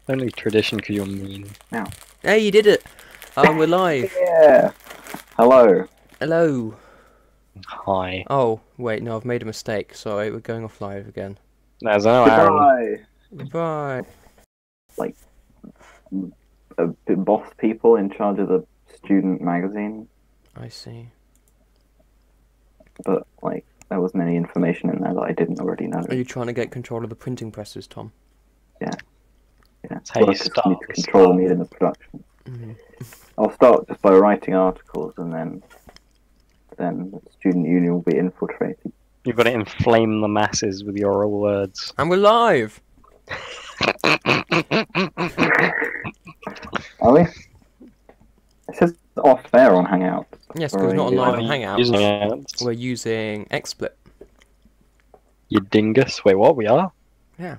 Only tradition because you're mean. Now. Hey, you did it! We're live. Yeah. Hello. Hello. Hi. Oh, wait, no, I've made a mistake. Sorry, we're going off live again. There's no Aaron. Goodbye. Bye. Boss people in charge of the student magazine, I see. but there wasn't any information in there that I didn't already know. Are you trying to get control of the printing presses, Tom? Yeah. That's how you Workers start need to the control start. me in the production. Mhm. I'll start just by writing articles, and then the student union will be infiltrated. You've got to inflame the masses with your words. And we're live! Are we? It says off there on Hangout. Yes, because not on live on Hangouts. Using it. We're using XSplit. You dingus. Wait, what? We are? Yeah.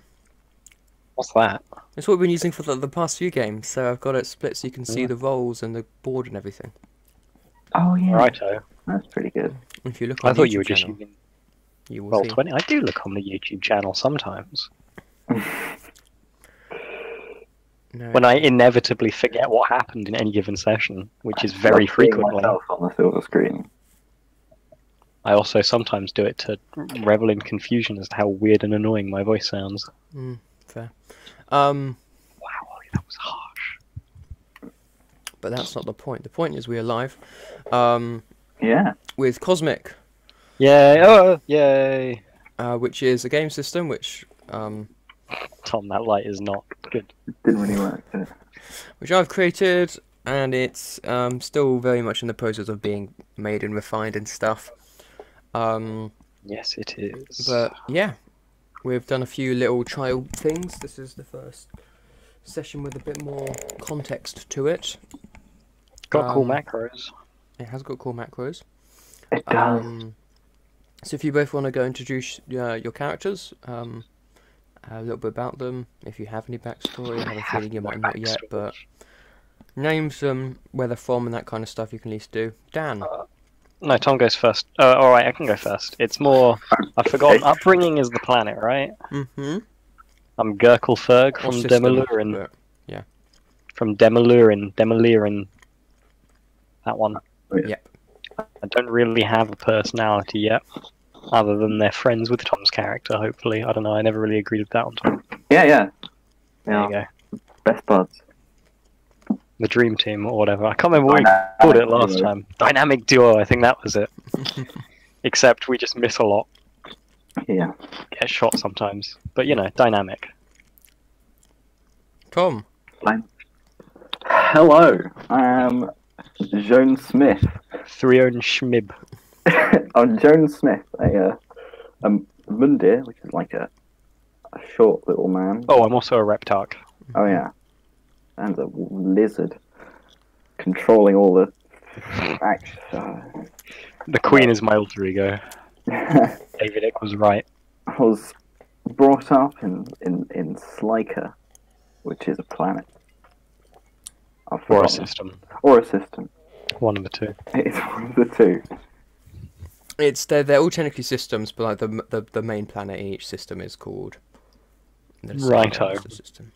What's that? It's what we've been using for the past few games, so I've got it split so you can see Yeah. the roles and the board and everything. Oh yeah. Righto. That's pretty good. If you look on I the thought YouTube you were just channel, using you will Roll see. 20. I do look on the YouTube channel sometimes. No, When I inevitably forget what happened in any given session, which is very I've seen frequently. myself on the silver screen. I also sometimes do it to revel in confusion as to how weird and annoying my voice sounds. fair. Wow, Ollie, that was harsh. But that's not the point. The point is we are live. Yeah. With Cosmic, Yay! Oh, yay! which is a game system which Tom, that light is not good. Didn't really work, did it? which I've created, and it's still very much in the process of being made and refined and stuff. Yes, it is. But yeah, we've done a few little trial things. This is the first session with a bit more context to it. Got cool um, macros. It has got cool macros. It does. So if you both want to go introduce your characters, a little bit about them, if you have any backstory, I have a feeling you might not yet, but names, where they're from and that kind of stuff you can at least do. Dan. No, Tom goes first. Alright, I can go first. It's more... I've forgotten. Upbringing is the planet, right? Mm-hmm. I'm Gurkelferg from Demalurin. From Demalurin. That one. Yep. I don't really have a personality yet, other than they're friends with Tom's character, hopefully. I don't know, I never really agreed with that one, Tom. Yeah. There you go. Best buds. The Dream Team, or whatever. I can't remember what we called it last time. Dynamic Duo, I think that was it. Except we just miss a lot. Yeah. Get shot sometimes. But, you know, dynamic. Tom. Hello. I am Joan Smith. Threon Schmib. I'm Joan Smith, a Mundir, which is like a short little man. Oh, I'm also a Reptarch. Oh yeah. And a lizard. Controlling all the action. The Queen is my alter ego. David Icke was right. I was brought up in Slyker, which is a planet. I've Or a forgotten. system. Or a system. One of the two. It's one of the two. They're all technically systems, but like the main planet in each system is called the Righto. system.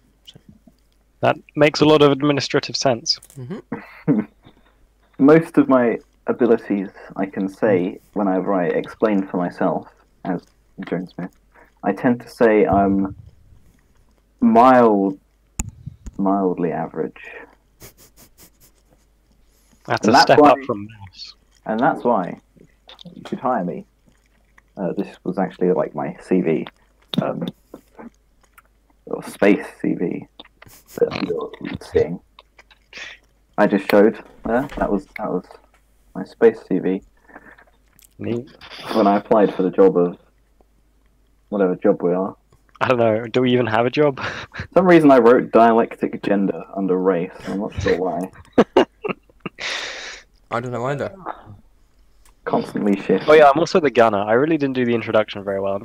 That makes a lot of administrative sense. Most of my abilities I can say whenever I explain for myself as Joan Smith. I tend to say I'm mildly average. That's And a that's step why- up from Mouse. And that's why you should hire me. This was actually like my CV. Or space CV that you're seeing. I just showed there. That was my space CV. Neat. When I applied for the job of whatever job we are. I don't know, do we even have a job? For some reason I wrote dialectic gender under race. I'm not sure why. I don't know either. Constantly shift. Oh yeah, I'm also the gunner. I really didn't do the introduction very well. I'm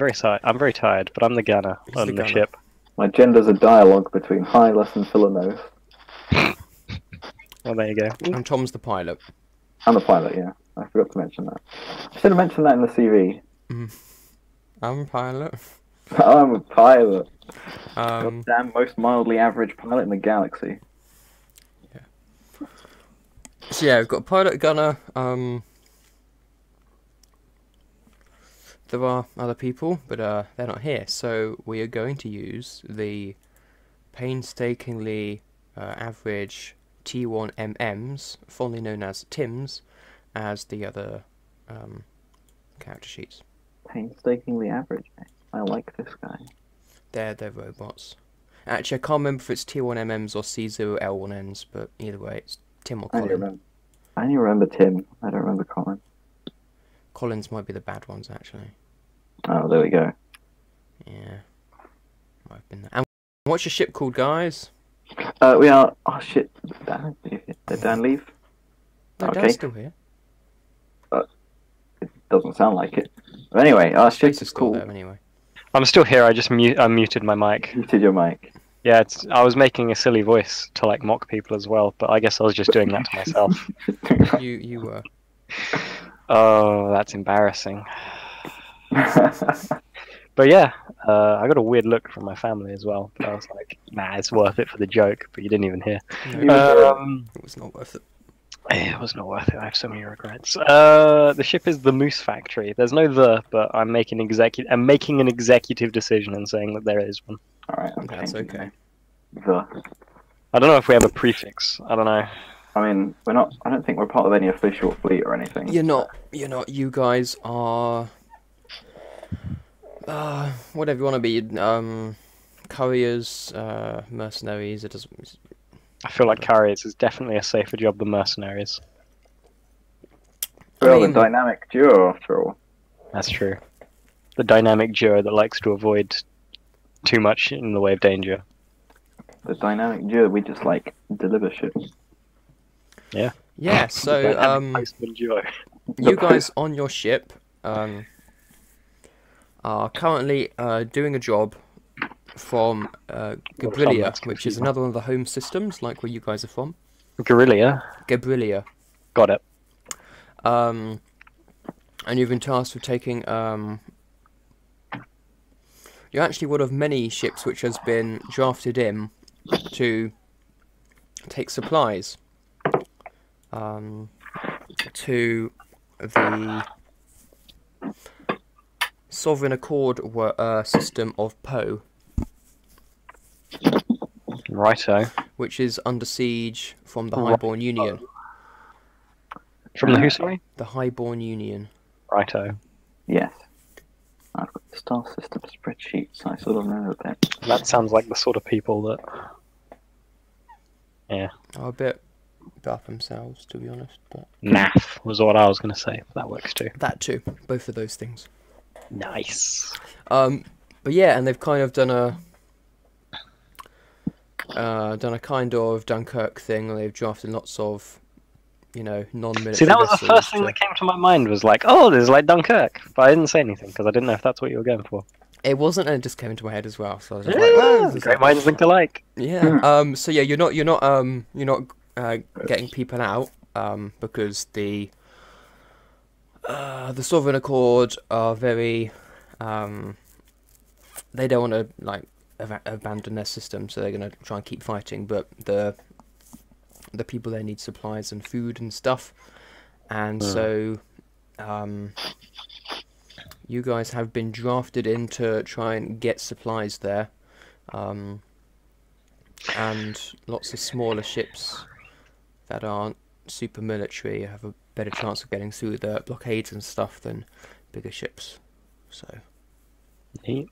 very tired, but I'm the gunner He's on the the gunner. ship. My gender's a dialogue between Hylas and Philonos. Well, there you go. And Tom's the pilot. I'm the pilot, yeah. I forgot to mention that. I should have mentioned that in the CV. I'm a pilot. I'm a pilot. Um, Goddamn, most mildly average pilot in the galaxy. so yeah, we've got a pilot gunner. There are other people, but they're not here. So we are going to use the painstakingly average T1MMs, fondly known as Tims, as the other character sheets. Painstakingly average. I like this guy. They're robots. Actually, I can't remember if it's T1MMs or C0L1Ns, but either way, it's Tim or Colin. I only remember Tim. I don't remember Colin. Collins might be the bad ones, actually. Oh, there we go. Yeah. Might have been that. And what's your ship called, guys? We are. Oh shit! Did Dan leave? No, Okay. Dan's still here. It doesn't sound like it. But anyway, our ship Space is still cool. there anyway. I'm still here. I just muted my mic. Muted your mic. Yeah, I was making a silly voice to like mock people as well, but I guess I was just doing that to myself. You were. Oh, that's embarrassing. But yeah, I got a weird look from my family as well. But I was like, nah, it's worth it for the joke, but you didn't even hear. No, it was not worth it. It was not worth it. I have so many regrets. The ship is the Moose Factory. There's no the, but I'm making an executive decision and saying that there is one. Alright, That's okay. The. I don't know if we have a prefix. I don't know. I mean, we're not. I don't think we're part of any official fleet or anything. You're not. You're not. You guys are. Whatever you want to be. Couriers, mercenaries. It doesn't. I feel like Carriers is definitely a safer job than mercenaries. We're mean- the dynamic duo after all. That's true. The dynamic duo that likes to avoid too much in the way of danger. The dynamic duo, we just like deliver shit. Yeah. The So dynamic postman duo. you guys on your ship are currently doing a job from Gabrilia, which is another one of the home systems, like where you guys are from. Guerrilla. Gabrilia. Got it. And you've been tasked with taking. You're actually one of many ships which has been drafted in to take supplies to the Sovereign Accord system of Poe, Righto. which is under siege from the Highborn Union. From the who, sorry? The Highborn Union. Righto. Yes. I've got the star system spreadsheet, so I sort of know a bit. That sounds like the sort of people that... Yeah. Are a bit up themselves, to be honest, but Naff was what I was going to say. That works too. that too. Both of those things. Nice. But yeah, and they've kind of done a kind of Dunkirk thing, where they've drafted lots of, non-military. See, that was the vessels first thing that came to my mind was like, oh, there's like Dunkirk. But I didn't say anything because I didn't know if that's what you were going for. It wasn't, and it just came into my head as well. So I was just Yeah, like, well, this is great minds think alike. yeah. So yeah, you're not getting people out because the Sovereign Accord are very they don't want to like abandon their system, so they're going to try and keep fighting. But the people there need supplies and food and stuff, and so you guys have been drafted in to try and get supplies there, and lots of smaller ships that aren't super military have a better chance of getting through the blockades and stuff than bigger ships. So, Neat.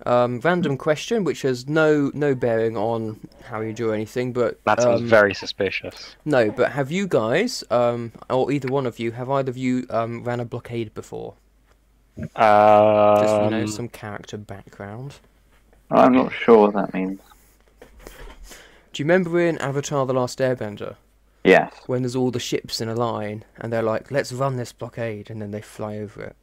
random question, which has no bearing on how you do anything, but That sounds very suspicious. no. But have you guys, or either one of you, have either of you ran a blockade before? Just some character background. I'm not sure what that means. Do you remember in Avatar: The Last Airbender? Yes. When there's all the ships in a line, and they're like, let's run this blockade, and then they fly over it.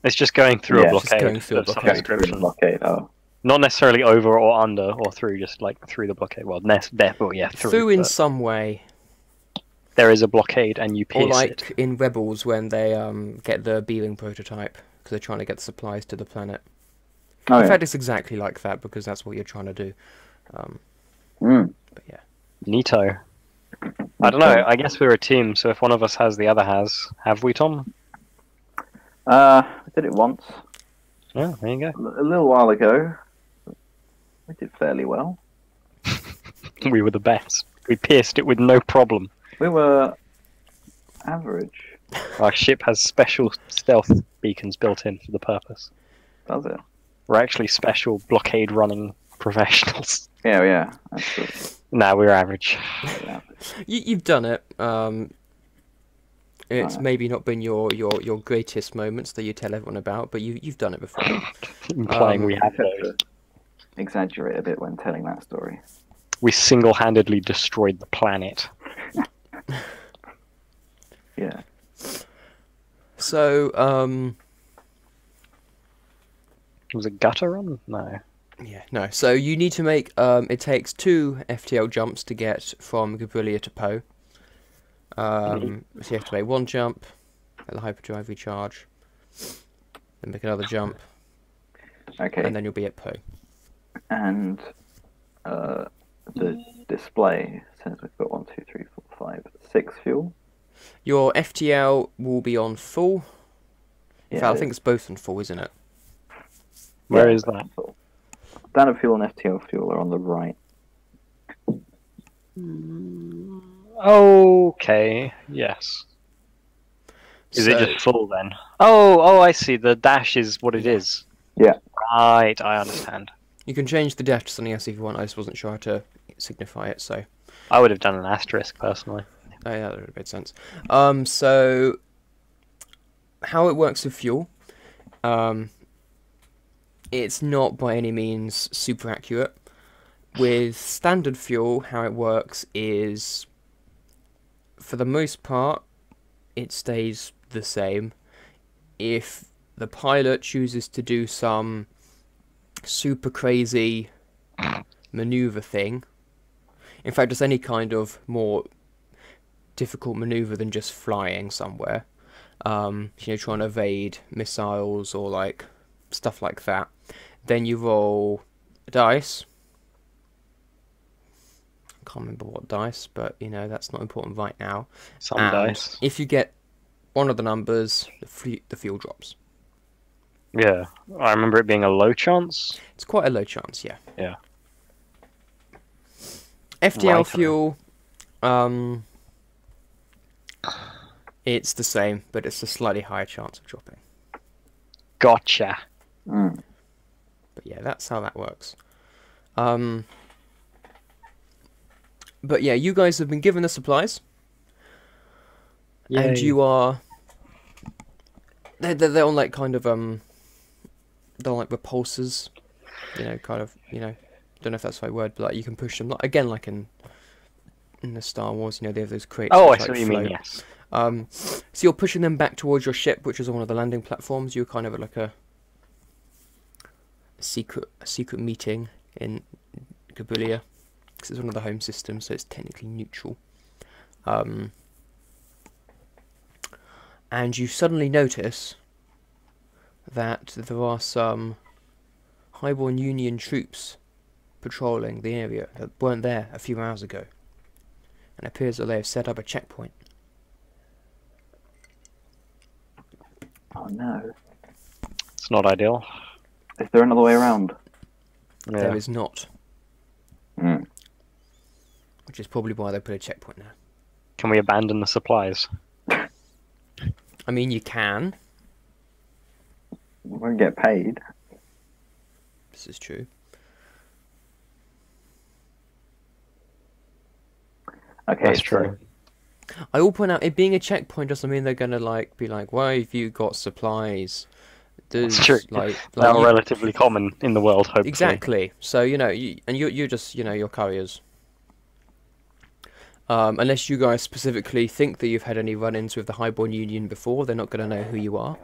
It's just going through Yeah, a it's just blockade. going through a of some blockade. description. Blockade, oh. Not necessarily over or under or through, just like through the blockade. Well, through. In but some way. there is a blockade and you Or pierce like it. in Rebels when they get the Beeling prototype, because they're trying to get supplies to the planet. Oh, In yeah. fact, it's exactly like that because that's what you're trying to do. But yeah. Neato. I don't know. I guess we're a team, so if one of us has, the other has. Have we, Tom? I did it once, Yeah, there you go. a little while ago. We did fairly well. We were the best. We pierced it with no problem. We were average, Our ship has special stealth beacons built in for the purpose. does it? We're actually special blockade running professionals. Yeah. That's just, Nah, we're average. yeah. You've done it. It's Right. maybe not been your greatest moments that you tell everyone about, but you've done it before. Implying we I have tend those. to exaggerate a bit when telling that story. We single-handedly destroyed the planet. Yeah. So, Was it gutter run? No. yeah, no. So you need to make. It takes 2 FTL jumps to get from Gabrilia to Poe. So you have to make 1 jump, let the hyperdrive recharge, then make another jump, Okay. and then you'll be at Poe. And the display says we've got 1, 2, 3, 4, 5, 6 fuel. Your FTL will be on full. In Yeah, fact, I it think it's both on full, isn't it? Where Yeah, is that? full. Standard fuel and FTL fuel are on the right. Okay, yes. Is it So- just full then? Oh, I see. The dash is what it is. Yeah. Right, I understand. You can change the dash to something else if you want. I just wasn't sure how to signify it, so I would have done an asterisk personally. yeah, that would have made sense. So how it works with fuel, it's not by any means super accurate. With standard fuel, how it works is, for the most part, it stays the same. If the pilot chooses to do some super crazy maneuver thing, in fact, just any kind of more difficult maneuver than just flying somewhere, trying to evade missiles or like stuff like that, then you roll a dice. I can't remember what dice, but that's not important right now. Some And dice. if you get one of the numbers, the fuel drops. Yeah, I remember it being a low chance. It's quite a low chance, yeah. Yeah. FTL Right. fuel, it's the same, but it's a slightly higher chance of dropping. Gotcha. Mm. But yeah, that's how that works. But yeah, you guys have been given the supplies, and you are. They're on like kind of they're like repulsors, kind of don't know if that's the right word, but like you can push them again like in the Star Wars, they have those crates. Oh, I which, see like, what you mean. float. Yes. So you're pushing them back towards your ship, which is on one of the landing platforms. You're kind of at like a secret meeting in Gabulia, because it's one of the home systems, so it's technically neutral. And you suddenly notice that there are some Highborn Union troops patrolling the area that weren't there a few hours ago. And it appears that they have set up a checkpoint. Oh no. It's not ideal. Is there another way around? Yeah. There is not, Mm. which is probably why they put a checkpoint there. Can we abandon the supplies? I mean, you can. We won't get paid. This is true. Okay, That's so- true. I will point out, it being a checkpoint doesn't mean they're gonna be like, why have you got supplies? There's, That's true. Like Now you- relatively common in the world, hopefully. Exactly. So you're just you're couriers. Unless you guys specifically think that you've had any run-ins with the Highborn Union before, they're not going to know who you are.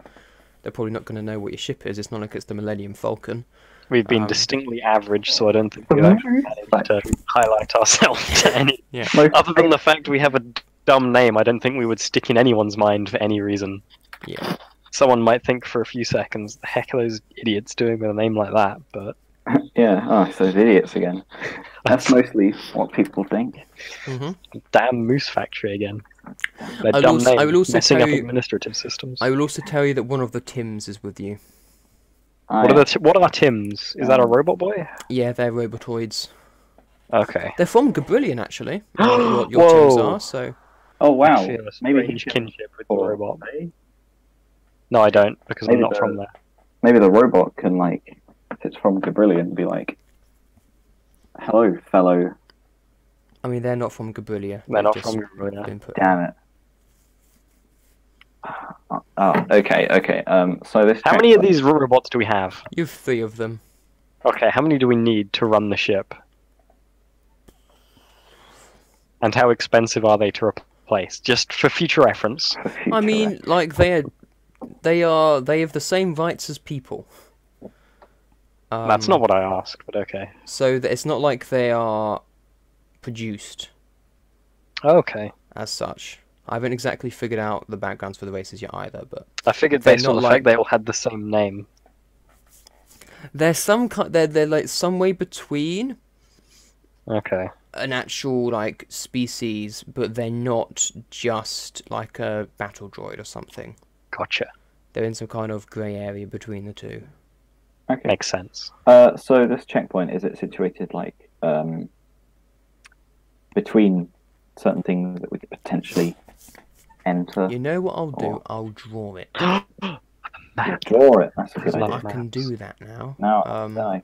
They're probably not going to know what your ship is. It's not like it's the Millennium Falcon. We've been Um, distinctly average, so I don't think we actually had to highlight ourselves to any. Yeah. Other than the fact we have a dumb name, I don't think we would stick in anyone's mind for any reason. Yeah. Someone might think for a few seconds, the heck are those idiots doing with a name like that? But Yeah, oh, it's those idiots again. That's mostly what people think. damn Moose Factory again. Their I dumb will name, also messing tell up you- administrative systems. I will also tell you that one of the Tims is with you. What are Tims? Is that a robot boy? Yeah, they're robotoids. Okay. They're from Gabrillion, actually. Your Tims Whoa. are, so... Oh wow, I feel a maybe strange he kinship with the or- robot. No, I don't, because Maybe I'm not the- from there. Maybe the robot can, like, if it's from Gabrillion, be like, "Hello, fellow." I mean, they're not from Gabrillia. They're They've not just from Gabrillia. been put- Damn it. Oh, okay. So this. How many of checkpoint- these robots do we have? You have 3 of them. Okay, how many do we need to run the ship? And how expensive are they to replace? Just for future reference. for future I mean, like, they have the same rights as people. That's not what I asked, but okay. So that it's not like they are produced Okay. as such. I haven't exactly figured out the backgrounds for the races yet either, but I figured They're based on not the like- fact they all had the same name. they're they're like some way between Okay. an actual like species, but they're not just like a battle droid or something. Gotcha. They're in some kind of grey area between the two. Okay. Makes sense. So this checkpoint, is it situated like between certain things that we could potentially enter? You know what I'll do? Oh. I'll draw it. Draw it. That's a good Love I idea. can maps. do that now. Now I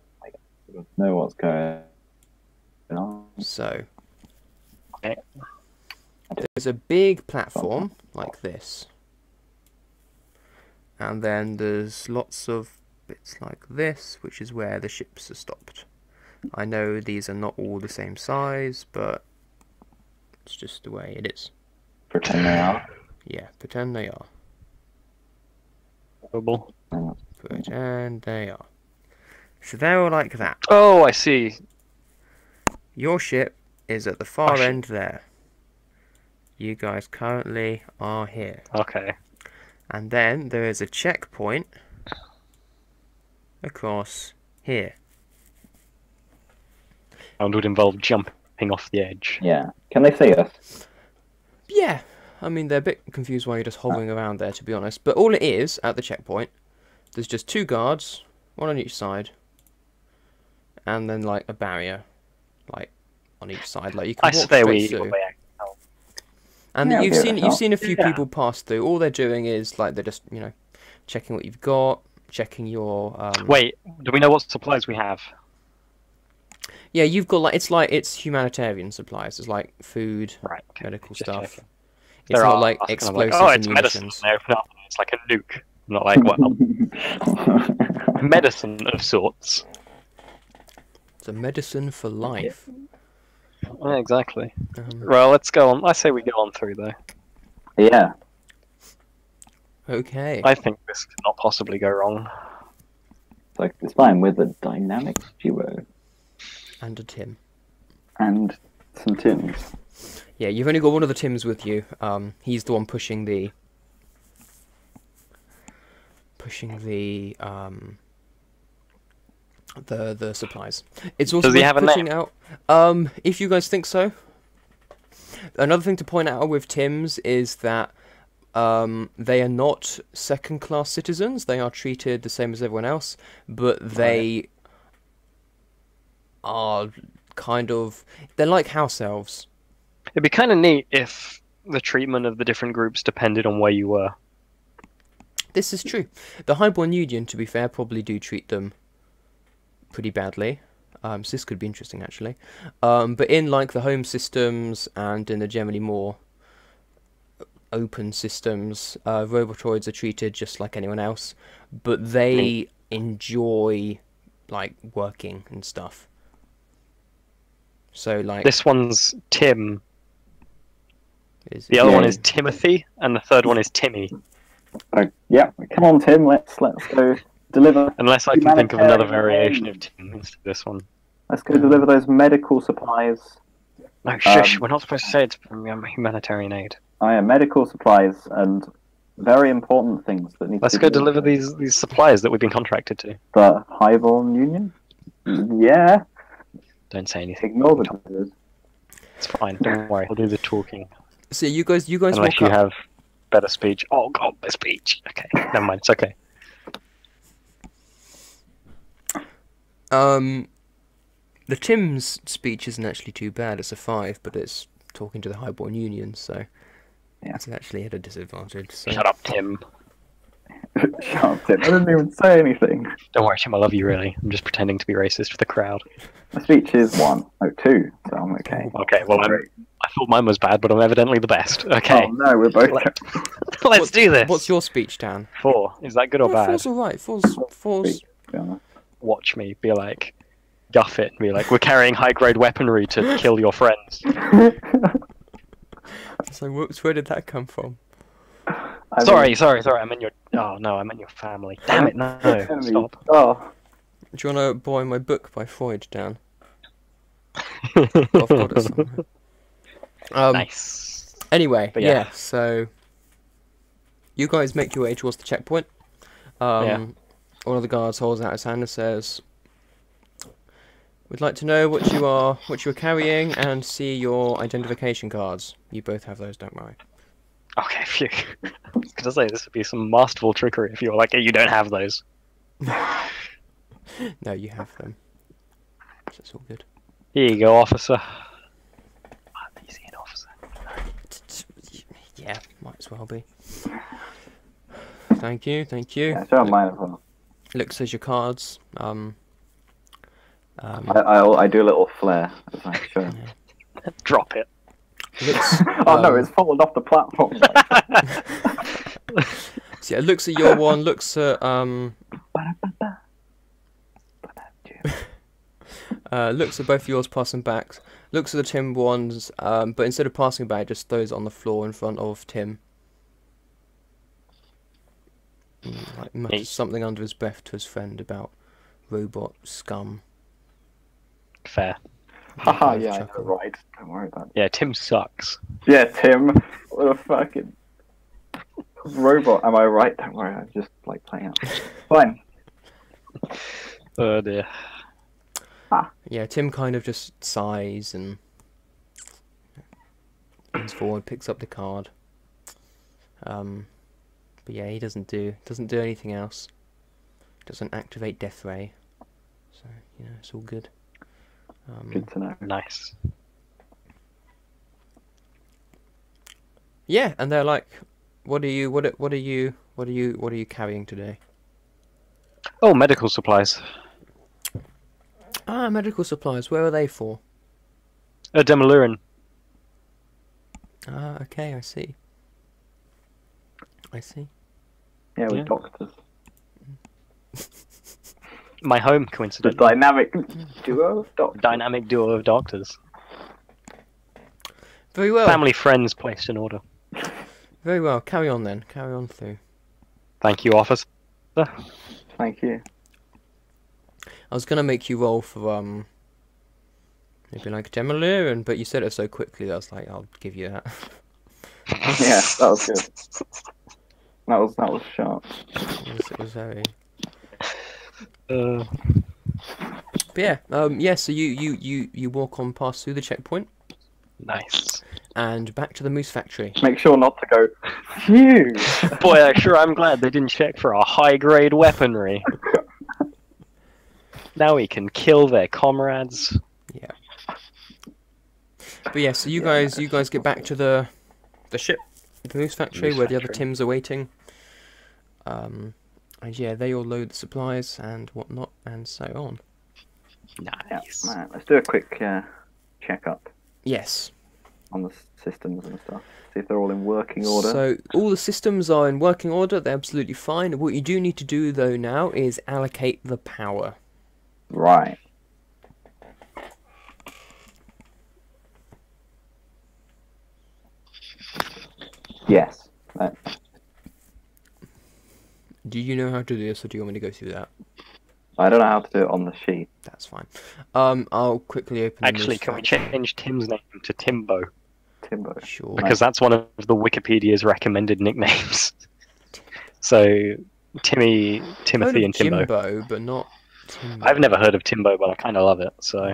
know what's going on. So Okay. there's a big platform like this, and then there's lots of bits like this, which is where the ships are stopped. I know these are not all the same size, but it's just the way it is. Pretend they are. Yeah, pretend they are. Horrible. Pretend they are. So they're all like that. Oh, I see. Your ship is at the far Oh, shit. end there. You guys currently are here. Okay. And then there is a checkpoint across here. And would involve jumping off the edge. Yeah. Can they see us? Yeah, I mean, they're a bit confused why you're just hovering around there, to be honest. But all it is, at the checkpoint, there's just 2 guards, one on each side, and then, like, a barrier, like, on each side. Like, you can I walk say straight we. through. Wait, And Yeah, I'll you've give it seen a you've shot. seen a few Yeah. people pass through. All they're doing is, like, they're just, you know, checking what you've got, checking your... Wait, do we know what supplies we have? Yeah, you've got, it's humanitarian supplies. It's, like, food, Right. Okay. medical Just stuff. checking. It's There not are like kind of explosives oh, and it's medicine. munitions. They open up, it's like a nuke. Not like, well, medicine of sorts. It's a medicine for life. Yeah, exactly. Um, Well, let's go on. I say we go on through, though. Yeah. okay. I think this could not possibly go wrong. It's fine with a dynamic duo And a Tim. and some Tims. Yeah, you've only got one of the Tims with you. He's the one pushing the the supplies. It's also Does he worth have a pushing out. If you guys think so. Another thing to point out with Tims is that they are not second-class citizens. They are treated the same as everyone else, but they are kind of... They're like house elves. It'd be kind of neat if the treatment of the different groups depended on where you were. This is true. The Highborn Union, to be fair, probably do treat them pretty badly. So this could be interesting, actually. But in, like, the home systems and in the generally more open systems, robotoids are treated just like anyone else, but they enjoy, like, working and stuff. So, like... This one's Tim. Is The other Yeah. one is Timothy, and the third one is Timmy. Yeah, come on, Tim. Let's go deliver. Unless I can think of another Humanitarian variation aid. of Tim instead of this one. Let's go deliver those medical supplies. No, shush, we're not supposed to say it's from humanitarian aid. Medical supplies and very important things that need Let's to go be deliver these supplies that we've been contracted to. The Highborn Union? Yeah. Don't say anything. Ignore the buzzers. It's fine. Don't worry. I'll do the talking. So you guys Unless walk you up. have better speech. Oh god, better speech. Okay, never mind. It's okay. The Tim's speech isn't actually too bad. It's a 5, but it's talking to the Highborn Union, so Yeah. it's actually at a disadvantage. So. Shut up, Tim. Shut up, Tim. I didn't even say anything. Don't worry, Tim. I love you, really. I'm just pretending to be racist for the crowd. My speech is 1. Oh, 2. So I'm okay. Okay, well, I thought mine was bad, but I'm evidently the best. Okay, Oh no, we're both. let's do this. What's your speech, Dan? 4? Is that good or bad? 4's alright. 4's. To be honest. Watch me be like, guff it, and be like, we're carrying high-grade weaponry to kill your friends. So, whoops, where did that come from? Sorry. I meant your. Oh no, I meant your family. Damn it! No, stop. Oh, Do you want to borrow my book by Freud, Dan? I've got it somewhere. Nice. Anyway, But yeah. yeah. So you guys make your way towards the checkpoint. Yeah. One of the guards holds out his hand and says, "We'd like to know what you're carrying, and see your identification cards. You both have those, don't worry." Okay, phew. I was gonna say this would be some masterful trickery if you were like, hey, you don't have those. No, you have them. So it's all good. Here you go, officer. Easy, an officer. Yeah, might as well be. Thank you. yeah, show mine as well. Looks as your cards. I do a little flare as I show. Drop it. Looks, Oh no, it's fallen off the platform. So yeah, looks at your one. Looks at looks at both of yours, passing back. Looks at the Tim ones, but instead of passing back, just throws it on the floor in front of Tim. Like mutters something under his breath to his friend about robot scum. Fair. Haha, Kind of yeah, I know, chuckle. right. Don't worry about it. Yeah, Tim sucks. Yeah, Tim, what a fucking robot. Am I right? Don't worry, I'm just like playing out. Fine. Oh dear. Yeah, Tim kind of just sighs and leans forward, picks up the card. But yeah, he doesn't do anything else. Doesn't activate Death Ray. So it's all good. Good to know. Nice. Yeah, and they're like, what are you carrying today? Oh, medical supplies. Ah, medical supplies. Where are they for? A Demolurin. Ah, okay, I see. Yeah, with Yeah. doctors. My home, The coincidentally. dynamic duo of doctors. Dynamic duo of doctors. Very well. Family friends placed in order. Very well. Carry on then. Carry on through. Thank you, officer. Thank you. I was gonna make you roll for maybe like Demolition, but you said it so quickly that I was like, I'll give you that. Yeah, that was good. That was sharp. It was very. Uh, But yeah, So you walk on past through the checkpoint nice. and back to the Moose Factory. Make sure not to go, phew! Boy, I'm glad they didn't check for our high-grade weaponry. Now we can kill their comrades. Yeah. But yeah, so you guys get back to the ship, the Moose Factory, Moose where the other Factory. Tims are waiting. And yeah, they all load the supplies and whatnot, and so on. Yeah, Nice. right, let's do a quick check-up Yes. on the systems and stuff. See if they're all in working order. So all the systems are in working order. They're absolutely fine. What you do need to do though now is allocate the power. Right. Yes. Do you know how to do this, or do you want me to go through that? I don't know how to do it on the sheet. That's fine. I'll quickly open. the Actually, Moose can we Factory. change Tim's name to Timbo? Timbo. Sure. Because that's one of the Wikipedia's recommended nicknames. So Timothy, Heard of and Timbo. Jimbo, but not Timbo. I've never heard of Timbo, but I kind of love it. So I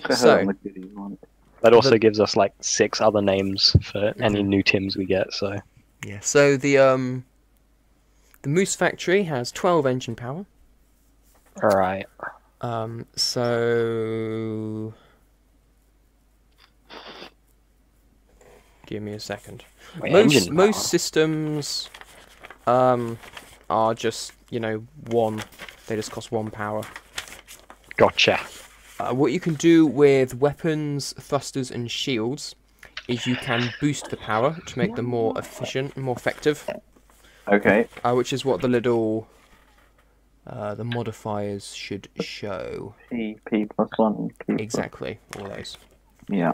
heard So- on the goodies one. that also gives us like 6 other names for any Mhm. new Tims we get. So Yeah. So the Moose Factory has 12 engine power. all right, So give me a second. Wait, Most engine most power? systems are just, you know, one. They just cost 1 power. Gotcha. What you can do with weapons, thrusters, and shields is you can boost the power to make them more efficient and more effective. Okay. Which is what the little the modifiers should show. P +1. P+. Exactly, all those. Yeah.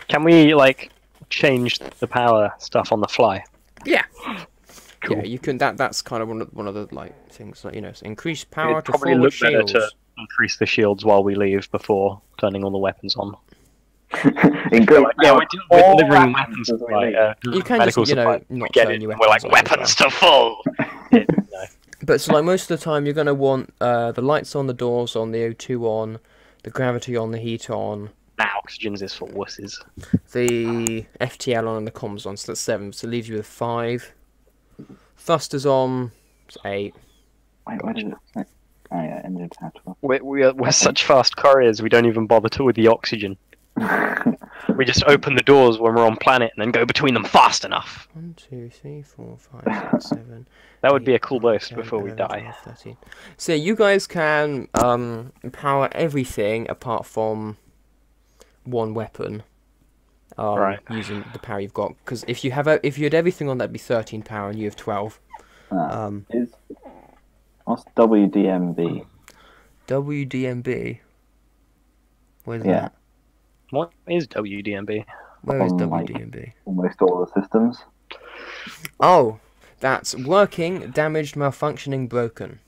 Can we like change the power stuff on the fly? Yeah. Cool. Yeah, you can. That's kind of one of the like things that, you know, increase power It'd to probably forward look better shields. to increase the shields while we leave before turning all the weapons on. In great Yeah, power, we're all delivering weapons weapons as we supply. leave. You can medical just, you know, supply. We not get turn it. your We're like weapons on weapons as to full. Yeah, no. But so like most of the time, you're gonna want the lights on, the doors on, the O2 on, the gravity on, the heat on, Now oxygen's is for wusses. the FTL on, and the comms on. So that's 7. So it leaves you with 5. Thrusters on. It's 8. Wait, where did it say? Oh yeah, engine power. We're such fast couriers. We don't even bother to with the oxygen. We just open the doors when we're on planet and then go between them fast enough. 1, 2, 3, 4, 5, 6, 7. That would be a 8, cool 9, boast 10, before we 11, die. 12, 13. So you guys can power everything apart from one weapon. Right. Using the power you've got, because if you had everything on, that'd be 13 power, and you have 12. What's WDMB? WDMB. Where's Yeah. that? What is WDMB? Where is Like- WDMB? Almost all the systems. Oh, that's working, damaged, malfunctioning, broken.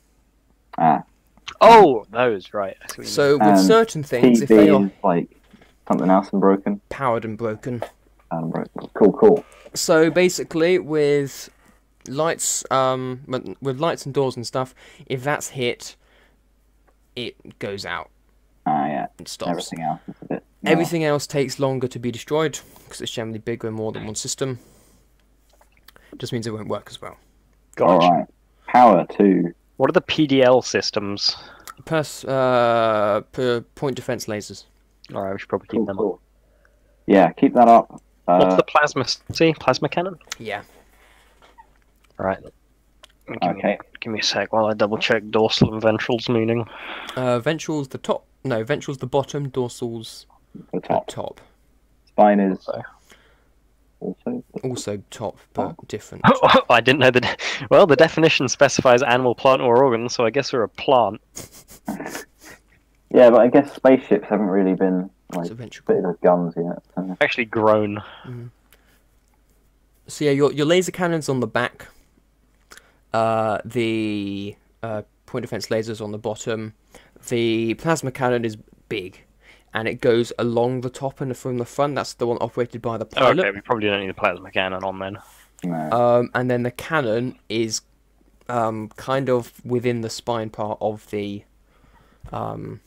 Oh, those, right. I see what you So mean. with And certain things, if they TV are is like something else and broken. powered and broken. Broken. Cool. So basically, with lights, with lights and doors and stuff, if that's hit, it goes out Yeah. and stops. Everything else is a bit. more- Everything else takes longer to be destroyed because it's generally bigger and more than one system. Just means it won't work as well. Gotcha. Alright. Power 2. What are the PDL systems? Per point defense lasers. Alright, we should probably keep them up. Cool. Yeah, keep that up. What's the plasma cannon? Yeah. Alright. Okay. Give me a sec while I double check dorsal and ventral's meaning. Ventral's the top. No, ventral's the bottom. Dorsal's The the top. top. Spine is So. also. Also top, but different. I didn't know that. Well, the definition specifies animal, plant, or organ, so I guess we're a plant. Yeah, but I guess spaceships haven't really been like It's a ventricle. bit of guns yet. So. Actually grown. So yeah, your laser cannon's on the back. The point defense lasers on the bottom. The plasma cannon is big, and it goes along the top and from the front. That's the one operated by the Oh, pilot. okay, we probably don't need the plasma cannon on then. No. And then the cannon is kind of within the spine part of the Alright.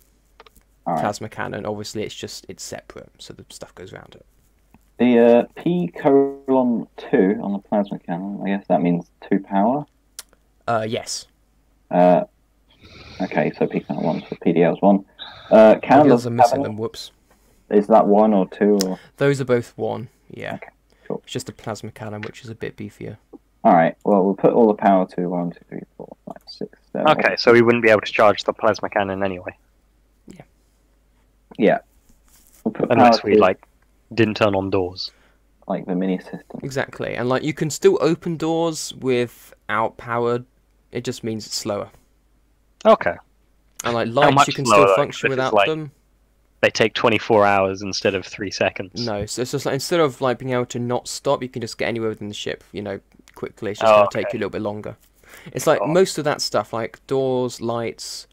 plasma cannon. Obviously, it's separate, so the stuff goes around it. The P:2 on the plasma cannon. I guess that means 2 power. Yes. Okay, so P:1's for PDL's 1. The Cannon others are doesn't missing have them. Whoops. any- Is that 1 or 2 or? Those are both 1. Yeah. Okay, cool. It's just a plasma cannon, which is a bit beefier. Alright, well we'll put all the power to 1, 2, 3, 4, 5, 6, 7. Okay, so we wouldn't be able to charge the plasma cannon anyway. Yeah. We'll put Unless power we, to, like, didn't turn on doors. like the mini system. Exactly, and like you can still open doors without power. It just means it's slower. Okay. And like much lights, you can slower, still though? function 'Cause if it's without like- them. They take 24 hours instead of 3 seconds. No, so it's just like instead of like being able to not stop, you can just get anywhere within the ship. You know, quickly. It's just Oh, gonna take okay. you a little bit longer. It's like Oh. most of that stuff, like doors, lights.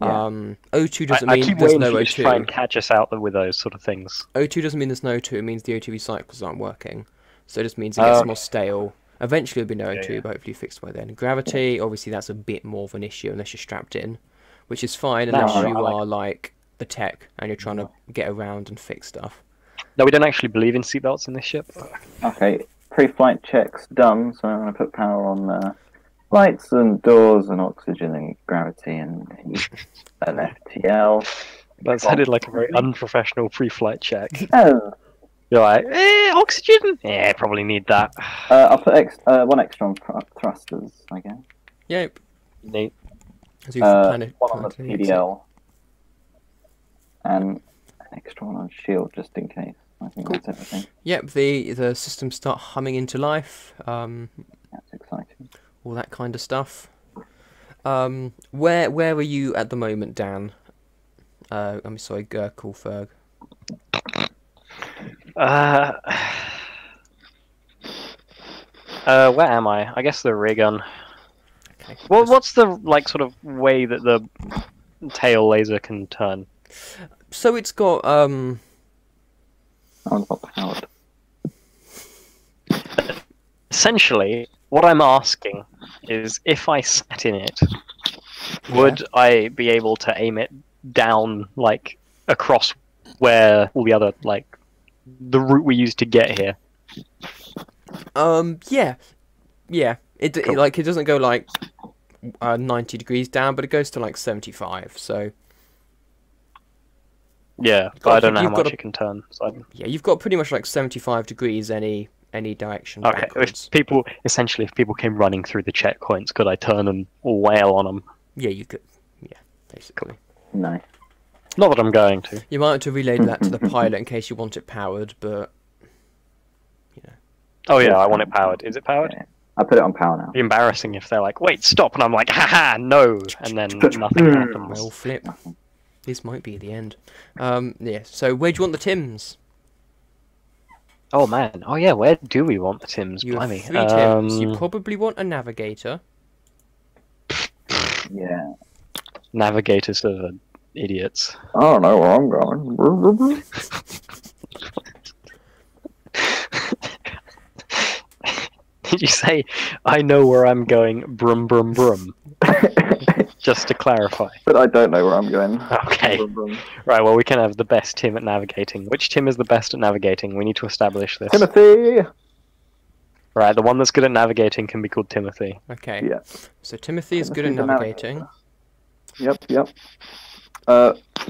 Yeah. O2 doesn't I mean keep there's waiting no for you to try and O2. catch us out with those sort of things. O2 doesn't mean there's no O2. It means the O2 recyclers aren't working. So it just means it Oh, gets okay. more stale. Eventually it'll be no Yeah, O2, yeah. but hopefully fixed by then. Gravity, obviously that's a bit more of an issue unless you're strapped in, which is fine No, unless I you like- are like the tech and you're trying to get around and fix stuff. No, we don't actually believe in seatbelts in this ship. Okay, pre-flight checks done. So I'm going to put power on lights and doors and oxygen and gravity and an FTL. That sounded like a very unprofessional pre-flight check. Oh, You're like, oxygen? Yeah, probably need that. I'll put one extra on thrusters, I guess. Yep. Neat. As you plan One on the plan to exit. PDL. And an extra one on shield, just in case. I think that's everything. Yep, the systems start humming into life, That's exciting. all that kind of stuff. Where are you at the moment, Dan? I'm sorry, Cool Ferg. Where am I? I guess the rig gun. Okay. Well, what's the like sort of way that the tail laser can turn? So it's got That one's not powered. Essentially, what I'm asking is, if I sat in it, would I be able to aim it down, like across where all the other, like the route we used to get here? yeah. It Cool. like it doesn't go like 90 degrees down, but it goes to like 75. So Yeah, but I don't know how much it can turn. So yeah, you've got pretty much like 75 degrees any direction okay, backwards. if people came running through the checkpoints, could I turn and wail on them? Yeah, you could. Yeah, basically. Nice. Not that I'm going to. You might have to relay that to the pilot in case you want it powered, but Oh yeah, I want it powered. Is it powered? Yeah. I put it on power now. It'd be embarrassing if they're like, "Wait, stop," and I'm like, "Haha, no," and then nothing happens. well, flip. This might be the end. Yeah. So where do you want the Tims? Oh man, oh yeah, where do we want the Tims? You have Blimey. 3 Tims. You probably want a navigator. Yeah. Navigators are idiots. I don't know where I'm going. Did you say, "I know where I'm going"? Brum brum brum. Just to clarify. But I don't know where I'm going. Okay. Right. Well, we can have the best Tim at navigating. Which Tim is the best at navigating? We need to establish this. Timothy! Right. The one that's good at navigating can be called Timothy. Okay. Yeah. So Timothy is good at Timothy's a navigating. Yep.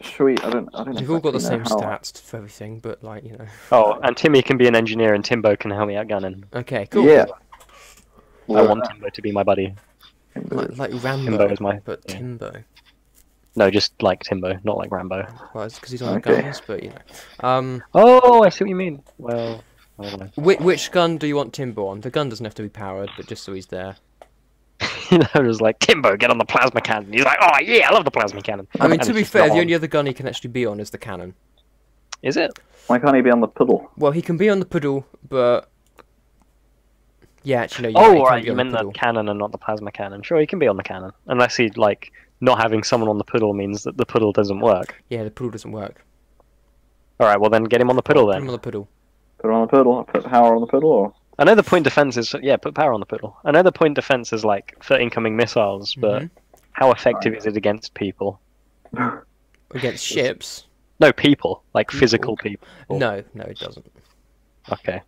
Should we? I don't You've all got the exactly same know how- stats for everything, but like Oh, and Timmy can be an engineer, and Timbo can help me out gunning. Okay, cool. Yeah. I want Timbo to be my buddy. Like Rambo, Timbo is my. but yeah. Timbo. No, just like Timbo, not like Rambo. Well, it's because he's on Okay. the guns, but Oh, I see what you mean. Well, I don't know. which gun do you want Timbo on? The gun doesn't have to be powered, but just so he's there. You know, just like, Timbo, get on the plasma cannon. He's like, oh yeah, I love the plasma cannon. I mean, And to it's be just fair, not the on. only other gun he can actually be on is the cannon. Is it? Why can't he be on the pedal? Well, he can be on the pedal, but yeah, actually, no. Oh, He can't right, be you on meant the pedal. cannon and not the plasma cannon. Sure, he can be on the cannon. Unless he, like, not having someone on the pedal means that the pedal doesn't work. Yeah, the pedal doesn't work. Alright, well then get him on the pedal Put him on then. the pedal. Put it on the pedal. Put power on the pedal. Or... I know the point defense is, yeah, put power on the pedal. I know the point defense is, like, for incoming missiles, but Mhm. how effective is it against people? Against ships? No, people. Like, physical people. No, it doesn't. Okay.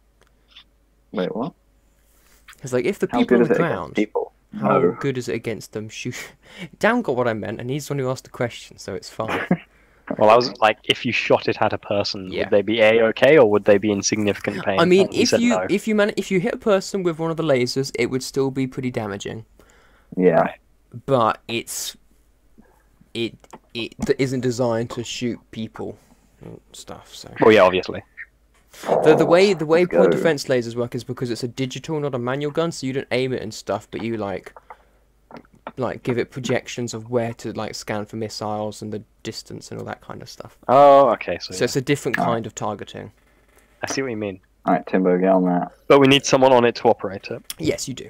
Wait, what? It's like if the How people good on is the it against ground, people? how No. good is it against them? Shoot. Dan got what I meant, and he's the one who asked the question, so it's fine. Well, I was like, if you shot it at a person, Yeah. would they be A-okay, or would they be in significant pain? I mean, And he if said you no. if you hit a person with one of the lasers, it would still be pretty damaging. Yeah. Right. But it isn't designed to shoot people and stuff. So Well, yeah, obviously. the way Let's point go. defense lasers work is because it's a digital, not a manual gun, so you don't aim it and stuff, but you like give it projections of where to like scan for missiles and the distance and all that kind of stuff. Oh, okay, so, So it's a different kind of targeting. I see what you mean. Alright, Timbo, get on that. But we need someone on it to operate it. Yes, you do.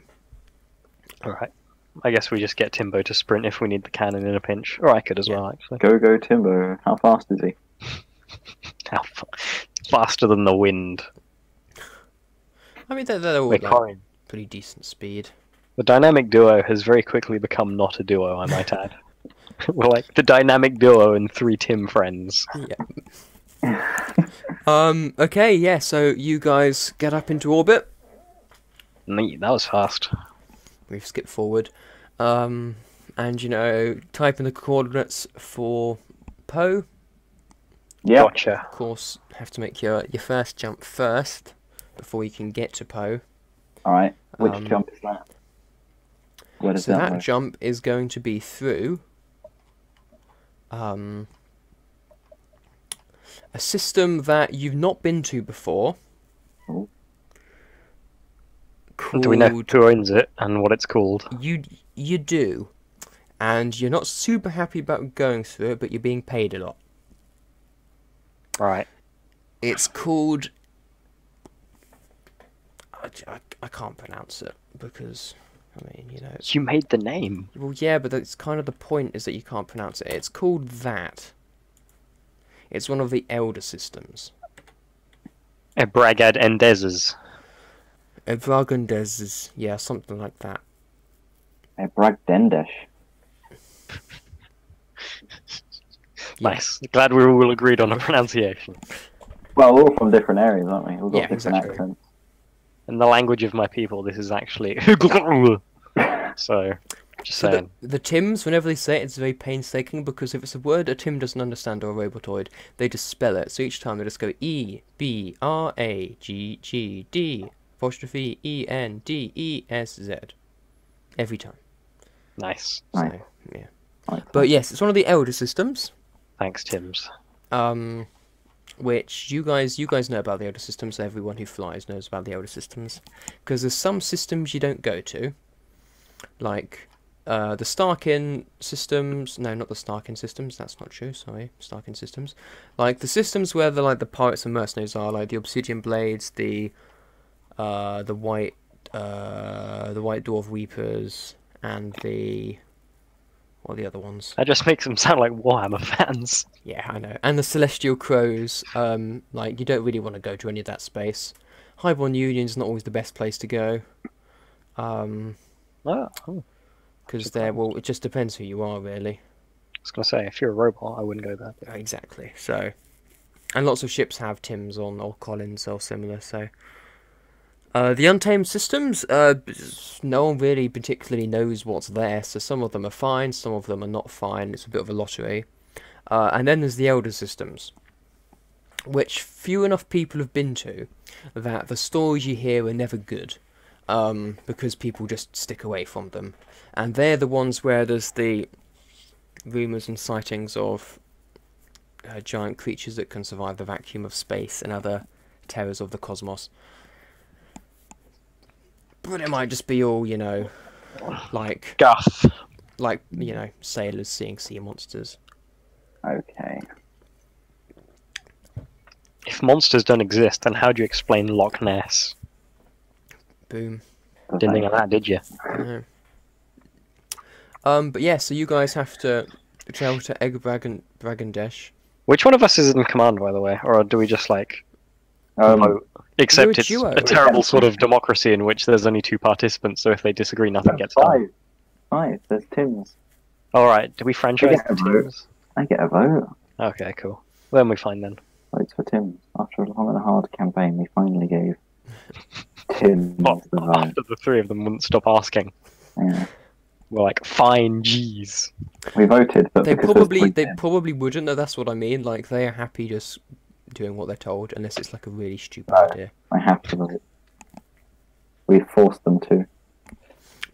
Alright. I guess we just get Timbo to sprint if we need the cannon in a pinch. Or I could as well, actually. Go, Timbo. How fast is he? Faster than the wind. I mean, they're all Wait, like, Corin. pretty decent speed. The dynamic duo has very quickly become not a duo, I might add. We're like the dynamic duo and 3 Tim friends. Yeah. Okay, yeah, so you guys get up into orbit. Neat, that was fast. We've skipped forward. And, you know, type in the coordinates for Poe. Yep. Gotcha. Of course, have to make your first jump first before you can get to Poe. Alright. Which Um, jump is that? Where does So that that go? jump is going to be through a system that you've not been to before. Oh. Do we know Called who owns it and what it's called? you do, and you're not super happy about going through it, but you're being paid a lot. Right. It's called. I can't pronounce it because, I mean, you know. You made the name. Well, yeah, but that's kind of the point, is that you can't pronounce it. It's called that. It's one of the elder systems. Bragad Endezes. Evragundez, yeah, something like that. Bragdendesh. Yeah. Nice. Glad we all agreed on a pronunciation. Well, we're all from different areas, aren't we? We've got Yeah, different exactly. accents. In the language of my people, this is actually... So, just So saying. the Tims, whenever they say it, it's very painstaking, because if it's a word a Tim doesn't understand or a robotoid, they just spell it. So each time they just go E, B, R, A, G, G, D, apostrophe, E, N, D, E, S, Z. Every time. Nice. So, Right. yeah. Right. But yes, it's one of the elder systems. Thanks, Tims. Which you guys know about the elder systems. Everyone who flies knows about the elder systems, because there's some systems you don't go to, like the Starkin systems. No, not the Starkin systems. That's not true. Sorry, Starkin systems. Like the systems where the pirates and mercenaries are, like the Obsidian Blades, the white dwarf reapers, and what are the other ones? That just makes them sound like Warhammer fans. Yeah, I know. And the Celestial Crows, like, you don't really want to go to any of that space. Highborn Union's not always the best place to go. Oh, I Because it just depends who you are, really. was going to say, if you're a robot, I wouldn't go there. Exactly, so... And lots of ships have Tims on, or Collins, or similar, so... The Untamed systems, no one really particularly knows what's there, so some of them are fine, some of them are not fine, it's a bit of a lottery. And then there's the Elder systems, which few enough people have been to, that the stories you hear are never good, because people just stick away from them. And they're the ones where there's the rumours and sightings of giant creatures that can survive the vacuum of space and other terrors of the cosmos. But it might just be all, you know, like, Guff. you know, sailors seeing sea monsters. Okay. If monsters don't exist, then how do you explain Loch Ness? Boom. Didn't think of that, did you? No. But yeah, so you guys have to travel to Bragandesh. Which one of us is in command, by the way? Or do we just, like, vote? Except You're a it's duo. a terrible sort of democracy in which there's only 2 participants, so if they disagree, nothing gets done. Five. There's Tim's. Alright, do we franchise Yeah, the bro. teams? I get a vote. Okay, cool. Then we find then. Votes for Tim's. After a long and hard campaign, we finally gave Tim's Well, the vote. after the 3 of them wouldn't stop asking. Yeah. We're like, fine, jeez. We voted, but They because there's probably three they Tims, probably wouldn't. No, that's what I mean. Like, they are happy just doing what they're told, unless it's like a really stupid No. idea. I have to vote. We forced them to.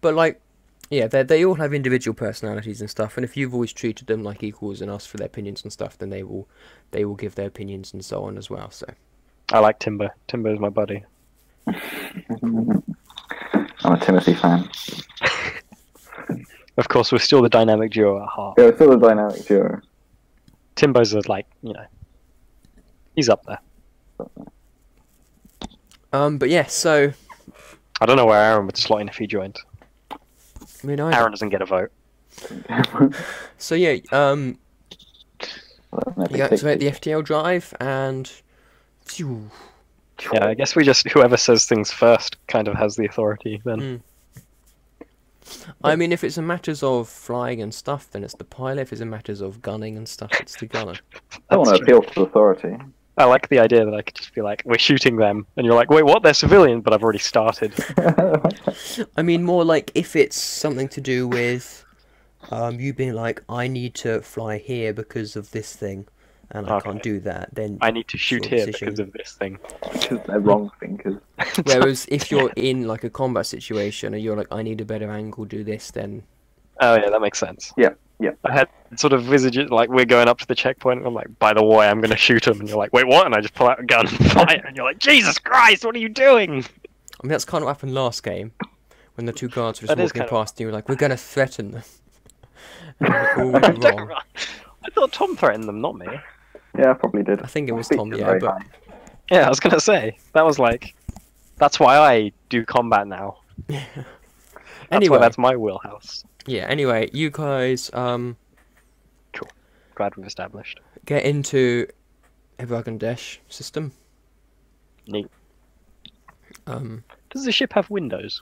But like, yeah, they all have individual personalities and stuff, and if you've always treated them like equals and asked for their opinions and stuff, then they will give their opinions and so on as well. So I like Timber. Timber is my buddy. I'm a Timothy fan. Of course, we're still the dynamic duo at heart. Yeah, it's still a dynamic duo. Timbo's like, you know, he's up there. but yeah, so I don't know where Aaron would slot in if he joined. I mean, Aaron doesn't get a vote. so yeah, Well, you activate the FTL drive and phew, Yeah, I guess we just whoever says things first kind of has the authority then. Mm. I mean, if it's a matters of flying and stuff, then it's the pilot. If it's a matters of gunning and stuff, it's the gunner. I don't want That's to true. appeal to authority. I like the idea that I could just be like, we're shooting them, and you're like, wait, what? They're civilian, but I've already started. I mean, more like if it's something to do with you being like, I need to fly here because of this thing, and I can't Okay. do that, then I need to shoot Sure here decision. because of this thing. Because they're wrong thinkers. whereas if you're in like a combat situation and you're like, I need a better angle, do this, then Oh yeah, that makes sense. Yeah, yeah. I had sort of visage it like we're going up to the checkpoint, and I'm like, by the way, I'm going to shoot him, and you're like, wait, what? And I just pull out a gun and fire, and you're like, Jesus Christ, what are you doing? I mean that's kind of what happened last game when the two guards were just That is walking kind of- past and you were like, we're going to threaten them. And it all went Don't wrong. run. I thought Tom threatened them, not me. Yeah, I probably did. I think it was Speech Tom, is yeah, very but high. Yeah, I was going to say that was like, that's why I do combat now. That's anyway, why that's my wheelhouse. yeah. Anyway, you guys Glad we've established. get into a Bangladesh system. Neat. Um, Does the ship have windows?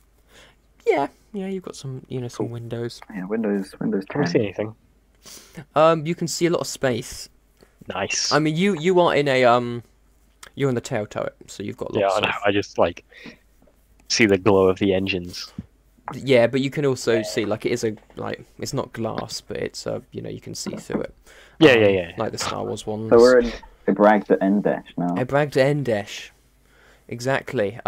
yeah, you've got some, some windows. Yeah, Windows Can we 10. see anything? You can see a lot of space. Nice. I mean, you are in a you're in the tail turret, so you've got Yeah, lots I know. of. I just like see the glow of the engines. Yeah, but you can also see like it is it's not glass, but it's you can see through it. Yeah, yeah. Like the Star Wars ones. So we're in Ibragda Endesh now. Ebragda Endesh. Exactly.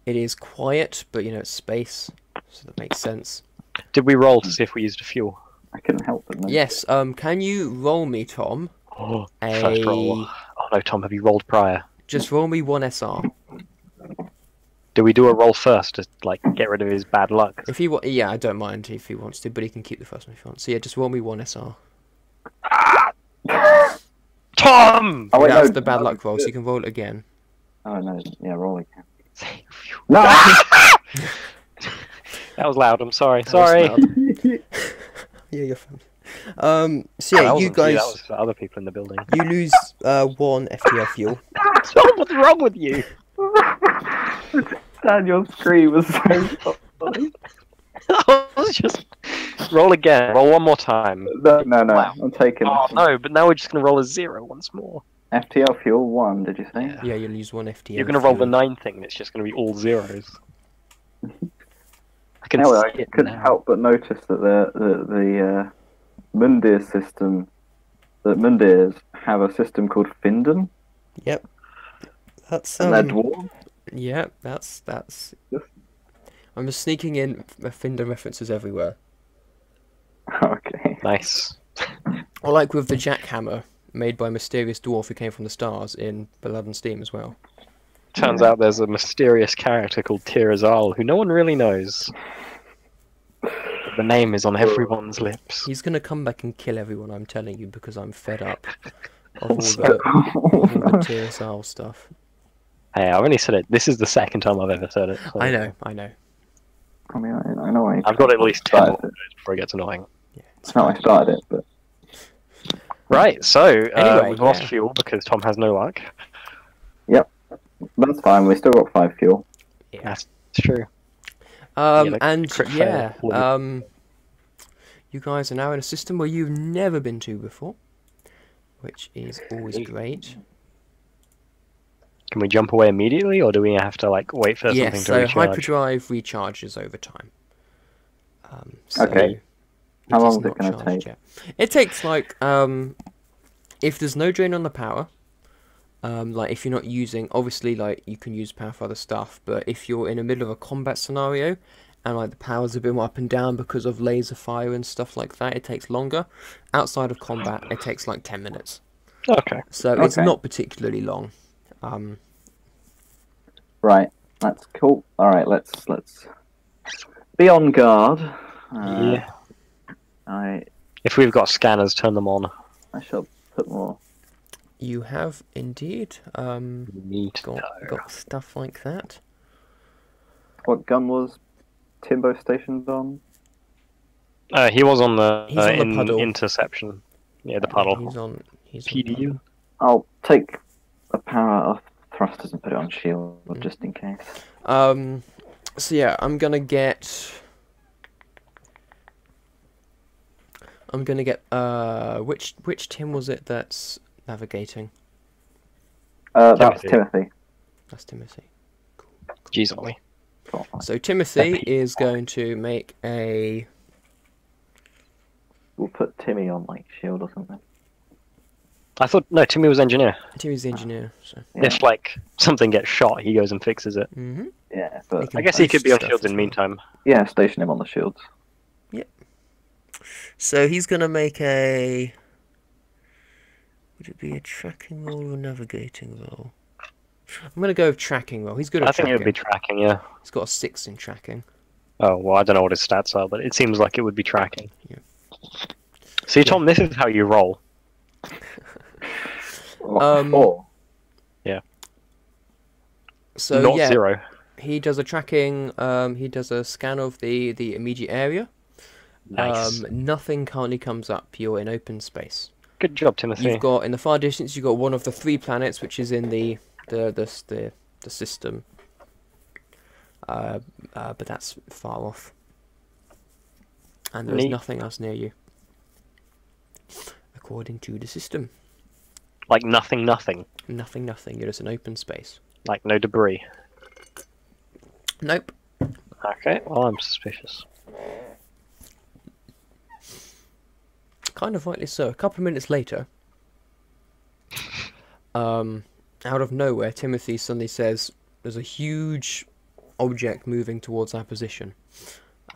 It is quiet, but it's space, so that makes sense. Did we roll to see if we used a fuel? I couldn't help but notice. Yes. Can you roll me, Tom? Oh, first roll. A Oh no, Tom, have you rolled prior? just roll me one SR. Do we do a roll first to like get rid of his bad luck? If he yeah, I don't mind if he wants to, but he can keep the first one if he wants. So yeah, just roll me one SR. Tom! Oh, wait, That's no, the bad no, luck roll, so good. you can roll it again. Oh no, yeah, roll again. No! No! That was loud. I'm sorry. That was Sorry. loud. Yeah, you're fine. So That yeah, you wasn't guys, That was for other people in the building. you lose 1 FTL fuel. Tom, what's wrong with you? Daniel's scream was so funny. I was just roll again. Roll one more time. No, Wow. I'm taking Oh no! But now we're just gonna roll a 0 once more. FTL fuel 1, did you say? Yeah. Yeah, you lose 1 FTL. You're gonna roll the fuel. 9 thing. And it's just gonna be all zeros. I can Anyway, see I it couldn't now. help but notice that the Mundir system, that Mundirs have a system called Finden, Yep. That's and they're dwarves. yeah, that's. Yes. I'm just sneaking in Finder references everywhere. Okay. Nice. Or like with the jackhammer made by a mysterious dwarf who came from the stars in Blood and Steam as well. Turns out there's a mysterious character called Tirazal who no one really knows. The name is on everyone's lips. He's gonna come back and kill everyone, I'm telling you, because I'm fed up of all So- the, all the TSR stuff. Hey, I've only said it. This is the second time I've ever said it. so- I know. I mean, I know I I've got at least 10 more started it. words before it gets annoying. Yeah. It's not I started it, but Right, so Anyway, we've lost yeah. fuel because Tom has no luck. that's fine. We still got 5 fuel. Yeah. That's true. like And crit yeah, fail. you guys are now in a system where you've never been to before, which is always Neat. great. Can we jump away immediately, or do we have to like wait for something Yes, to so recharge? hyperdrive recharges over time. So Okay. How is long is it not gonna charged take? yet. It takes like if there's no drain on the power, like if you're not using, obviously like you can use power for other stuff, but if you're in the middle of a combat scenario and like the power's a bit more up and down because of laser fire and stuff like that, it takes longer. Outside of combat, it takes like 10 minutes. Okay. So it's Okay. not particularly long. Right, that's cool. All right, let's be on guard. Yeah. I If we've got scanners, turn them on. shall put more. You have indeed Neat. got stuff like that. What gun was Timbo stationed on? He was on the, He's on the puddle. interception. Yeah, the puddle. He's on PDU. I'll take the power off thrusters and put it on shield just in case. So yeah, I'm gonna get which Tim was it that's navigating? That's Timothy. Timothy. That's Timothy. Jeez, Ollie. Cool. So Timothy is going to make a. We'll put Timmy on like shield or something. I thought no, Timmy was engineer. Timmy's the engineer, so. Yeah. If like something gets shot, he goes and fixes it. Mm-hmm. Yeah, but can I guess he could be on post shields stuff in as the well. meantime. yeah, station him on the shields. So he's gonna make a. Would it be a tracking roll or a navigating roll? I'm gonna go with tracking roll. He's good at I think tracking. it would be tracking, yeah. He's got a 6 in tracking. Oh well, I don't know what his stats are, but it seems like it would be tracking. Yeah. See, Tom, this is how you roll. Four. So Not yeah, 0. he does a tracking. He does a scan of the immediate area. Nice. Nothing currently comes up. You're in open space. Good job, Timothy. You've got in the far distance. You've got one of the 3 planets, which is in the system. But that's far off, and there is Neat. nothing else near you, according to the system. Like nothing. Nothing. You're just in open space. Like no debris. Nope. Okay, well, I'm suspicious. Kind of rightly so. A couple of minutes later, out of nowhere, Timothy suddenly says, "There's a huge object moving towards our position."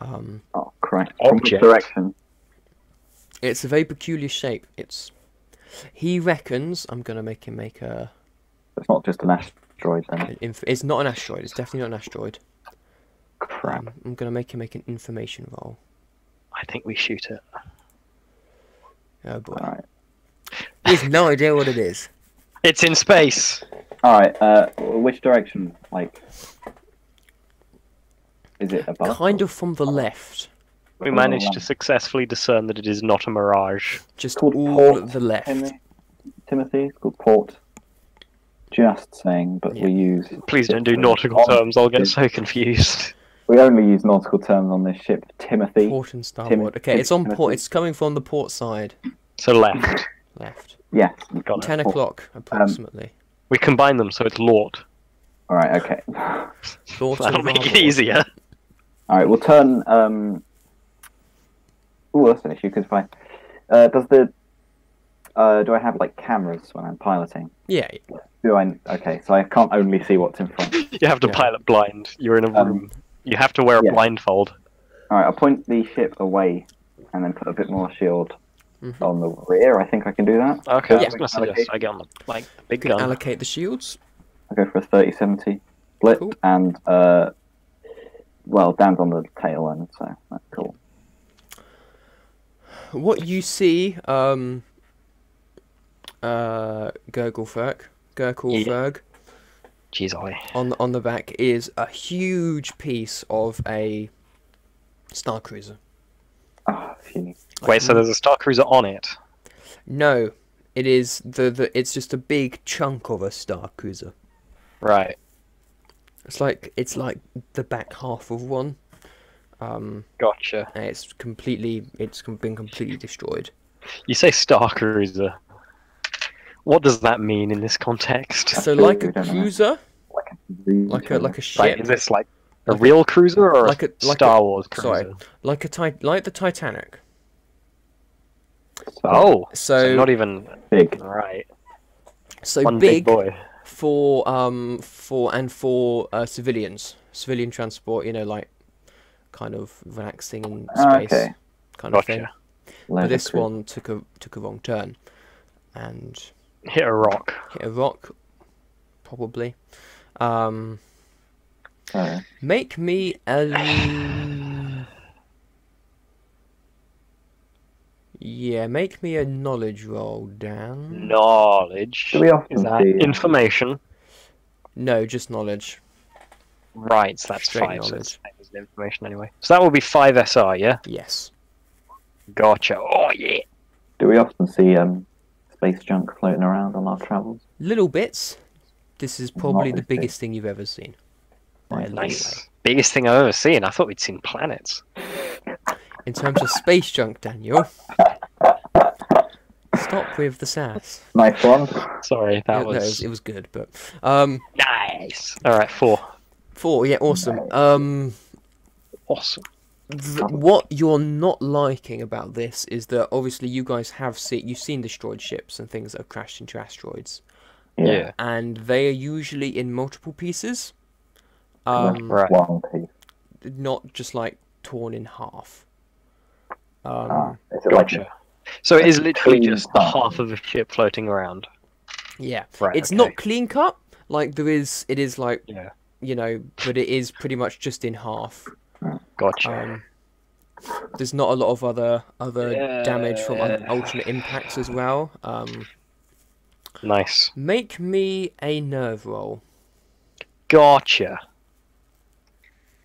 Oh, correct. From which Object. direction? It's a very peculiar shape. He reckons. I'm gonna make him make a. It's not just an asteroid then. It's not an asteroid. It's definitely not an asteroid. Crap. I'm gonna make him make an information roll. I think we shoot it. Oh boy. Alright. He has no idea what it is. It's in space. Alright, which direction? Like, is it above? Kind of from the left. We Oh, managed to wow. successfully discern that it is not a mirage. Just Called all port, the left. Timothy? It's called port. Just saying, but Yeah. we use... Please don't do nautical terms, I'll get so confused. We only use nautical terms on this ship. Timothy. Port and starboard. Okay, it's on port. It's coming from the port side. So left. Left. Yes. Got it. 10 o'clock, approximately. We combine them so it's Lort. Alright, okay. Thought That'll of make it Arbor. easier. Alright, we'll turn... Ooh, that's an issue, because if I... do I have, like, cameras when I'm piloting? Yeah. Do I... Okay, so I can't only see what's in front. You have to Yeah. pilot blind. You're in a room. You have to wear a yeah. blindfold. Alright, I'll point the ship away and then put a bit more shield Mhm. on the rear. I think I can do that. Okay, I Yeah. was going to suggest I get on the big gun. Allocate the shields. I'll go for a 30-70 split, Cool. and, well, Dan's on the tail end, so that's cool. What you see, Gurgleferg, Jeez, Ollie. on the back is a huge piece of a Star Cruiser. Oh, phew. Wait, so there's a Star Cruiser on it? No, it is it's just a big chunk of a Star Cruiser. Right. It's like the back half of one. Gotcha. And it's been completely destroyed. You say Star Cruiser. What does that mean in this context? So like a I don't know. cruiser, Like like a Like, ship, is this like a Like a- real cruiser or like a a- like Star a- Wars cruiser? sorry. like the Titanic. Oh, so So not even big. right. so One big big boy. for civilians, civilian transport. You know, like kind of relaxing in space, Okay. kind of thing. Gotcha. But this one took a wrong turn, and Hit a rock. hit a rock, probably. Sorry. Make me a. Yeah, make me a knowledge roll, Dan. Knowledge. Do we often Is that see, information? No, just knowledge. Right, so that's Straight 5, so knowledge. it's the same as the information anyway. So that will be 5 SR, yeah? Yes. Gotcha. Oh, yeah. Do we often see space junk floating around on our travels? Little bits. This is probably the this big. biggest thing you've ever seen. By a long way. Nice. Biggest thing I've ever seen. I thought we'd seen planets. In terms of space junk, Daniel. Stop with the sass. Nice one. Sorry, that No, was it was good, but nice. All right, 4. 4, yeah, awesome. Awesome. What you're not liking about this is that obviously you guys you've seen destroyed ships and things that have crashed into asteroids, Yeah. and they are usually in multiple pieces, Right. One piece. not just like torn in half. Is it like Gotcha. So it is literally clean just the cut? half of a ship floating around. Yeah, Right. it's okay. not clean cut. Like it is like Yeah. but it is pretty much just in half. Gotcha. There's not a lot of other damage from Yeah. alternate impacts as well. Nice. Make me a nerve roll. Gotcha.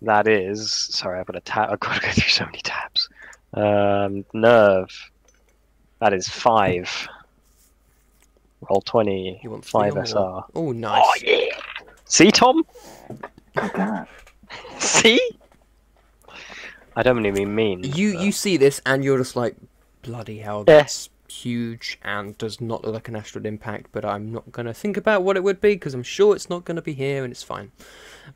That is. Sorry, I've got a tab. I've got to go through so many tabs. Nerve. That is 5. Roll 20. You want 5 3 or SR. more? Oh, nice. Oh yeah. See, Tom? that? See? I don't mean mean. You see this and you're just like, bloody hell, Yeah. that's huge and does not look like an asteroid impact, but I'm not going to think about what it would be because I'm sure it's not going to be here and it's fine.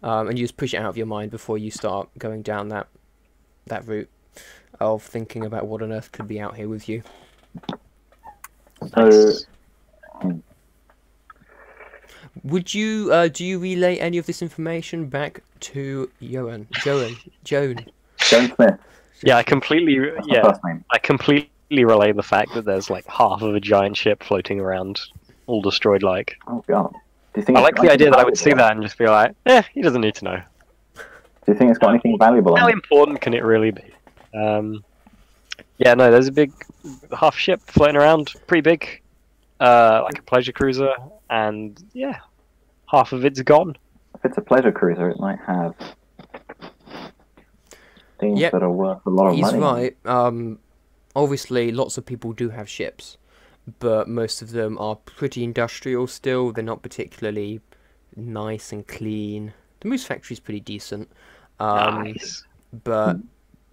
And you just push it out of your mind before you start going down that route of thinking about what on earth could be out here with you. So, Nice. Would you do you relay any of this information back to Joan? Joan Smith. Yeah, I completely. That's my Yeah, first name. I completely relay the fact that there's like half of a giant ship floating around, all destroyed. Like, Oh god. Do you think I it's like got the idea anything that I would see valuable? that and just be like, he doesn't need to know. Do you think it's got anything valuable How on it? important can it really be? Yeah, no, there's a big half ship floating around, pretty big, like a pleasure cruiser, and yeah, half of it's gone. If it's a pleasure cruiser, it might have things Yep. that are worth a lot of He's money. right. Obviously, lots of people do have ships, but most of them are pretty industrial still. They're not particularly nice and clean. The Moose Factory's pretty decent, Nice. but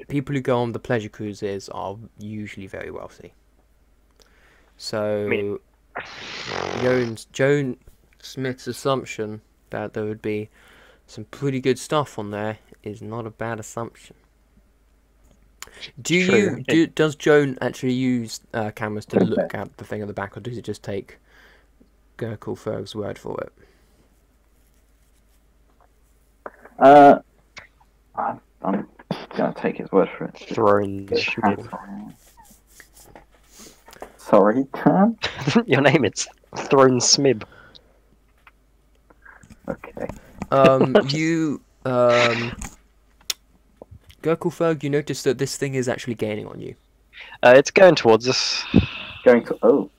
people who go on the pleasure cruises are usually very wealthy. So, mean- Joan Smith's assumption that there would be some pretty good stuff on there is not a bad assumption. True. Does Joan actually use cameras to look at the thing at the back, or does it just take Gerkel Ferg's word for it? I'm gonna take his word for it. Thrones. Sorry, Tom? Your name is Throne Smib. Okay. Gerkel Ferg, you notice that this thing is actually gaining on you. It's going towards us. Going to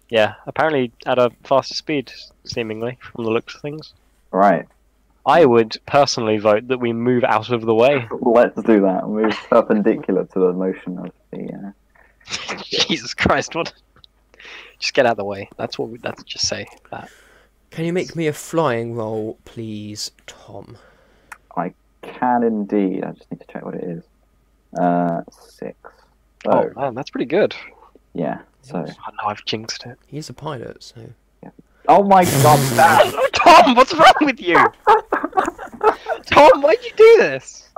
Yeah, apparently at a faster speed, seemingly, from the looks of things. right. I would personally vote that we move out of the way. Let's do that. Move perpendicular to the motion of the. Jesus Christ, what? Just get out of the way. That's what that's just say that. Can you make me a flying roll, please, Tom? Can indeed. I just need to check what it is. 6. Oh man, that's pretty good. Yeah. So. Oh no, I've jinxed it. He's a pilot, so... Oh my god, that! Tom, what's wrong with you? Tom, why'd you do this?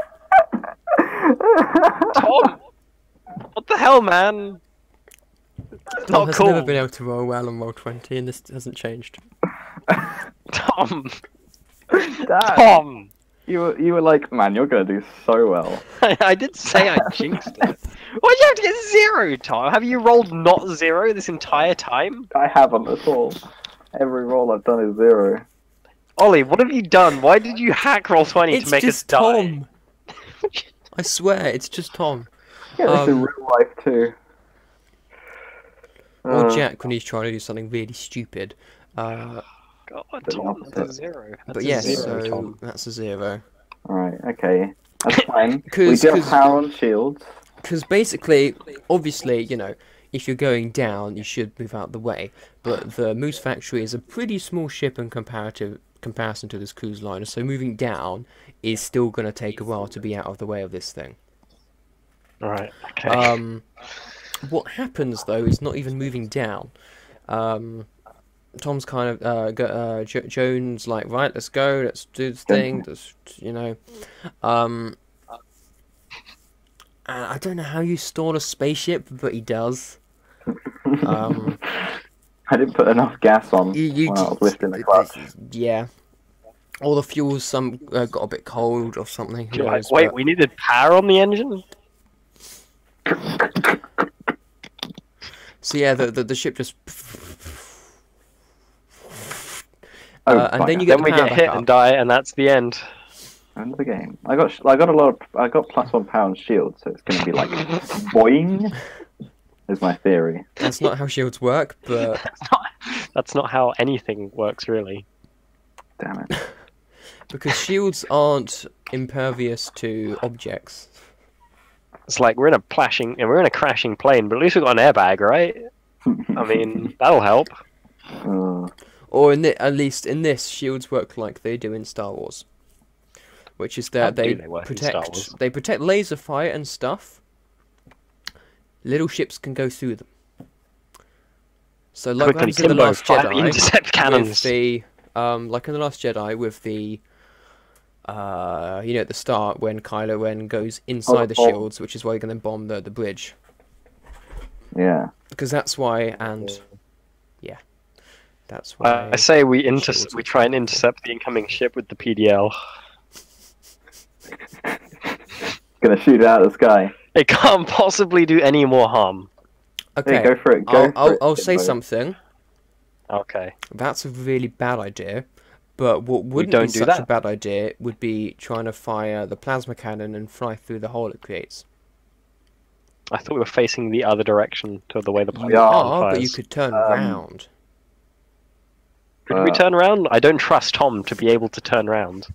Tom, what the hell, man? It's Tom not has cool. never been able to roll well on roll 20, and this hasn't changed. Tom, Dad, Tom. you were like, man, you're gonna do so well. I did say I jinxed it. Why'd you have to get 0, Tom? Have you rolled not 0 this entire time? I haven't at all. Every roll I've done is 0. Ollie, what have you done? Why did you hack roll 20 It's to make us just die? Tom! I swear, it's just Tom. Yeah, this in real life too. Or Jack when he's trying to do something really stupid. God, the Tom, that's a opposite. 0. That's But a yes, 0, so Tom. that's a 0. Alright, okay. That's fine. we 'Cause- do have 'cause- power on shields. Because basically, obviously, you know, if you're going down, you should move out the way. But the Moose Factory is a pretty small ship in comparison to this cruise liner. So moving down is still going to take a while to be out of the way of this thing. Right. Okay. What happens though is not even moving down. Tom's kind of Jones like, right, let's go, let's do the thing. Let's, you know, and I don't know how you stall a spaceship, but he does. I didn't put enough gas on when I was lifting the clutch. Yeah. Or the fuels got a bit cold or something. Who You're like, knows, wait, but- we needed power on the engine? So yeah, the ship just. Oh, and then bugger. you get Then the we power get back hit up. and die, and that's the end. End of the game. I got +1 pound shield, so it's going to be like boing. Is my theory. That's not how shields work, but That's not how anything works, really. Damn it. because shields aren't impervious to objects. It's like we're in a crashing plane, but at least we got an airbag, right? I mean, that'll help. Or at least in this, shields work like they do in Star Wars, which is How that do they work in Star Wars? they protect laser fire and stuff. Little ships can go through them. So like what Quickly, happens in the Timbo, Last fire the Jedi, intercept cannons. with the like in the Last Jedi with the you know, at the start when Kylo Ren goes inside the shields, which is why you're going to bomb the bridge. Yeah. Because that's why, and yeah, that's why. I say we shields try and intercept the incoming ship with the PDL. Gonna shoot it out of the sky. It can't possibly do any more harm. Okay, Hey, go for it. Go for it, I'll say Timbo. something. Okay. That's a really bad idea. But what wouldn't don't be do such that. a bad idea would be trying to fire the plasma cannon and fly through the hole it creates. I thought we were facing the other direction to the way the plane You are, fires. but you could turn around. Could we turn around? I don't trust Tom to be able to turn around.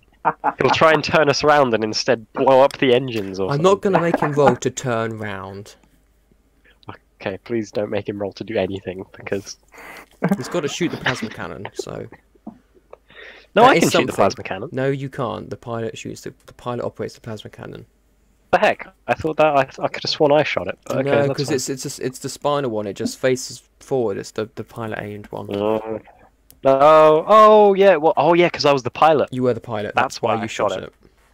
He'll try and turn us around and instead blow up the engines or I'm something. not going to make him roll to turn round. Okay, please don't make him roll to do anything, because... He's got to shoot the plasma cannon, so... No, That I is can shoot something. the plasma cannon. No, you can't. The pilot shoots the pilot operates the plasma cannon. The heck? I thought that I could have sworn I shot it. But okay, No, that's because fine. it's the spinal one. It just faces forward. It's the pilot aimed one. Oh, oh yeah, well, oh yeah, because I was the pilot. You were the pilot. That's why I you shot shot it.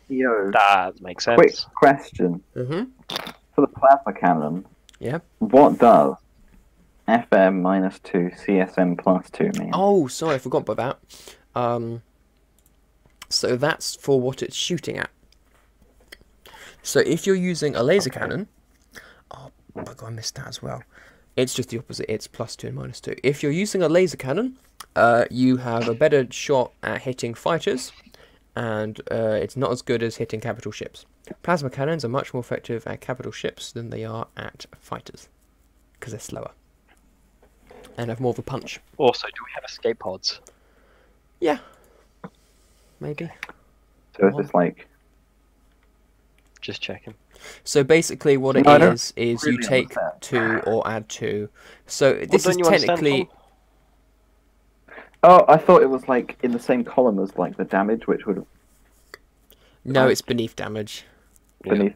Yo. That makes sense. Quick question. Mm-hmm. For the plasma cannon, Yeah. what does FM -2 CSM +2 mean? Oh, sorry, I forgot about that. So that's for what it's shooting at. So if you're using a laser cannon, oh, bugger, I missed that as well. It's just the opposite. It's +2 and -2. If you're using a laser cannon, you have a better shot at hitting fighters, and it's not as good as hitting capital ships. Plasma cannons are much more effective at capital ships than they are at fighters, because they're slower and have more of a punch. Also, do we have escape pods? Yeah, maybe. So is this like... Just checking. So basically, what it No, I don't is you really take understand. 2 or add 2. So this don't is you understand, technically. Tom? Oh, I thought it was like in the same column as like the damage, which would have No, it's beneath damage. Yeah. beneath.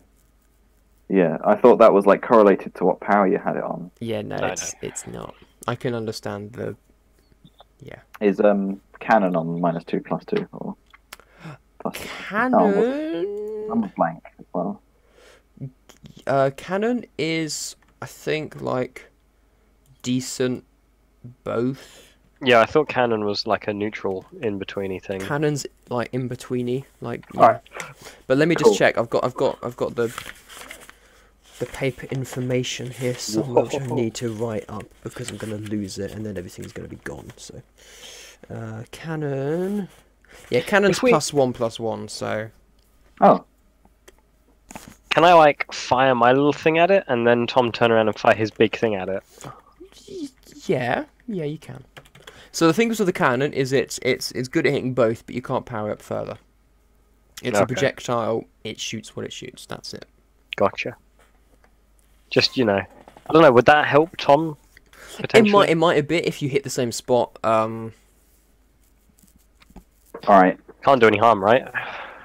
Yeah, I thought that was like correlated to what power you had it on. Yeah, no, No, it's not. I can understand the. Is cannon on -2 +2 or plus? Cannon. I'm a blank as well. Cannon is, I think, like decent both. Yeah, I thought cannon was like a neutral in-betweeny thing. Cannon's like in betweeny, like. Yeah. Alright. But let me just Cool. check. I've got the paper information here somewhere which I need to write up because I'm gonna lose it and then everything's gonna be gone. So, cannon. Yeah, cannon's If we- +1/+1. So Oh, Can I like fire my little thing at it, and then Tom turn around and fire his big thing at it? yeah, you can. So the thing with the cannon is it's good at hitting both, but you can't power up further. It's a Okay. projectile. It shoots what it shoots. That's it. Gotcha. Just I don't know. Would that help Tom? Potentially. It might a bit if you hit the same spot. Alright, Can't do any harm, right?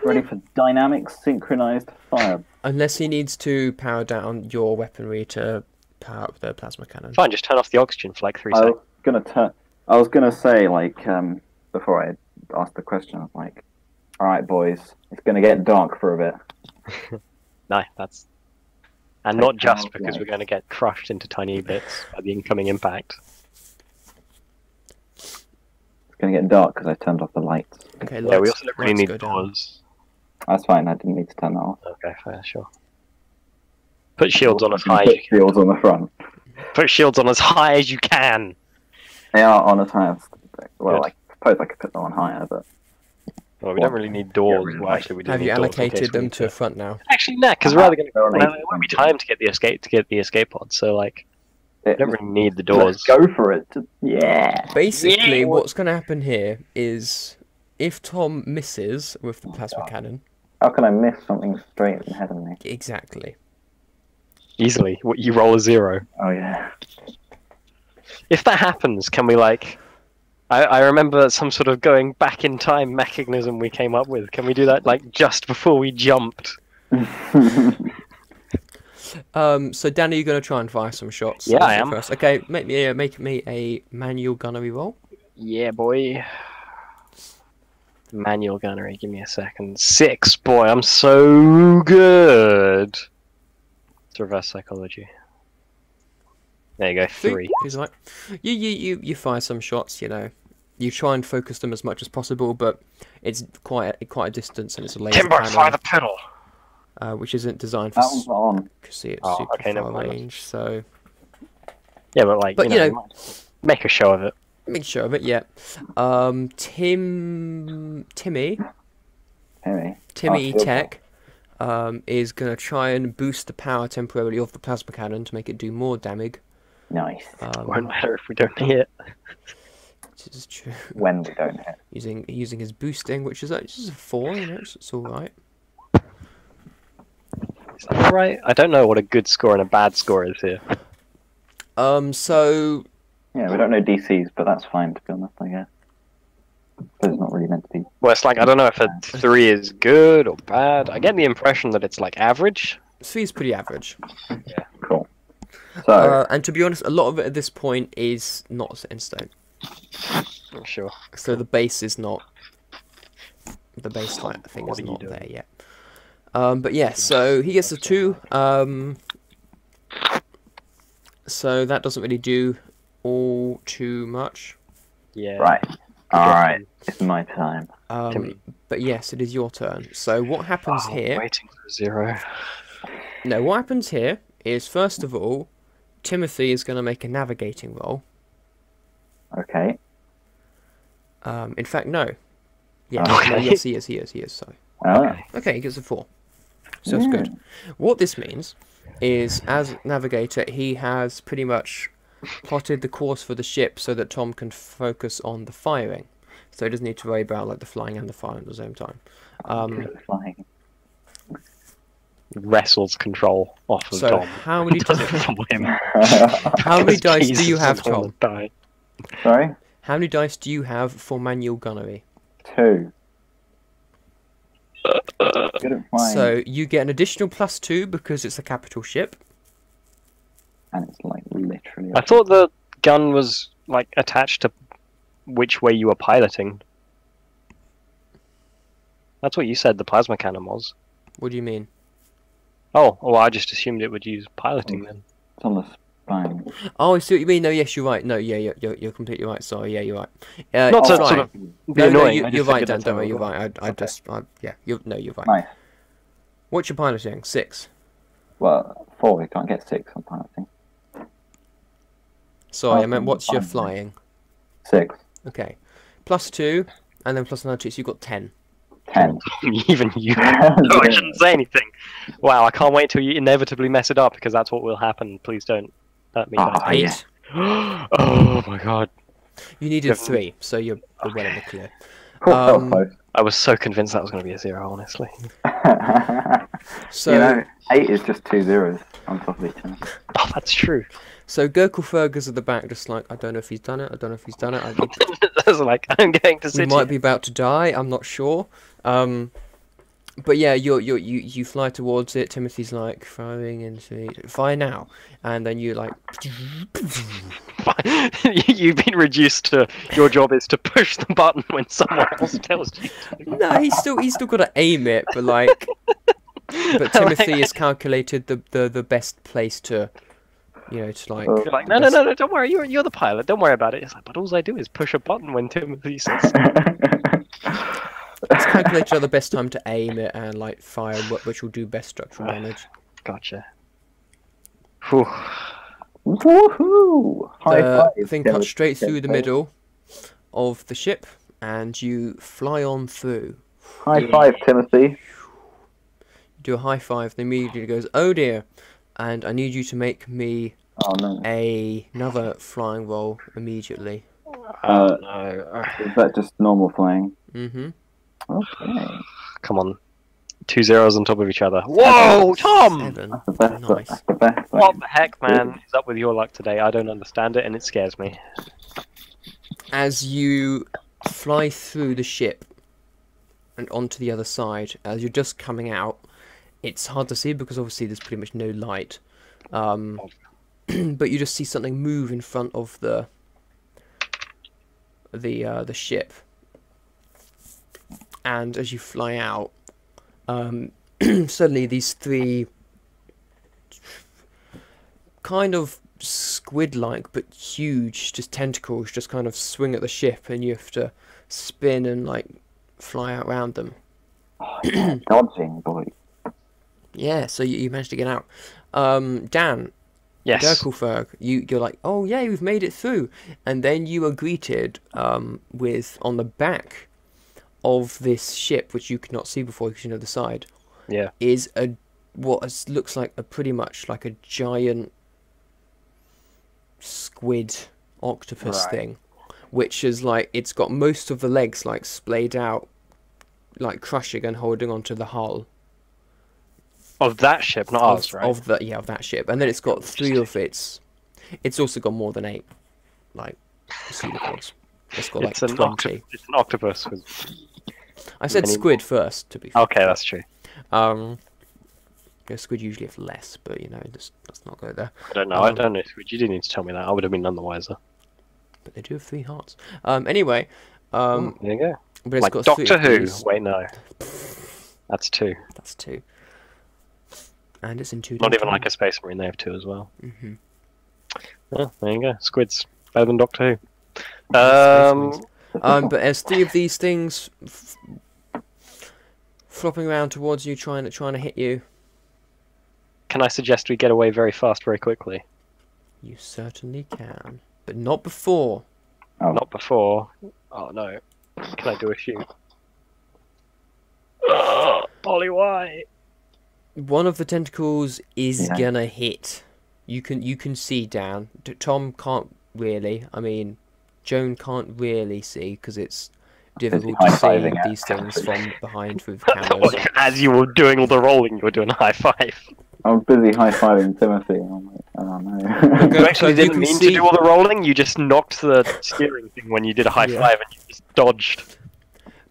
ready for dynamic synchronized fire. Unless he needs to power down your weaponry to power up the plasma cannon. Fine, just turn off the oxygen for like 3 I seconds. was gonna say, like, before I asked the question, I was like, alright boys, it's gonna get dark for a bit. No, that's... And Take not just power, because right. we're going to get crushed into tiny bits by the incoming impact. It's gonna get dark because I turned off the lights. Okay, Yeah, we lights- also don't really lights need go down. doors. That's fine, I didn't need to turn that off. Okay, fair, sure. Put shields on as high as Put you can. shields on the front. Put shields on as high as you can! They are on as high as... Well, Good. I suppose I could put them on higher, but... Well, we don't really need doors. rid of Well, light. actually, we do Have need you doors in case allocated we them need to front now? Actually, no, because we're either going to... They're on Well, 80. it won't be time to get the escape pod, so, like, we don't really need the Let's doors. go for it. Yeah. Basically, Yeah. what's going to happen here is if Tom misses with the plasma God. cannon, How can I miss something straight ahead of me? exactly. Easily. What, you roll a 0. Oh yeah. If that happens, can we, like... I remember some sort of going back in time mechanism we came up with. Can we do that, like, just before we jumped? So Danny, you're going to try and fire some shots. Yeah, I Let's go am. First. Okay, make me a manual gunnery roll. Yeah, boy. Manual gunnery, give me a second. 6, boy, I'm so good. It's reverse psychology. There you go, 3. He's like, you fire some shots. You know, you try and focus them as much as possible, but it's quite a distance, and it's a laser Timber, cannon, fire the pedal! which isn't designed for That one's not on. accuracy. It's Oh, super okay, never far mind. range. So Yeah, but like, But, you you know, make a show of it. make sure of it. Yeah. Timmy Timmy. Timmy shield Tech is going to try and boost the power temporarily of the plasma cannon to make it do more damage. Nice. Won't matter if we don't hit. This is true. When we don't hit. Using his boosting, which is a 4, you know, it's all right. Is that alright? I don't know what a good score and a bad score is here. So Yeah, we don't know DCs, but that's fine to be honest, I guess. But it's not really meant to be. Well, it's like, I don't know if a 3 is good or bad. I get the impression that it's like average. 3 is pretty average. Cool. So, And to be honest, a lot of it at this point is not set in stone. I'm sure. So the base is not. The base height thing What is are you not doing? there yet. But yeah, so he gets a 2. So that doesn't really do all too much. Yeah. right. Alright, it's my time. Timmy. But yes, it is your turn. So what happens Oh, here? waiting for a 0. No, what happens here is first of all, Timothy is going to make a navigating roll. Okay. In fact, no. Yeah, Okay. no, yes, he is. Sorry. Oh, Okay, he gets a 4. So that's good. What this means is, as navigator, he has pretty much plotted the course for the ship so that Tom can focus on the firing. So he doesn't need to worry about like the flying and the firing at the same time. good flying. Wrestles control off of So Tom. how many Does it dice? from him. How many Because dice do Jesus you have, is on Tom? the die. Sorry? How many dice do you have for manual gunnery? 2. Good at flying. So you get an additional +2 because it's a capital ship. And it's like literally. I thought the gun was like attached to which way you were piloting. That's what you said the plasma cannon was. What do you mean? Oh, well, I just assumed it would use piloting then. It's on the spine. Oh, I see what you mean. No, yes, you're right. No, yeah, you're completely right. Sorry, yeah, you're right. Not to it's sort fine. of be No, annoying. I you're just right, figured Dan. that's Don't how worry, it you're worked. right. You're right. Nice. What's your piloting? 6. Well, 4, we can't get 6 on piloting. Sorry, Oh, I meant what's your fine. flying? 6. Okay, +2, and then plus another 2, so you've got 10. 10. Even you. No, I shouldn't say anything. Wow, I can't wait till you inevitably mess it up because that's what will happen. Please don't hurt me. Oh, guys. yeah. 8. Oh my god. You needed Definitely. 3, so you're well in the clear. Cool, that was Um, close. I was so convinced that was going to be a 0, honestly. So, you know, 8 is just 2 zeros on top of each other. Oh, that's true. So Gurkleferg is at the back, just like, I don't know if he's done it. I don't know if he's done it. I was like, I'm going to We sit might here. be about to die. I'm not sure. But yeah, you fly towards it. Timothy's like throwing into fire now, and then you like You've been reduced to your job is to push the button when someone else tells you. no. He's still got to aim it, but like, but Timothy has calculated the best place to, to like. You're like, no, don't worry. You're the pilot. Don't worry about it. It's like, but all I do is push a button when Timothy says. It's calculated at the best time to aim it and like fire, which will do best structural damage. Gotcha. Whew. Woohoo! High The five, thing cuts Timothy. straight through the middle of the ship, and you fly on through. High five, Timothy. You do a high five, and immediately goes, "Oh dear!" And I need you to make me Oh no. another flying roll immediately. Oh no. Is that just normal flying? Mm-hmm. Okay. Come on. 2 zeros on top of each other. Whoa, Tom! 7. That's the best. Nice. That's the best. What the heck, man, is up with your luck today? I don't understand it, and it scares me. As you fly through the ship and onto the other side, as you're just coming out, it's hard to see because obviously there's pretty much no light. But you just see something move in front of the ship. And as you fly out, suddenly these 3 kind of squid-like but huge just tentacles just kind of swing at the ship, and you have to spin and like fly out around them. Oh, yeah, dodging, boy. Yeah, so you managed to get out. Dan, Yes. Gurkleferg, you're like, oh yeah, we've made it through, and then you are greeted with on the back of this ship, which you could not see before because you know the side, Yeah. is looks like a pretty much like a giant squid octopus Right. thing, which is like it's got most of the legs like splayed out, like crushing and holding onto the hull Of that ship, not ours, right? of that ship, and then it's got 3 of its. It's also got more than 8, like pseudopods. It's got like It's an 20. it's an octopus with... I said many- squid first, to be fair. Okay, that's true. Squid usually have less, but let's not go there. I don't know. I Um, don't know. You didn't need to tell me that. I would have been none the wiser. But they do have 3 hearts. Anyway, There you go. but it's Like got 3 Doctor of Who. these. Wait, no. That's 2. That's 2, and it's in 2. Not even like a Space Marine. They have 2 as well. Mm-hmm. Oh, there you go. Squids. Better than Doctor Who. Marines. But there's 3 of these things flopping around towards you, trying to hit you. Can I suggest we get away very fast, very quickly? You certainly can, but not before. Oh. Not before. Oh no. Can I do a shoot? Polly, why? One of the tentacles is Yeah. gonna hit. You can see Dan. Tom can't really. I mean, Joan can't really see because it's difficult to see high-fiving it. these things from behind through the cameras. As you were doing all the rolling, you were doing a high five. I was busy high-fiving Timothy. I'm like, oh no. You actually You didn't can mean see- to do all the rolling. You just knocked the steering thing when you did a high Yeah. five, and you just dodged.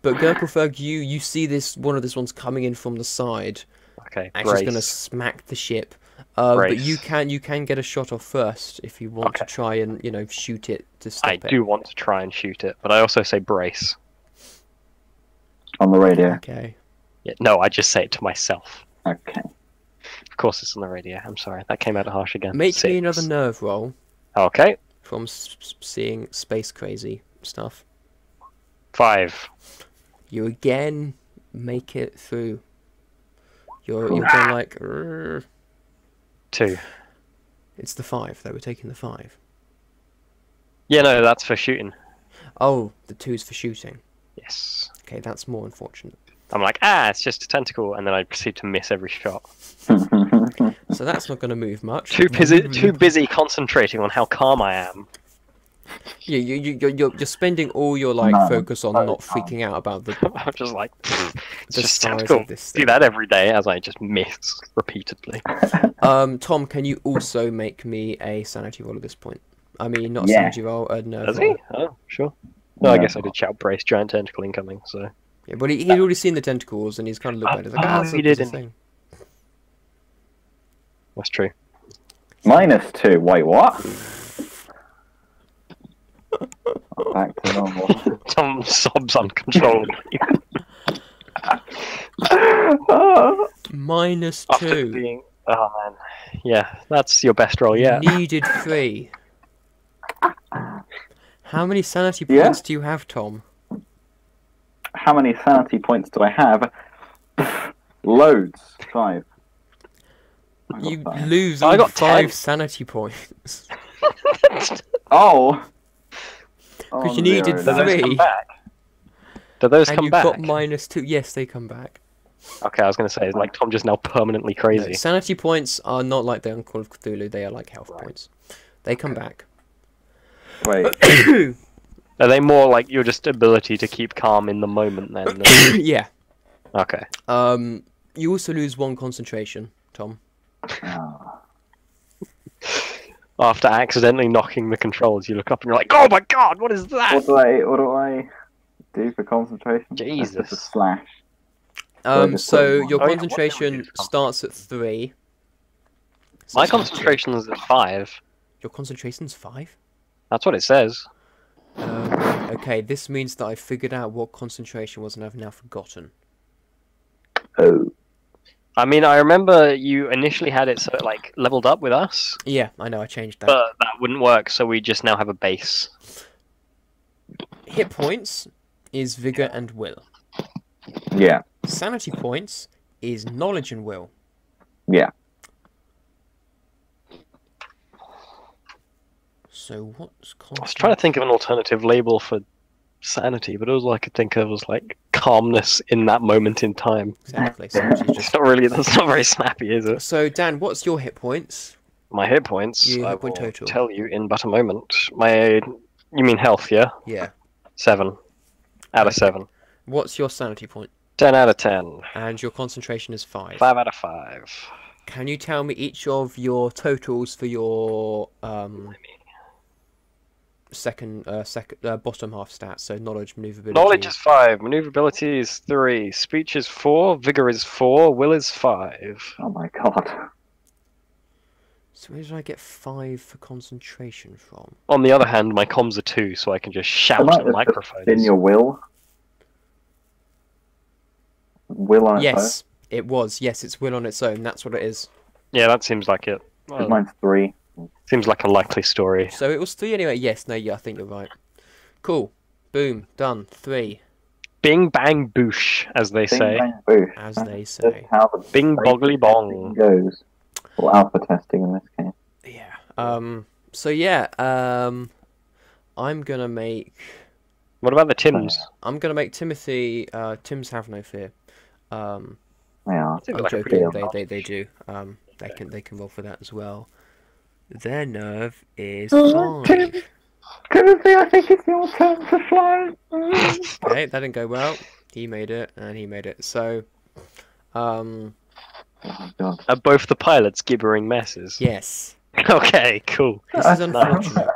But Gurkleferg, you see one of this ones coming in from the side. Okay, Actually, it's brace. gonna smack the ship. But Brace. you can get a shot off first if you want to Okay. try and shoot it to stop I it. do want to try and shoot it, but I also say brace. On the radio. Okay. Yeah, no, I just say it to myself. Okay. Of course, it's on the radio. I'm sorry, that came out harsh again. Make me 6. another nerve roll Okay, from seeing space crazy stuff. 5. You again make it through. You're going like. "Rrr." 2. It's the 5 though. We're taking the 5. Yeah, no, that's for shooting. Oh, the 2's for shooting. Yes. Okay, that's more unfortunate. I'm like, it's just a tentacle, and then I proceed to miss every shot. So that's not going to move much. Too busy concentrating on how calm I am. You're spending all your like No, focus on so not calm. freaking out about the I'm just like, it's the just size tentacle. of this Do thing. that every day as I just miss repeatedly. Tom, can you also make me a sanity roll at this point? I mean, not a Yeah. sanity roll, a nerve Does roll. he? Oh, sure. No, I No. guess I did shout brace, giant tentacle incoming, so. Yeah, but he'd already seen the tentacles and he's kind of looked at it. He's like, Oh, that's he a didn't. thing. That's true. -2. Wait, what? Back to normal. Tom sobs uncontrollably. After -2. being. Oh, man. Yeah, that's your best roll yet. Needed 3. How many sanity Yeah? points do you have, Tom? How many sanity points do I have? Loads. 5. I got You 5. lose I all got 5 10. sanity points. Oh! Because you needed zero now. 3. Come back. Do those And come you back? got -2. Yes, they come back. Okay, I was going to say, is like Tom just now permanently No, crazy? sanity points are not like they on Call of Cthulhu, they are like health points. They come back. Wait, Are they more like your just ability to keep calm in the moment then? Yeah. Okay. You also lose 1 concentration, Tom. oh, After accidentally knocking the controls, you look up and you're like, oh my god, what is that? what do I do for concentration? That's just a Jesus. slash. I just So put your Oh, yeah, what concentration do we do for starts at 3. My concentration is at 5. Your concentration's 5? That's what it says. Okay, this means that I figured out what concentration was and I've now forgotten. Oh. I mean, I remember you initially had it so it like leveled up with us, Yeah, I know, I changed that. but that wouldn't work, so we just now have a base. Hit points is vigor and will. Yeah. Sanity points is knowledge and will. Yeah. So what's I was trying to think of an alternative label for sanity, but all I could think of was like calmness in that moment in time. Exactly. Sanity is It's just... not really, that's not very snappy, is it? So Dan, what's your hit points? My hit points, Your I hit point will total. tell you in but a moment. You mean health, yeah? Yeah. 7 out of 7. What's your sanity point? 10 out of 10. And your concentration is 5. 5 out of 5. Can you tell me each of your totals for your bottom half stats? So knowledge, maneuverability. Knowledge is 5, maneuverability is 3, speech is 4, vigor is 4, will is 5. Oh my god. So where did I get 5 for concentration from? On the other hand, my comms are 2, so I can just shout might at have microphones. In your will? Will on its Yes, it was. Yes, it's will on its own. That's what it is. Yeah, that seems like it. own? 'Cause mine's 3. Seems like a likely story. So it was 3 anyway. Yes, no, yeah, I think you're right. Cool. Boom. Done. 3, Bing bang boosh, as they Bing, say. bang, boosh. as That's they just say. how the Bing beta boggly testing bong. goes. Or alpha testing in this case. Yeah. So yeah. I'm gonna make. What about the Tims? I'm gonna make Timothy. Tim's have no fear. They are. Seems I'm like a joking. pretty They do. They can roll for that as well. Their nerve is Oh, 5. Timothy, I think it's your turn to fly. Okay, that didn't go well. He made it, and he made it. So, Oh god. Are both the pilots gibbering messes? yes. Okay, cool. This is unfortunate.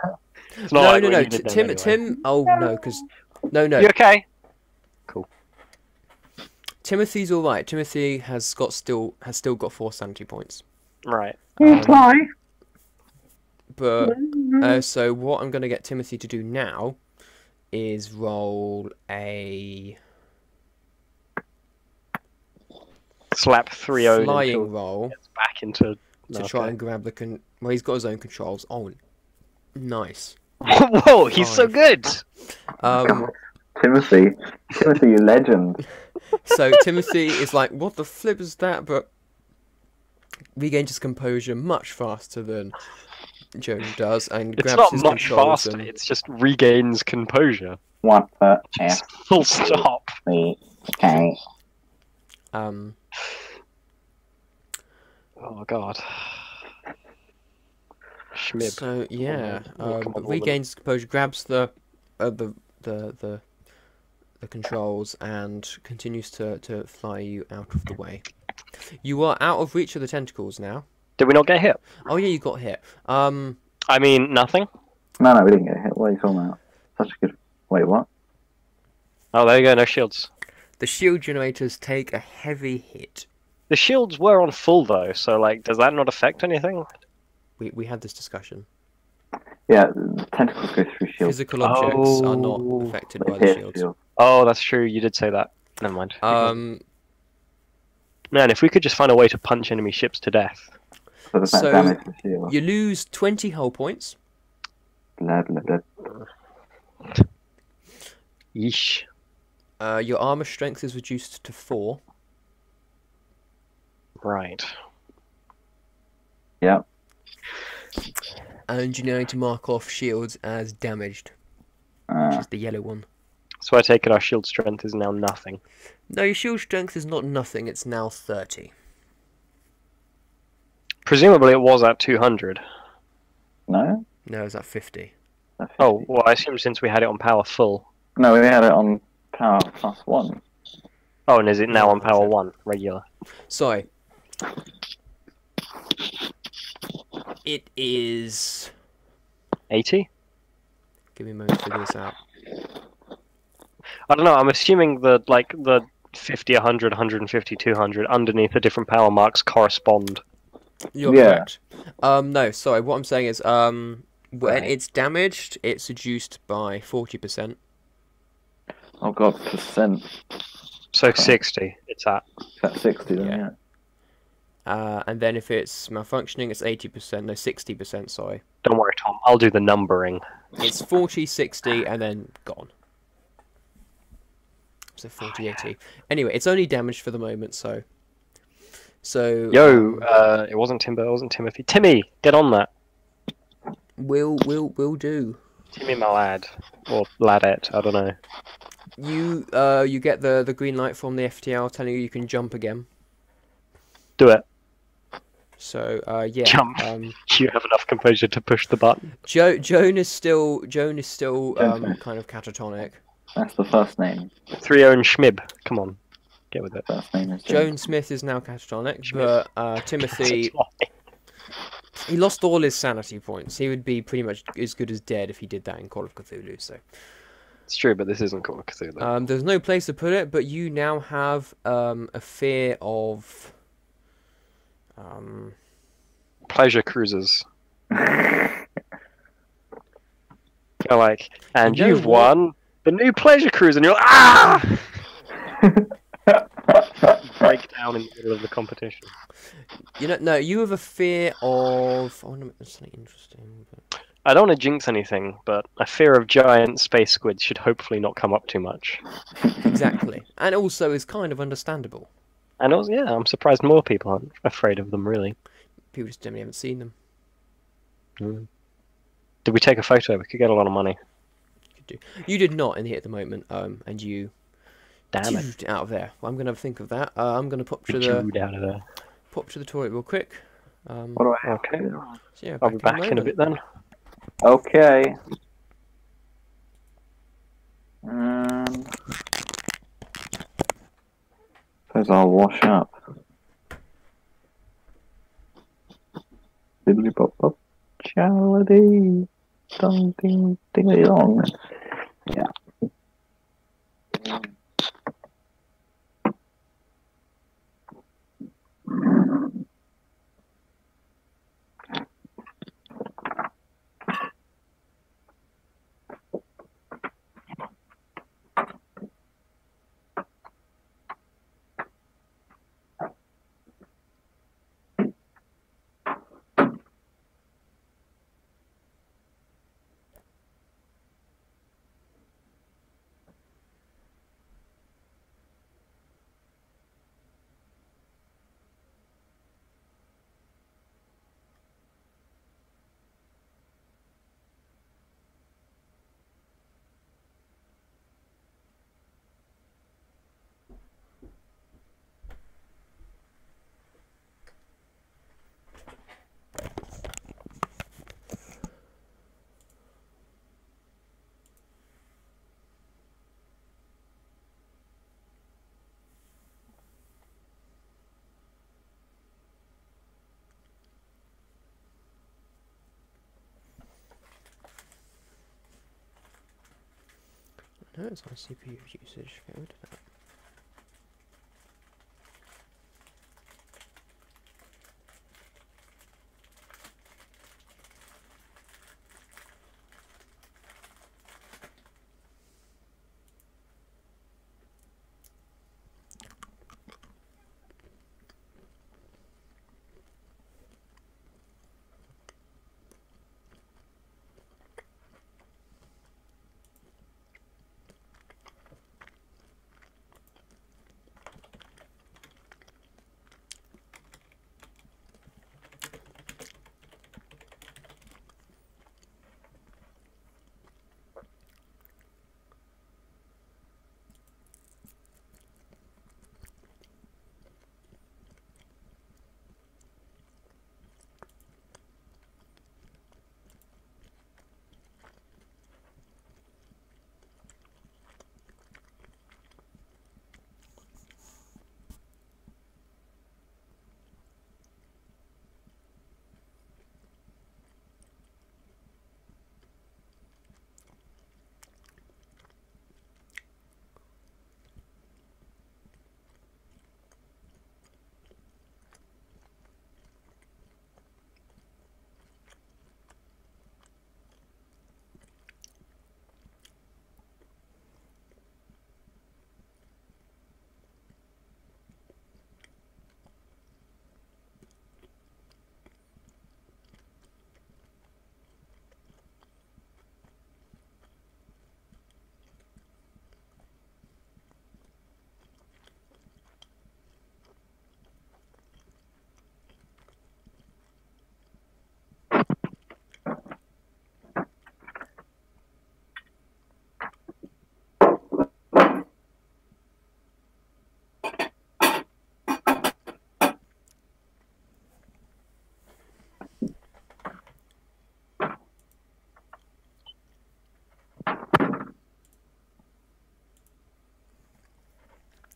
It's not No, like no, we no. needed them Tim, anyway. Tim. Oh no, because no. You okay? Timothy's all right. Timothy has still got 4 sanity points. Right. Fly. But so what I'm gonna get Timothy to do now is roll a Slap 3 0 flying roll back into. to try and grab the well, he's got his own controls. Oh, nice. Whoa, he's so 5. good. Timothy, you legend. So Timothy is like, what the flip is that? But regains his composure much faster than Joni does, and It's grabs not his much controls faster. and It's just regains composure. What the F? Full stop. Okay. Oh god. Schmib. So yeah, come on, woman. regains composure, grabs the the the controls, and continues to fly you out of the way. You are out of reach of the tentacles now. Did we not get hit? Oh yeah, you got hit. I mean, nothing. No, we didn't get hit. What are you talking about? Such a good. Wait, what? Oh, there you go. No shields. The shield generators take a heavy hit. The shields were on full though, so like, does that not affect anything? We had this discussion. Yeah, the tentacles go through shields. Physical objects are not Oh. affected They by the pierce shields. shields. Oh, that's true. You did say that. Never mind. Man, if we could just find a way to punch enemy ships to death. So does that So, damage the shield? you lose 20 hull points. Blah, blah, blah. Yeesh. Your armor strength is reduced to 4. Right. Yeah. And you now need to mark off shields as damaged, which is the yellow one. So I take it our shield strength is now nothing. No, your shield strength is not nothing, it's now 30. Presumably it was at 200. No? No, it's at 50. That's Oh, 50. well, I assume since we had it on power full. No, we had it on power +1. Oh, and is it now No, on power that's it. 1, regular? Sorry. It is... 80? Give me a moment to figure this out. I don't know, I'm assuming that, like, the 50, 100, 150, 200 underneath the different power marks correspond. You're Yeah. correct. No, sorry, what I'm saying is, when Right. it's damaged, it's reduced by 40%. Oh god, percent. So Okay. 60, it's at. That's 60 then, Yeah. yeah. And then if it's malfunctioning, it's 80%, no, 60%, sorry. Don't worry, Tom, I'll do the numbering. It's 40, 60, and then gone. So 40, 80. Anyway, it's only damaged for the moment, so... Yo, it wasn't Timber, it wasn't Timothy. Timmy, get on that. Will do. Timmy my lad. Or ladette, I don't know. You get the green light from the FTL telling you can jump again. Do it. So yeah. Jump. You have enough composure to push the button. Joan is still Joan Smith. kind of catatonic. That's the first name. 3-0 and Schmib. Come on. Get with it. First name is Joan Smith is now catatonic, but Timothy, That's why. he lost all his sanity points. He would be pretty much as good as dead if he did that in Call of Cthulhu. So It's true, but this isn't Call of Cthulhu. there's no place to put it, but you now have a fear of Pleasure cruises. You're like, and You know you've what? won the new pleasure cruise, and you're like, ah! Break down in the middle of the competition. you have a fear of. I want to make this something interesting. But... I don't want to jinx anything, but a fear of giant space squids should hopefully not come up too much. Exactly, and also is kind of understandable. And also, yeah, I'm surprised more people aren't afraid of them, really. People just generally haven't seen them. Mm. Did we take a photo? We could get a lot of money. You did not in here at the moment, and you Damn it. dude, out of there. Well, I'm gonna think of that. I'm gonna pop to Dude out of there. the toilet real quick. What do I have Okay. to do? So yeah, I'll be back in a bit then. Okay. Suppose I'll wash up. Diddly pop pop. Charity. Dong ding ding dong. Yeah. No, it's on CPU usage. Get rid of that.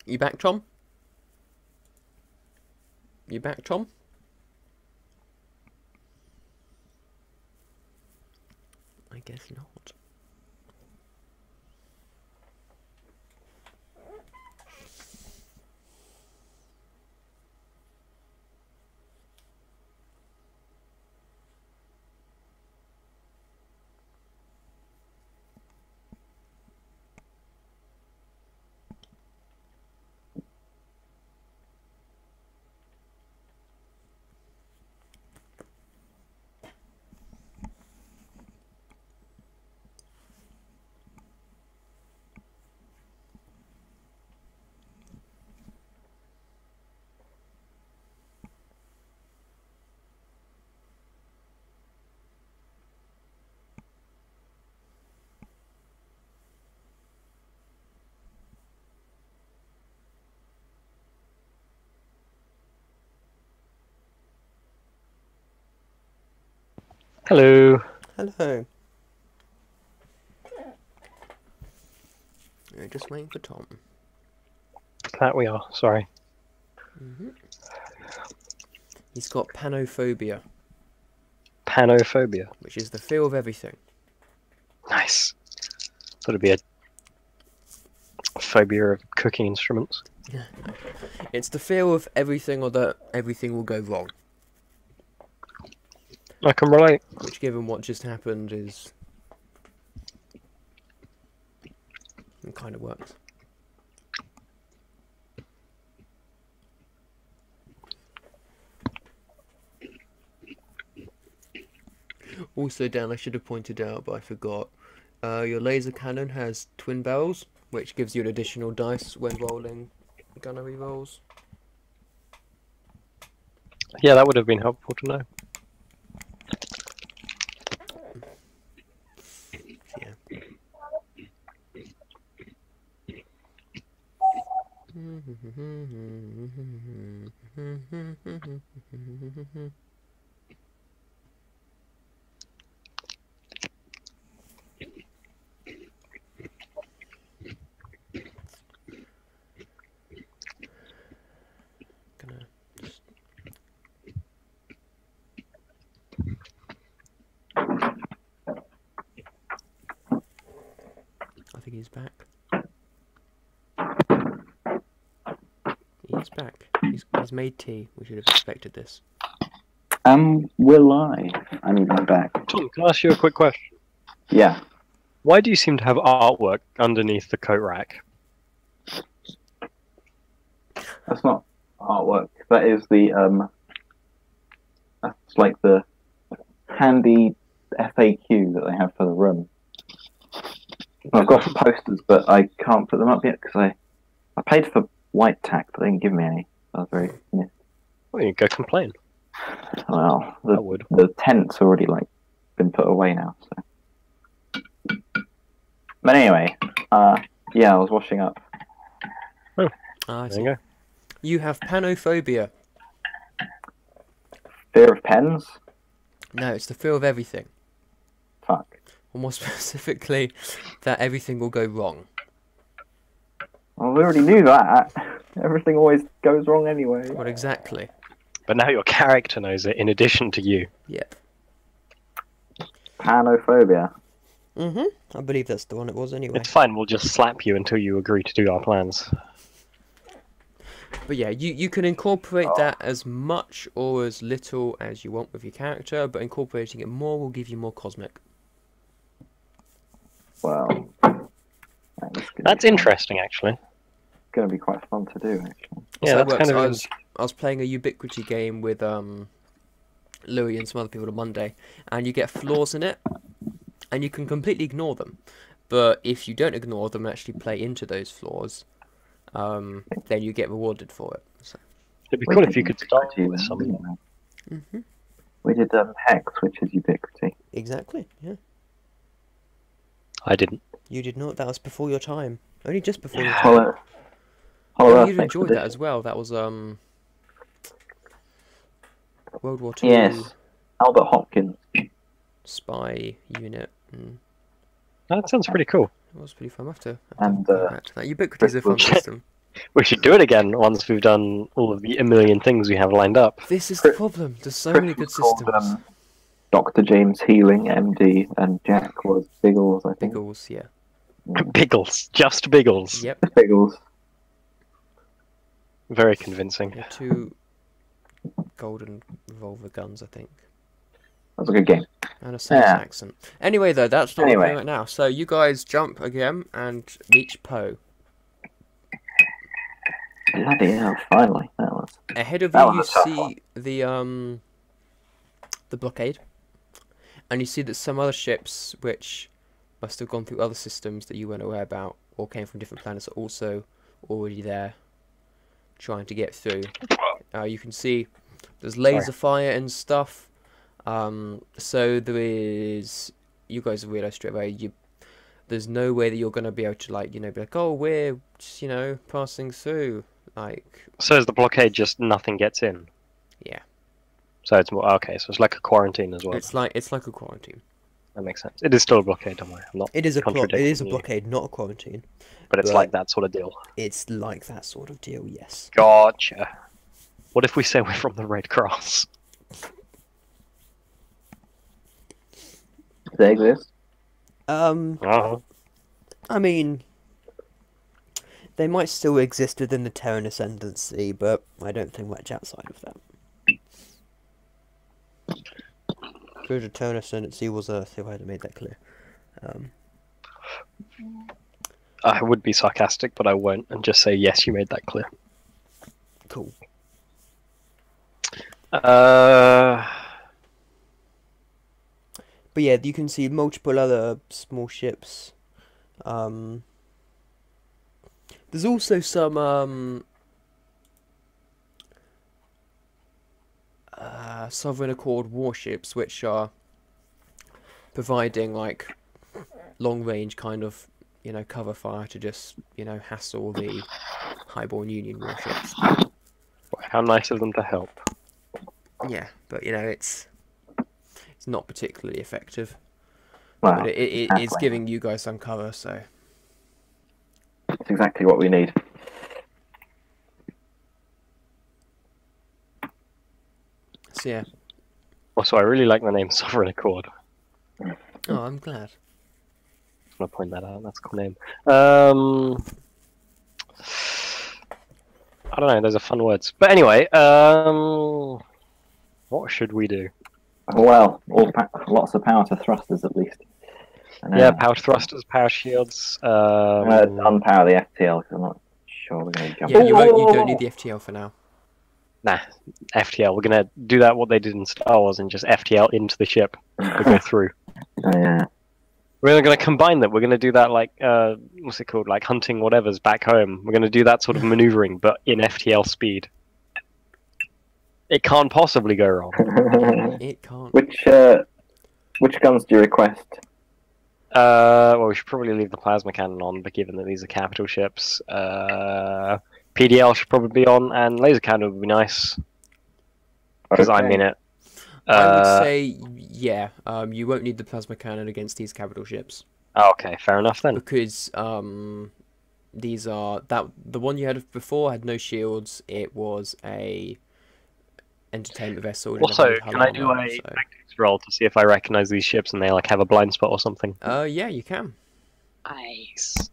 You back, Tom? You back, Tom? I guess not. Hello. Hello. We're just waiting for Tom. That we are. Sorry. He's got panophobia, Panophobia. which is the fear of everything. Nice. Thought it'd be a phobia of cooking instruments. It's the fear of everything or that everything will go wrong. I can relate. Which, given what just happened, is... it kind of works. Also, Dan, I should have pointed out, but I forgot. Your laser cannon has twin barrels, which gives you an additional dice when rolling gunnery rolls. Yeah, that would have been helpful to know. Yeah. Gonna just... I think he's back. He's back. He's made tea. We should have expected this. Will I need my back. Tom, can I ask you a quick question? Yeah. Why do you seem to have artwork underneath the coat rack? That's not artwork. That is the that's like the handy FAQ that they have for the room. I've got some posters, but I can't put them up yet because I paid for white tack, but they didn't give me any. I was very missed. Well, you can go complain. Well, I would. the tent's already been put away now. So. But anyway, yeah, I was washing up. Ah, I There see. you go. You have panophobia. Fear of pens? No, it's the fear of everything. Fuck. Or more specifically, that everything will go wrong. Well, we already knew that. Everything always goes wrong anyway. Well, exactly. But now your character knows it in addition to you. Yep. Panophobia. I believe that's the one it was anyway. It's fine, we'll just slap you until you agree to do our plans. But yeah, you can incorporate that as much or as little as you want with your character, but incorporating it more will give you more cosmic. Well, That's interesting, actually. Going to be quite fun to do, actually. Yeah, So it that's works. kind of... I was playing a Ubiquity game with Louis and some other people on Monday, and you get flaws in it, and you can completely ignore them. But if you don't ignore them and actually play into those flaws, then you get rewarded for it. So. It'd be cool if you could start with some of them. We did Hex, which is Ubiquity. Exactly, yeah. I didn't. You did not. That was before your time. Only just before your time. Hollow Oh, Earth you'd enjoyed that Expedition. as well. That was World War II Yes. Albert Hopkins. spy unit. And That sounds pretty cool. it was pretty fun. I have to And, go back to that. Ubiquity is a fun Crystal- system. We should do it again once we've done all of the a million things we have lined up. This is the problem. There's so many good Chris was systems. called, Dr. James Healing, MD, and Jack was Biggles, I think. Biggles, yeah. Biggles. Just Biggles. Yep. Biggles. Very convincing. Yeah, 2 golden revolver guns, I think. That was a good game. And a Southern Yeah. accent. Anyway, though, that's not what we're Anyway. doing right now. So you guys jump again and reach Poe. Bloody hell, finally. That was. Ahead of That you, you was a tough see one. the blockade, and you see that some other ships, which must have gone through other systems that you weren't aware about, or came from different planets, are also already there, trying to get through. You can see there's laser fire and stuff. So there is. You guys have realised straight away. There's no way that you're going to be able to be like, oh, we're just, passing through. So is the blockade just nothing gets in? Yeah. So it's more okay. So it's like a quarantine as well. It's like a quarantine. That makes sense. It is still a blockade, don't worry. I'm not It is a contradicting you, blockade, not a quarantine. but it's but- like that sort of deal. It's like that sort of deal, yes. Gotcha. What if we say we're from the Red Cross? They exist. Uh-huh. I mean, they might still exist within the Terran Ascendancy, but I don't think much outside of that. Because the Terran Ascendancy was Earth, if I had made that clear. I would be sarcastic, but I won't, and just say yes. You made that clear. Cool. But yeah, you can see multiple other small ships. There's also some Sovereign Accord warships, which are providing long-range kind of cover fire to just hassle the Highborn Union warships. How nice of them to help. Yeah, but it's not particularly effective. Wow. But it's halfway. giving you guys some cover, so It's exactly what we need. yeah. Also, I really like the name Sovereign Accord. Oh, I'm glad. I'm gonna point that out. That's a cool name. I don't know. Those are fun words. But anyway, what should we do? Well, lots of power to thrusters at least. And, Yeah, power thrusters, power shields. I'm going to unpower the FTL because I'm not sure we're going to jump. Yeah, you don't need the FTL for now. Nah, FTL. We're gonna do that what they did in Star Wars and just FTL into the ship to go through. Oh, yeah. We're gonna combine that. We're gonna do that like what's it called? Like hunting whatever's back home. We're gonna do that sort of maneuvering, but in FTL speed. It can't possibly go wrong. It can't. Which guns do you request? Well, we should probably leave the plasma cannon on, but given that these are capital ships, PDL should probably be on, and laser cannon would be nice because I'm in it. I would say, yeah, you won't need the plasma cannon against these capital ships. Okay, fair enough then. Because these are the one you had before had no shields. It was a entertainment vessel. Also, can I do a tactics roll to see if I recognize these ships and they like have a blind spot or something? Yeah, you can. Nice.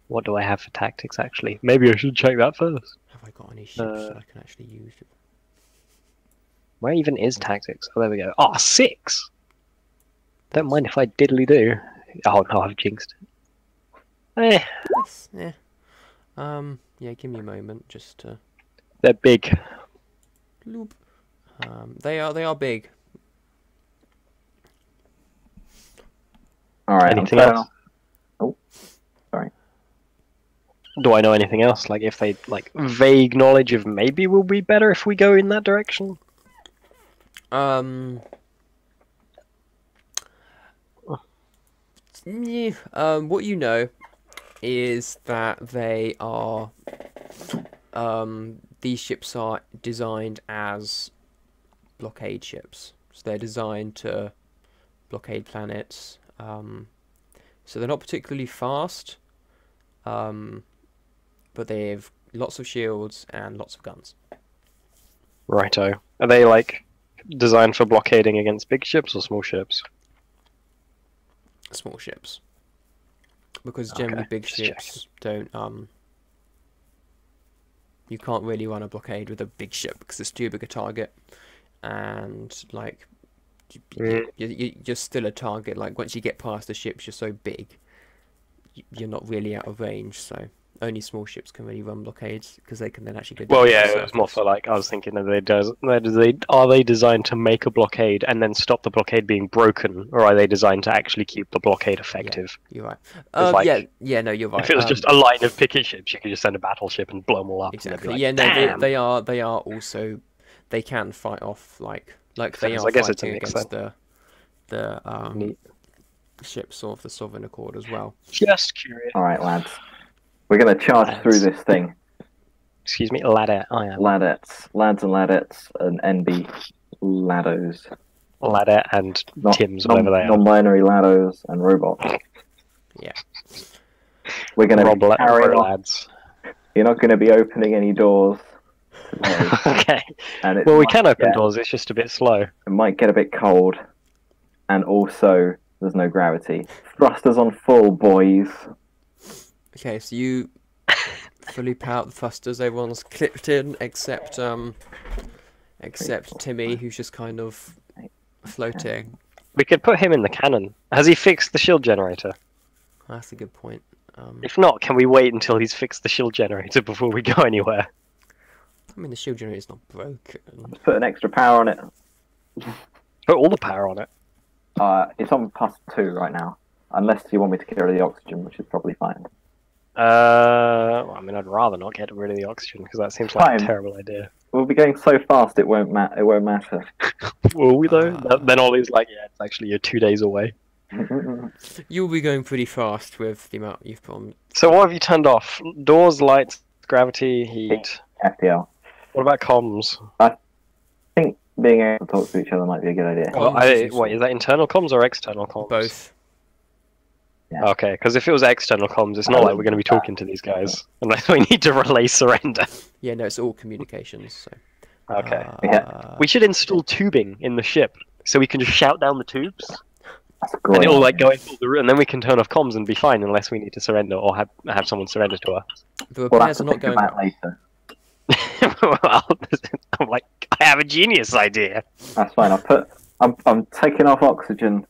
What do I have for tactics actually? Maybe I should check that first. Have I got any ships that I can actually use? Where even is tactics? Oh, there we go. Oh, 6! Don't mind if I diddly do. Oh no, I've jinxed it. Yes, yeah. Yeah, give me a moment just to... They're big. Loop. They are big. Alright, Anything else? Oh, sorry. Do I know anything else? Like, if they, like, vague knowledge of maybe will be better if we go in that direction? Yeah, what you know is that they are, these ships are designed as blockade ships. So they're designed to blockade planets. So they're not particularly fast, but they have lots of shields and lots of guns. Righto. Are they, like, designed for blockading against big ships or small ships? Small ships. Because generally big just ships don't, you can't really run a blockade with a big ship because it's too big a target. And, like, you're still a target. Like, once you get past the ships, you're so big, you're not really out of range, so only small ships can really run blockades because they can then actually go down. Well, yeah, it was more for like I was thinking that are they designed to make a blockade and then stop the blockade being broken, or are they designed to actually keep the blockade effective? Yeah, you're right. Like, yeah, no, you're right. If it was just a line of picket ships, you could just send a battleship and blow them all up. Exactly. Like, yeah, no, damn! they are also, they can fight off like they are I guess it's a fighting mix, against the ships of the Sovereign Accord as well. Just curious. Alright, lads. We're going to charge through this thing. Excuse me, ladder. I am. Lads and ladettes, and NB laddos. Ladder and Tims, whatever they are. Non-binary laddos and robots. Yeah. We're going to be carrying on. lads. You're not going to be opening any doors today. Okay. And Well, we can open doors, it's just a bit slow. It might get a bit cold. And also, there's no gravity. Thrusters on full, boys. Okay, so you fully power the thrusters. Everyone's clipped in except Timmy, who's just kind of floating. We could put him in the cannon. Has he fixed the shield generator? That's a good point. If not, can we wait until he's fixed the shield generator before we go anywhere? I mean, the shield generator's not broken. Let's put an extra power on it. Put all the power on it. It's on +2 right now. Unless you want me to get rid of the oxygen, which is probably fine. Well, I mean, I'd rather not get rid of the oxygen because that seems like a terrible idea. We'll be going so fast it won't matter. Will we though? Then Ollie's like, yeah, it's actually you're 2 days away. You'll be going pretty fast with the amount you've put on. So what have you turned off? Doors, lights, gravity, heat. FTL. What about comms? I think being able to talk to each other might be a good idea. Well, what is that? Internal comms or external comms? Both. Yeah. Okay, because if it was external comms, it's not like we're going to be talking to these guys unless we need to relay surrender. Yeah, no, it's all communications. So. Okay. Yeah. We should install tubing in the ship so we can just shout down the tubes, That's a great and it'll like idea. go into the room, and then we can turn off comms and be fine unless we need to surrender or have someone surrender to us. The We'll repairs have to are not think going. about later. well, I'm like, I have a genius idea. That's fine. I'm taking off oxygen,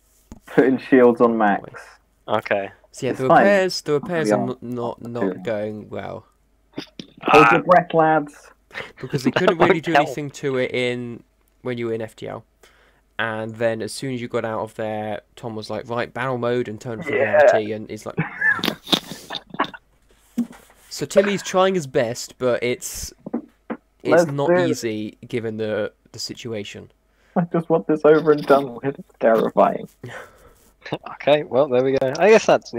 putting shields on max. Okay. So yeah, It's the fine. repairs Yeah. are not going well Hold your breath, lads. because they That couldn't really won't do help. anything to it when you were in FTL. And then as soon as you got out of there, Tom was like, right, barrel mode and turn for reality, and it's like. So Timmy's trying his best, but it's Let's not do it. easy given the situation. I just want this over and done with. It's terrifying. Okay, well, there we go. I guess that's...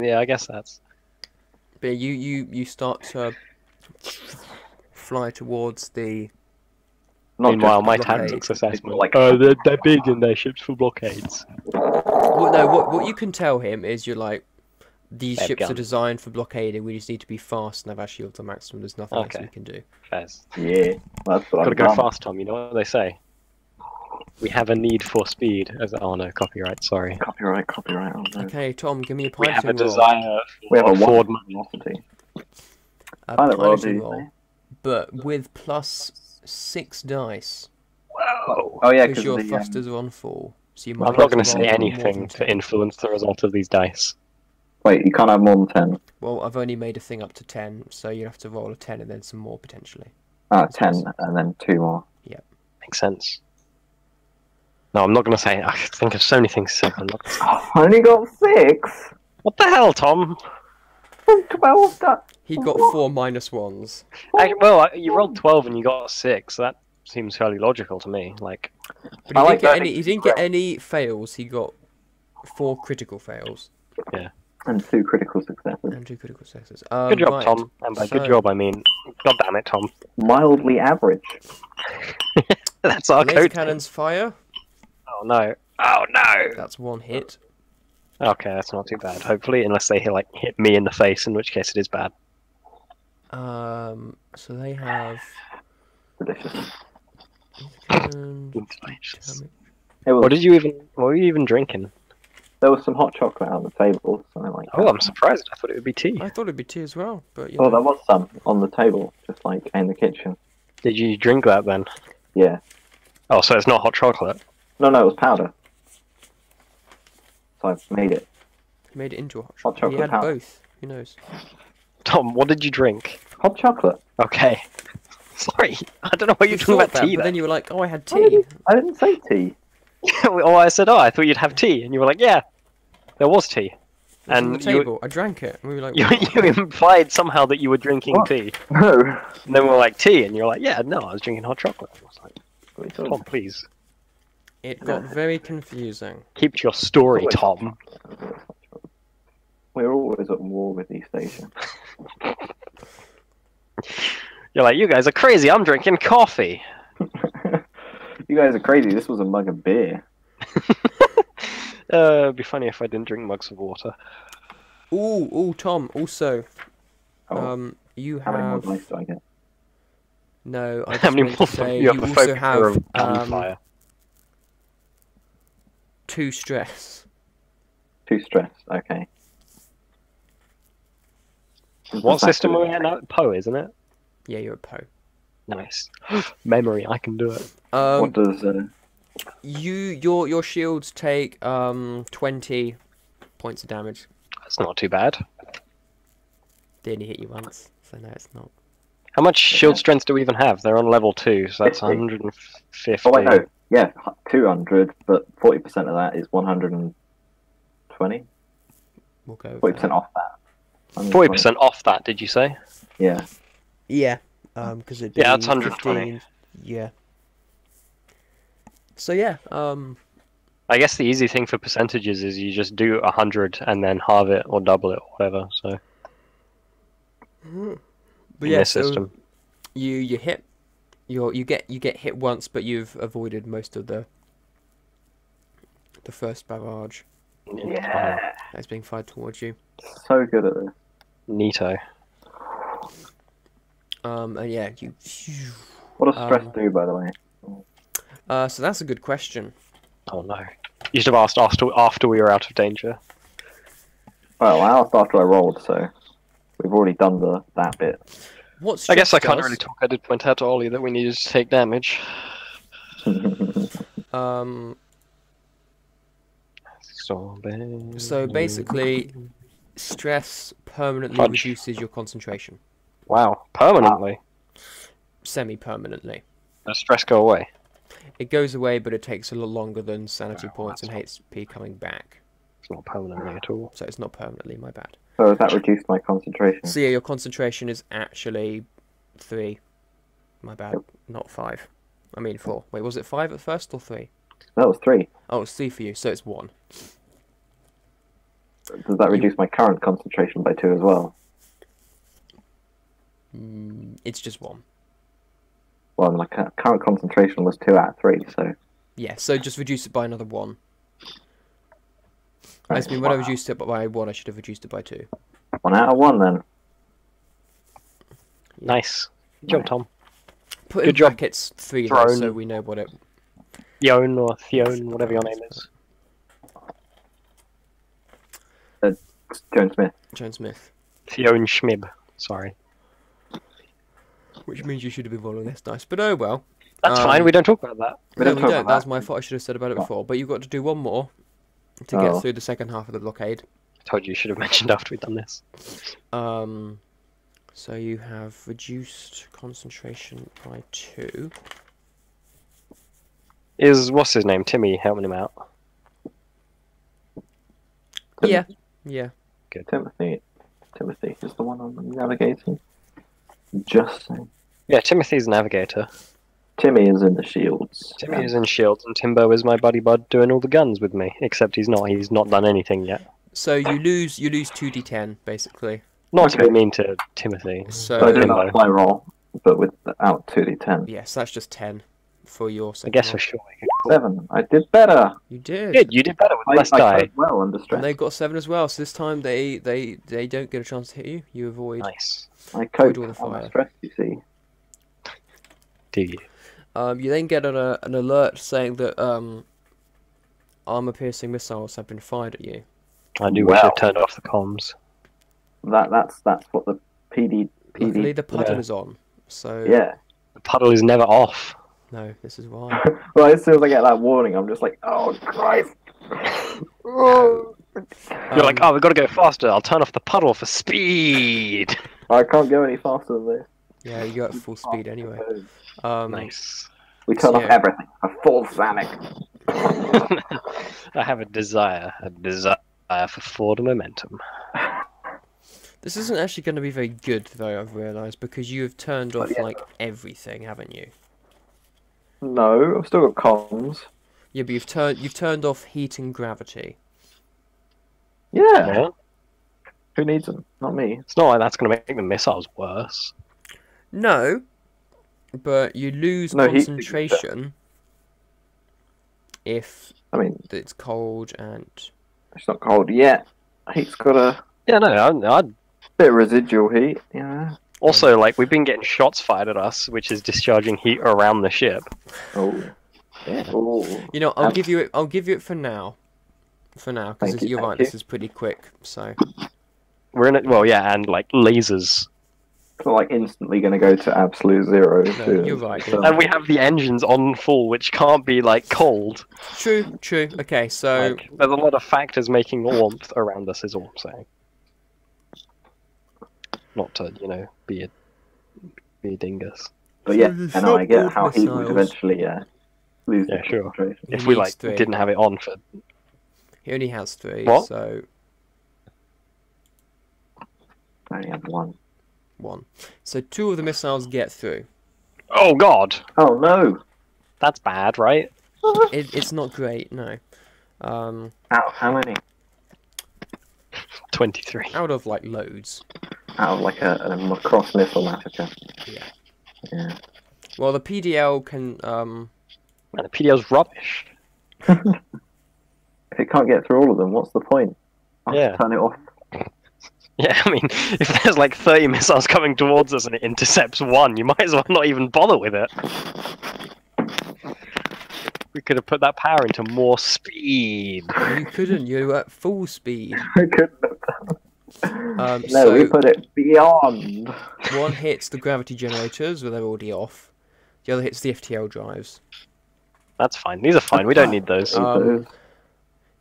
But you start to fly towards the. Not Meanwhile, just my blockade. tactics assessment... Like- they're big and they're ships for blockades. Well, no, what you can tell him is you're like, these They have ships are guns. designed for blockading. We just need to be fast and have our shields on maximum. There's nothing else Okay. we can do. Fairs. Yeah, that's what Gotta I've go done. fast, Tom, you know what they say. We have a need for speed. Oh no, copyright, sorry. Copyright. Oh, no. Okay, Tom, give me a We have a piloting roll. desire We have a for wonderful Ford velocity. A Pilot roll, do piloting you roll, say? but with plus 6 dice. Whoa! Oh yeah, Because because your the thrusters are on full. So you might I'm have not going to to roll say more anything than to 10. influence the result of these dice. wait, you can't have more than 10. Well, I've only made a thing up to 10, so you have to roll a 10 and then some more potentially. 10 and then 2 more. Makes sense. No, I'm not going to say. I can think of so many things to say. I'm not gonna say. I only got 6. What the hell, Tom? From 12. He got 4 minus 1s. You rolled 12 and you got 6. So that seems fairly logical to me. Like, But I he like didn't get that. any. He didn't get any fails. He got 4 critical fails And 2 critical successes. and 2 critical successes. good job, right. Tom. And by good So- job, I mean, God damn it, Tom. Mildly average. That's our Laser code. cannons fire. Oh no! Oh no! That's 1 hit. Okay, that's not too bad. Hopefully, unless they hit me in the face, in which case it is bad. So they have. Delicious. Cannons, Delicious. damage. It was, What were you even drinking? there was some hot chocolate on the table, so I'm like, Oh, I'm surprised. I thought it would be tea. I thought it'd be 2 as well, but you Oh, know. there was some on the table, just like in the kitchen. Did you drink that then? Yeah. Oh, so it's not hot chocolate. No, it was powder. So I made it. He made it into a hot Hot chocolate. He chocolate had powder. both. Who knows? Tom, what did you drink? Hot chocolate. Okay. Sorry, I don't know why you're You talking thought about that, tea but then. then you were like, "Oh, I had I tea." didn't say tea. Oh, I said, I thought you'd have tea, and you were like, yeah, there was tea. It was on the And you, table. I drank it. And we were like, you implied somehow that you were drinking What? tea. No. And then we were like, tea, and you're like, yeah, no, I was drinking hot chocolate. I was like, Tom, please, It got very confusing. keep to your story, Tom. We're always at war with East Asia. You're like, you guys are crazy, I'm drinking coffee. You guys are crazy. This was a mug of beer. It'd be funny if I didn't drink mugs of water. Ooh, Tom. Also, Oh, you how many more have dice do I get? no. I How just many meant more? to say You have you the also focus have of gunfire. 2 stress. 2 stress. Okay. What system are we at now? Poe, isn't it? Yeah, you're a Poe. Nice. Memory, I can do it. What does Your shields take 20 points of damage. That's not too bad. They only hit you once, so no, it's not. How much shield strength do we even have? They're on level 2, so that's 50. 150. Oh wait, no. Yeah, 200, but 40% of that is 120. We'll go. with 40% off that. 40% off that, did you say? Yeah. Yeah, because it. Yeah, that's 120. 15, yeah. So yeah, I guess the easy thing for percentages is you just do 100 and then halve it or double it or whatever. So but in yeah, this so system, you hit, you get hit once, but you've avoided most of the first barrage Yeah. that's being fired towards you. So good at this. neato. And yeah, you. What does stress Um, do, by the way? So that's a good question. Oh no! You should have asked after we were out of danger. Well, I asked after I rolled, so we've already done that bit. What I guess I stress can't really does, talk. I did point out to Ollie that we needed to take damage. So basically, stress permanently Fudge. reduces your concentration. Wow, permanently. Semi-permanently. Does stress go away? It goes away, but it takes a lot longer than sanity points and HP coming back. It's not permanently at all. So it's not permanently, my bad. So has that reduced my concentration? So yeah, your concentration is actually 3. My bad, not 5. I mean 4. Wait, was it 5 at first or 3? That was 3. Oh, it's 3 for you, so it's 1. Does that reduce my current concentration by 2 as well? It's just 1. Well, my current concentration was 2 out of 3, so... Yeah, so just reduce it by another 1. Right. I mean, when I reduced it by 1, I should have reduced it by 2. 1 out of 1 then. Nice. Good job, Tom. Put Good in job. brackets 3 though, Throne. so we know what it... Theon or Theon, whatever your name is. Joan Smith. Joan Smith. Theon Schmib. Sorry. Which means you should have been rolling this dice, but oh well. That's fine, we don't talk about that. We No, don't we talk don't. about That's that. my fault. I should have said about it before. But you've got to do one more to Oh. get through the second half of the blockade. Told you should have mentioned after we'd done this. So you have reduced concentration by 2. Is, what's his name? Timmy helping him out. Yeah. Yeah. Timothy is the one I'm navigating. Just saying. Yeah, Timothy's a navigator. Timmy is in the shields. Timmy is in shields, and Timbo is my buddy bud doing all the guns with me. Except he's not. He's not done anything yet. So you lose 2d10 basically. Not to Okay. be mean to Timothy. So I do Timbo. not fly roll, but without 2d10. Yes, that's just 10 for your I second guess one. for sure. 7. I did better. You did. Good, you did better with less I die. coped well under stress. And they got 7 as well. So this time they don't get a chance to hit you. You avoid. Nice. I coped all the under fire. stress, you see. Do you? You then get an alert saying that armor-piercing missiles have been fired at you. I do wish Wow. I'd turned off the comms. That's what the PD. Luckily, the puddle yeah. is on. So Yeah. The puddle is never off. no, this is why. Well, as soon as I get that warning, I'm just like, oh Christ. You're like, oh, we've got to go faster. I'll turn off the puddle for speed. I can't go any faster than this. Yeah, you go at full speed anyway. Nice. We turn off Yeah. everything. A full Sonic. I have a desire for forward momentum. This isn't actually going to be very good, though. I've realised because you have turned off yeah. like everything, haven't you? No, I've still got comms. Yeah, but you've turned off heat and gravity. Yeah. Yeah. Who needs them? Not me. It's not like that's going to make the missiles worse. No, but you lose No, heat- concentration if I mean, it's cold and it's not cold yet. Heat's got a Yeah, no, I'd bit of residual heat. Yeah. also, like, we've been getting shots fired at us, which is discharging heat around the ship. Oh. Yeah. Oh. you know I'll give you it. I'll give you it for now. For now, because Thank you, you're thank right. you. This is pretty quick. So We're in it, well, yeah, and, like, lasers. It's not like instantly going to go to absolute zero. soon. you're right, So- And we have the engines on full, which can't be, like, cold. true. Okay, so Like, there's a lot of factors making warmth around us, is all I'm saying. Not to, be a dingus. But yeah, So the and I get shot how he would missiles- eventually lose Yeah, the sure. concentration. If He we, needs like, 3. didn't have it on for... he only has 3. What? So I only have 1. 1. So 2 of the missiles get through. Oh, God! Oh no! That's bad, right? It's not great, no. Out of how many? 23. Out of like loads. Out of like a cross missile massacre. Yeah. Yeah. Well, the PDL can Man, the PDL's rubbish. If it can't get through all of them, what's the point? I'll Yeah. just turn it off. Yeah, I mean, if there's like 30 missiles coming towards us and it intercepts one, you might as well not even bother with it. We could have put that power into more speed. You couldn't. You were at full speed. I couldn't have done. No, So we put it beyond. one hits the gravity generators, where they're already off. The other hits the FTL drives. That's fine. These are fine. We don't need those.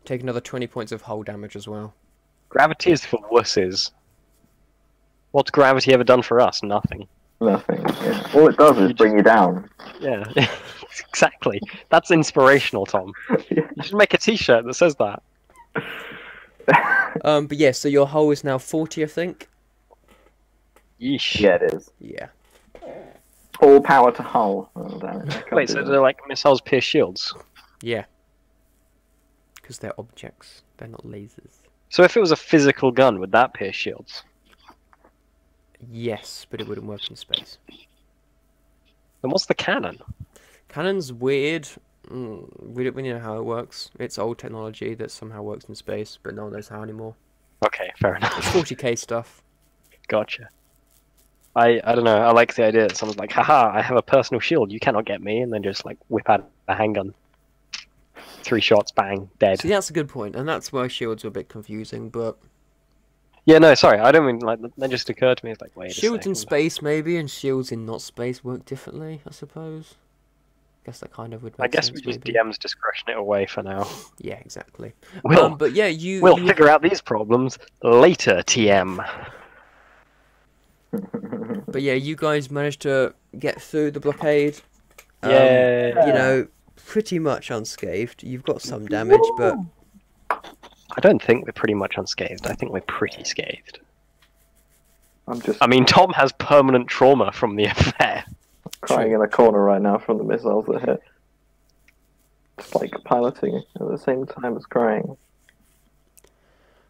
Take another 20 points of hull damage as well. Gravity is for wusses. What's gravity ever done for us? Nothing. Nothing. Yeah. All it does is bring you down. Yeah, exactly. That's inspirational, Tom. Yeah. You should make a T-shirt that says that. But yeah, so your hull is now 40, I think. Yeesh. Yeah, it is. Yeah. All power to Hull. Oh, damn it. I can't Wait, do so that. they're like missiles pierce shields? Yeah. Because they're objects. They're not lasers. So if it was a physical gun, would that pierce shields? Yes, but it wouldn't work in space. Then what's the cannon? Cannon's weird. We don't really know how it works. It's old technology that somehow works in space, but no one knows how anymore. Okay, fair enough. It's 40k stuff. Gotcha. I don't know. I like the idea that someone's like, haha, I have a personal shield. You cannot get me, and then just like whip out a handgun. 3 shots, bang, dead. See, that's a good point, and that's why shields are a bit confusing. But Yeah, no, sorry. I don't mean like that. Just occurred to me. It's like, wait. shields a in second. space maybe, and shields in not space work differently, I suppose. Guess that kind of would make I guess sense. we just maybe. DM's discretion it away for now. Yeah, exactly. We'll But yeah, you figure out these problems later. TM. But yeah, you guys managed to get through the blockade. Yeah. You know, pretty much unscathed. You've got some damage, but I don't think we're pretty much unscathed. I think we're pretty scathed. I'm just I mean, Tom has permanent trauma from the affair. crying in a corner right now from the missiles that hit. Just like piloting at the same time as crying.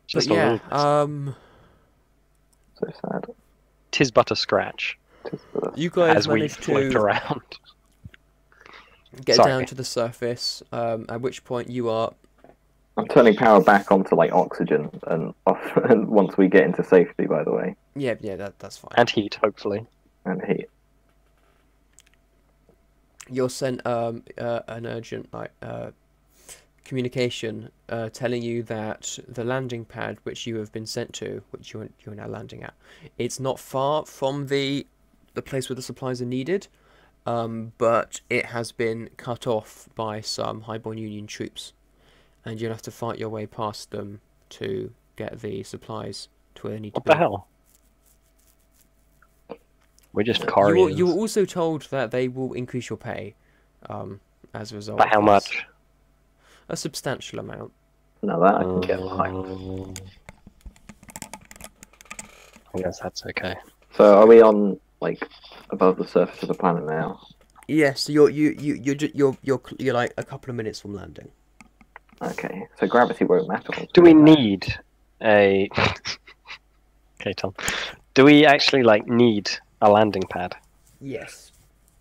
Just but a yeah, little. So sad. Tis but a scratch, you guys as we managed float to around. get Sorry. down to the surface. At which point you are. I'm turning power back onto like oxygen and off and once we get into safety, by the way. Yeah, that's fine. And heat, hopefully. And heat. You're sent an urgent communication telling you that the landing pad which you have been sent to, which you're now landing at, it's not far from the place where the supplies are needed, but it has been cut off by some Highborn Union troops, and you'll have to fight your way past them to get the supplies to where they need What to the be. hell? We're just You Corians. were also told that they will increase your pay as a result. By of how this. much? A substantial amount. Now that I can get behind. I guess that's okay. So are we on like above the surface of the planet now? Yes, you're like a couple of minutes from landing. Okay. So gravity won't matter. Do we need a? Okay, Tom. Do we actually like need a landing pad? Yes.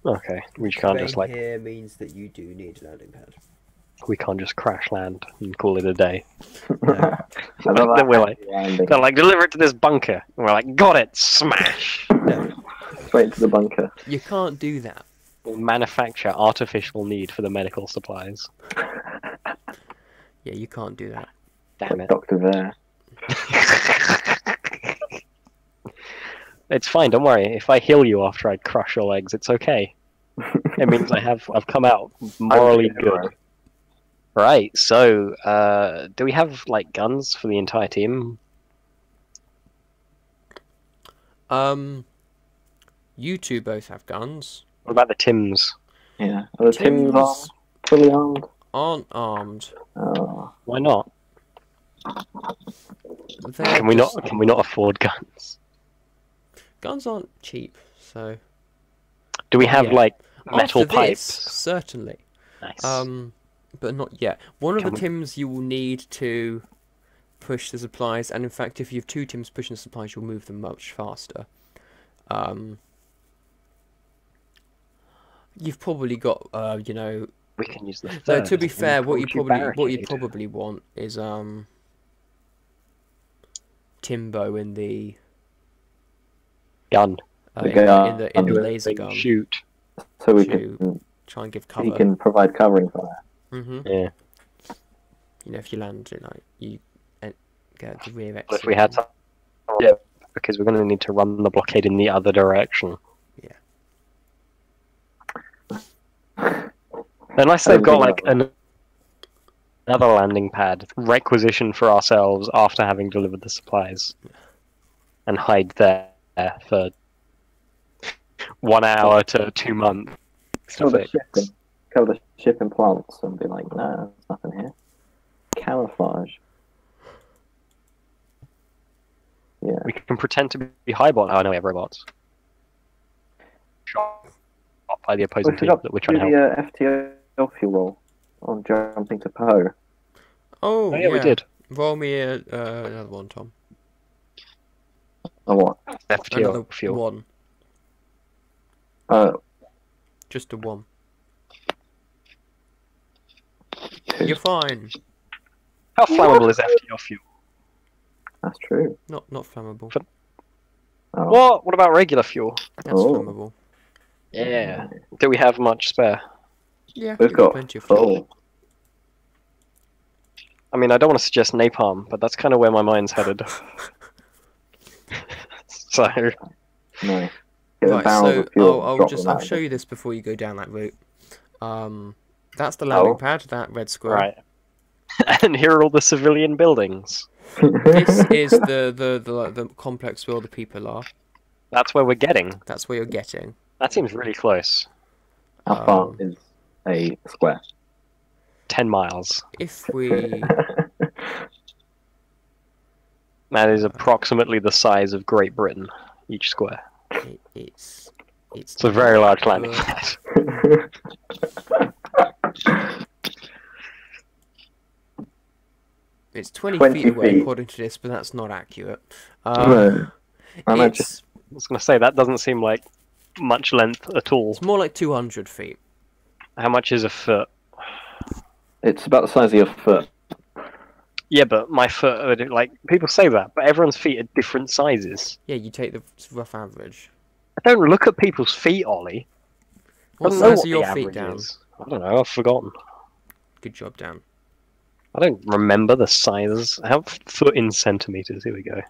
Okay, we can't just like here means that you do need a landing pad. we can't just crash land and call it a day. No. Then we're like, landing. they're like, deliver it to this bunker. And we're like, got it, smash. No, Straight to the bunker. you can't do that. We'll manufacture artificial need for the medical supplies. Yeah, you can't do that. Damn Like it. Dr. There. It's fine, don't worry. If I heal you after I crush your legs, it's okay. It means I've come out morally good. Right, so do we have like guns for the entire team? You two both have guns. What about the Tims? Yeah. Are the Tims armed? Fully armed? Aren't armed. Oh. Why not? They're Can we just- not? Can we not afford guns? Guns aren't cheap, so Do we have Yeah. like metal after pipes? this, certainly. Nice. But not yet. One of Can the we- Tims you will need to push the supplies, and in fact, if you have two Tims pushing the supplies, you'll move them much faster. You've probably got, you know. we can use the. No, third to be as an fair, what you barricade. probably want is Timbo in the gun. The in gun. the Do laser They gun. Shoot. So we To can Try and give he cover. can provide covering for that. Yeah. You know, if you land, like you get the rear exit. Well, if we had ship because we're going to need to run the blockade in the other direction. Unless they've got like another landing pad requisitioned for ourselves after having delivered the supplies, and hide there for 1 hour to 2 months. Cover the ship in plants and be like, no, there's nothing here. Camouflage. Yeah. We can pretend to be highbot. Oh no, we have robots. Shot by the opposing team that we're trying to help. The FTO fuel roll on jumping to Poe. Oh, yeah, we did. Roll me another one, Tom. Oh, what? FTO Another fuel. one. Oh, Just a one. 2. You're fine. How flammable is FTO fuel? That's true. Not flammable. Oh. What about regular fuel? That's Oh. flammable. Yeah. Do we have much spare? Yeah, We've got plenty of fuel. full. I mean, I don't want to suggest napalm, but that's kind of where my mind's headed. So, No. Get the Right, barrels so of fuel, drop them I'll out. show you this before you go down that route. That's the landing Oh. pad, that red square. right. And here are all the civilian buildings. This is the complex where all the people are. That's where we're getting. That's where you're getting. That seems really close. How far is a square? 10 miles. If we That is approximately the size of Great Britain, each square. it's It's a very large landing Uh, pad. It's 20 20 feet away feet. according to this, but that's not accurate. No. I'm It's I was going to say, that doesn't seem like much length at all. it's more like 200 feet. How much is a foot? It's about the size of your foot. Yeah, but my foot, like, people say that, but everyone's feet are different sizes. Yeah, you take the rough average. I don't look at people's feet, Ollie. What I don't know size what are your the feet average down? is. I don't know, I've forgotten. Good job, Dan. I don't remember the sizes. I have foot in centimeters. Here we go.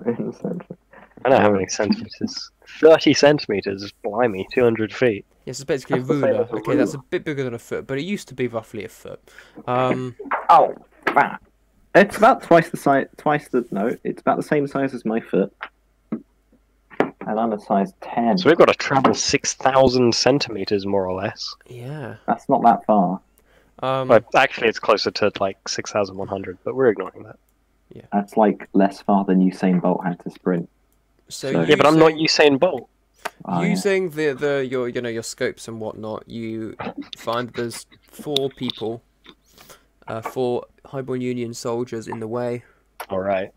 In the centre. I don't know how many centimeters. 30 centimeters, blimey, 200 feet. Yes, it's basically a That's the same ruler. as a Okay, that's a ruler. bit bigger than a foot, but it used to be roughly a foot. Oh, fat. It's about twice the size. No, it's about the same size as my foot. And I'm a size 10. So we've got to travel 6,000 centimeters, more or less. Yeah. That's not that far. But actually, it's closer to like 6,100, but we're ignoring that. That's like less far than Usain Bolt had to sprint. So Yeah, but I'm not using- Usain Bolt. Oh, yeah. Using your scopes and whatnot, you find there's 4 people, 4 Highborn Union soldiers in the way, Alright.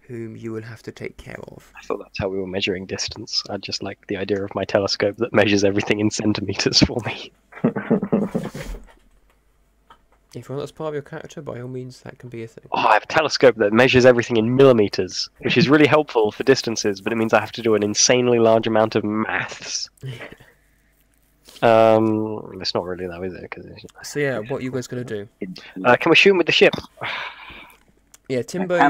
whom you will have to take care of. I thought that's how we were measuring distance. I just like the idea of my telescope that measures everything in centimeters for me. If you want that's part of your character, by all means, that can be a thing. Oh, I have a telescope that measures everything in millimeters, which is really helpful for distances, but it means I have to do an insanely large amount of maths. It's not really though, is it? 'Cause So yeah, what are you guys gonna do? can we shoot him with the ship? Yeah, can Timbo. get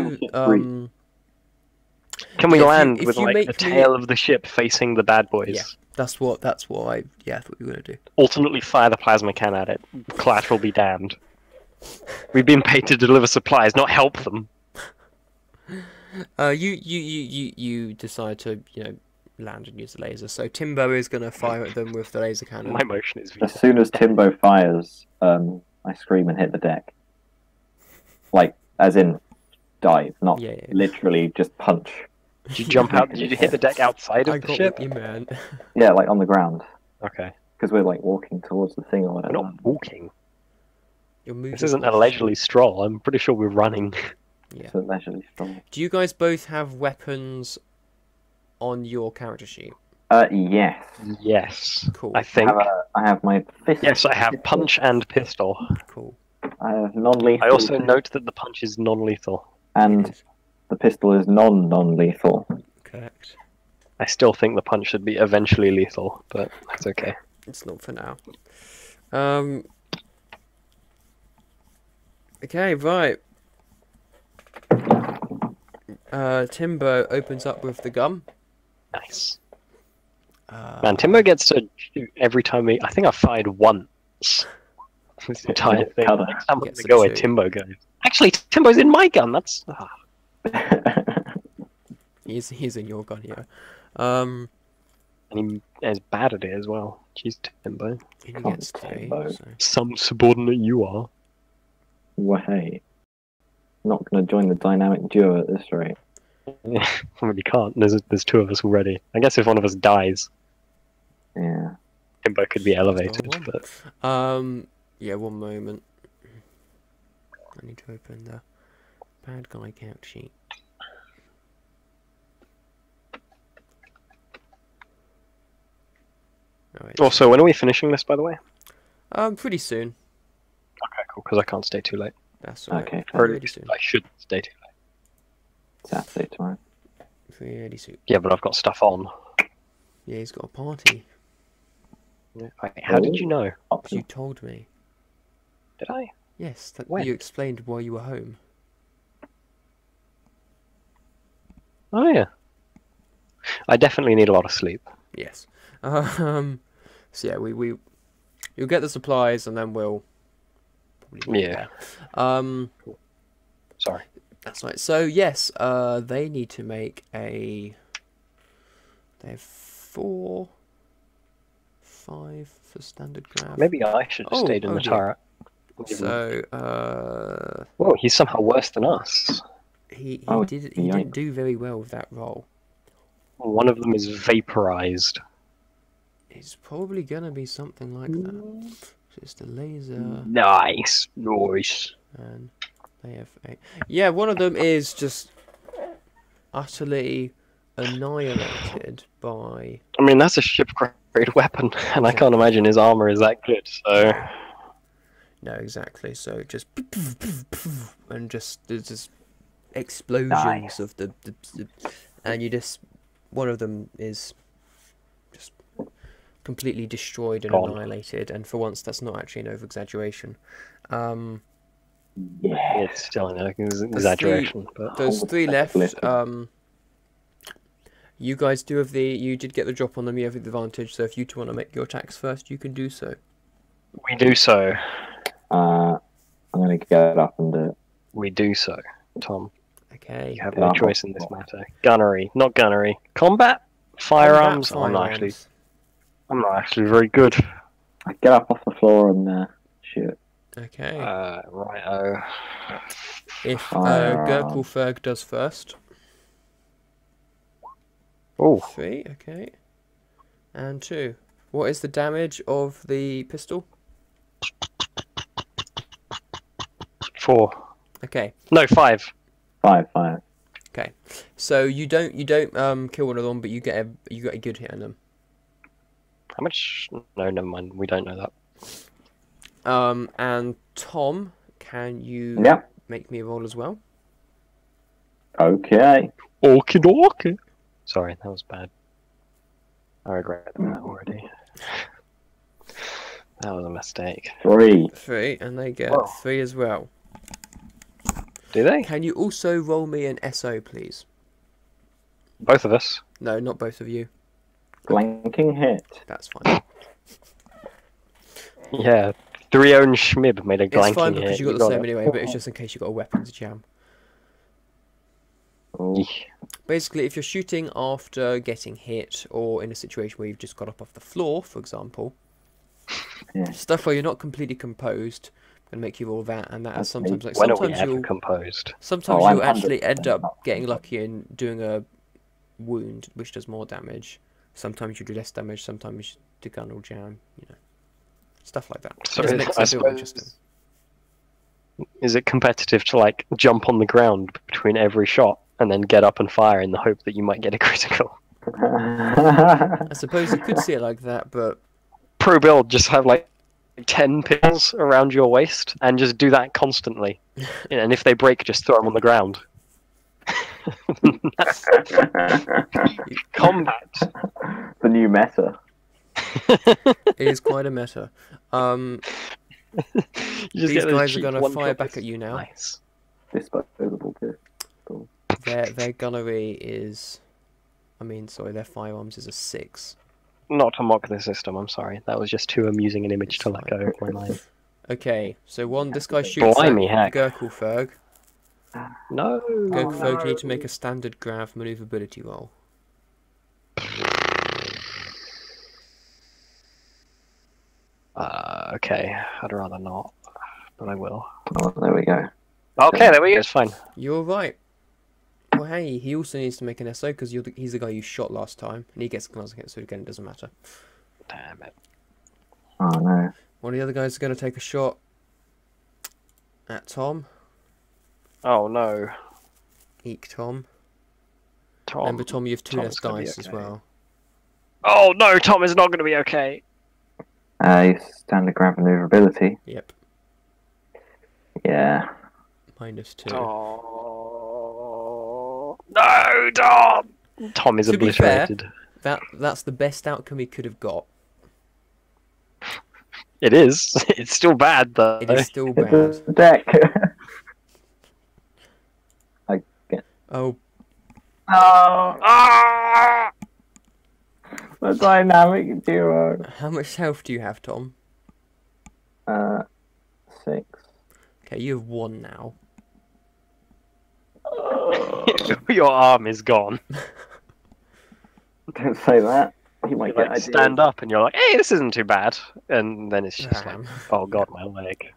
Can we If you- land if with you like make the me- tail of the ship facing the bad boys? Yeah. That's what I thought you were gonna do. Alternately fire the plasma can at it. Collateral be damned. We've been paid to deliver supplies, not help them. You decide to land and use the laser. So Timbo is gonna fire at them with the laser cannon. My motion is As soon as Timbo fires, I scream and hit the deck. Like, as in, dive, not Yeah, yeah. literally just punch. Did you jump out? Did you hit the deck outside I of the got ship? what you meant. Yeah, like on the ground. Okay. Because we're like walking towards the thing or We're whatever. not walking. You're moving. This isn't a towards- leisurely stroll. I'm pretty sure we're running. Yeah. So leisurely strong. Do you guys both have weapons on your character sheet? Yes. Yes. Cool. I think. I have my fist. Yes, I have punch and pistol. Cool. I have non-lethal. I also note that the punch is non-lethal. And It is. the pistol is non-lethal. Correct. I still think the punch should be eventually lethal, but that's okay. It's not for now. Okay, right. Timbo opens up with the gum. Nice. Man, Timbo gets to shoot every time I think I fired once. This entire thing. Cover. Next time I'm Gets gonna to go where shoot. Timbo goes. Actually, Timbo's in my gun. That's He's in your gun here. and he's as bad at it as well. Jeez, Timbo. And he Come gets on, 3. Timbo. So. Some subordinate you are. Well, hey, not going to join the dynamic duo at this rate. I really can't. There's 2 of us already. I guess if one of us dies, Yeah. Timbo could be elevated. one. But Yeah, one moment. I need to open the bad guy count sheet. Alright. also, when are we finishing this, by the way? Pretty soon. Okay, cool. Because I can't stay too late. That's all right. Okay. Pretty soon. I should stay too late. Saturday tomorrow. Pretty soon. Yeah, but I've got stuff on. Yeah, he's got a party. Wait, how did you know? Because you told me. Did I? Yes, that When? you explained while you were home. Oh yeah. I definitely need a lot of sleep. Yes. So yeah, you'll get the supplies and then we'll probably leave it Yeah. there. Sorry. That's right. So yes, they need to make a. They have 4, 5 for standard grav. Maybe I should have Oh, stayed in oh the dear. turret. So Whoa, he's somehow worse than us. he Oh, didn't yikes. do very well with that roll. One of them is vaporized. It's probably gonna be something like that. Just a laser, Nice. Nice. and they have 8. Yeah, one of them is just utterly annihilated by. I mean, that's a ship-grade weapon, and I can't imagine his armor is that good, so... No, exactly. So just and just there's just explosions Nice. of the and you just one of them is just completely destroyed and Gone. annihilated. And for once, that's not actually an over-exaggeration. Yeah. It's still an exaggeration, but... There's Oh, 3 that's left. lifted. You guys do have you did get the drop on them. You have the advantage. So if you 2 want to make your attacks first, you can do so. We do so. I'm going to get up and do it. We do so, Tom. Okay. You have Yeah. no choice in this matter. Gunnery, not gunnery. Combat, firearms. I'm not actually very good. I get up off the floor and shoot. Okay. Righto. If Firearms. Gerkelferg does first. Oh, 3, okay. And 2. What is the damage of the pistol? 4. Okay. No, 5. 5. So you don't kill one of them, but you get a good hit on them. How much? No, never mind. We don't know that. And Tom, can you Yep. make me a roll as well? Okay. Okie dokie. Sorry, that was bad. I regret that already. That was a mistake. 3. 3, and they get Whoa. 3 as well. Do they? Can you also roll me an SO, please? Both of us? No, not both of you. Blanking hit. That's fine. Yeah. 3 own Schmib made a It's glanking fine hit. because you got the same it. anyway, but it's just in case you got a weapons jam. Oh, Yeesh. Basically, if you're shooting after getting hit, or in a situation where you've just got up off the floor, for example, Yeah. stuff where you're not completely composed, can make you roll that, and that is That's sometimes like When are we sometimes ever you'll composed? sometimes Oh, I'm you'll actually 100% end up not getting composed. lucky and doing a wound, which does more damage. Sometimes you do less damage. Sometimes the gun will jam. You know, stuff like that. So Just is- makes I it a bit interesting. suppose, is it competitive to like jump on the ground between every shot and then get up and fire in the hope that you might get a critical? I suppose you could see it like that, but Pro build, just have like 10 pills around your waist and just do that constantly. And if they break, just throw them on the ground. That's combat. the new meta. it is quite a meta. You just These get those guys are cheap gonna one fire drop back at you now. Nice. Disposable pistol. Their gunnery is, sorry, their firearms is a 6. Not to mock the system, I'm sorry. That was just too amusing an image to let go of my mind. Okay, so this guy shoots Blimey, at heck. Gurkleferg. No. Gurkleferg, you need to make a standard grav maneuverability roll. Okay. I'd rather not, but I will. Oh, there we go. Okay, there we go. It's fine. You're right. Well, hey, he also needs to make an SO because he's the guy you shot last time, and he gets glancing hit, so again, it doesn't matter. Damn it. Oh no. One of the other guys is going to take a shot at Tom. Oh no. Eek, Tom. Tom. Remember, Tom, you have 2 Tom's less gonna be dice as okay. well. Oh no, Tom is not going to be okay. Standard grab maneuverability. Yep. Yeah. -2. Oh no, Tom! Tom is To be fair, obliterated. that's the best outcome he could have got. It is. It's still bad though. It is still It's bad. a deck. Oh, Oh, Ah! the dynamic duo. how much health do you have, Tom? 6. Okay, you have 1 now. Your arm is gone. Don't say that. You might You get like stand up and you're like, hey, this isn't too bad. And then it's just like, oh god, my leg.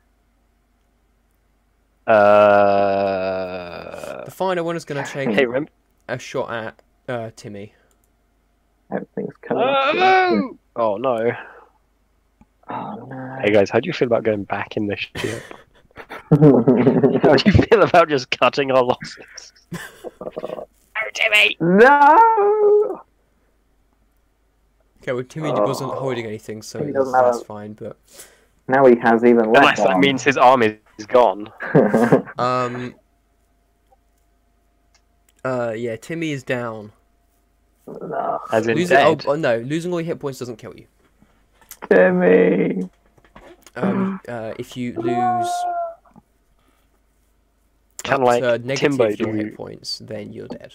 The final one is going to take Hey, remember? a shot at Timmy. Everything's coming up. Oh! Oh no. Oh no. Hey guys, how do you feel about going back in the ship? How do you feel about just cutting our losses? Oh, Timmy! No! Okay, well, Timmy wasn't holding anything, so He doesn't have that's a- fine, but... Now he has even less. Unless that means his arm is gone. Yeah, Timmy is down. No. As in Losing, dead. oh no, losing all your hit points doesn't kill you. Timmy. If you lose Can up like to Timbo negative your do? hit points, then you're dead.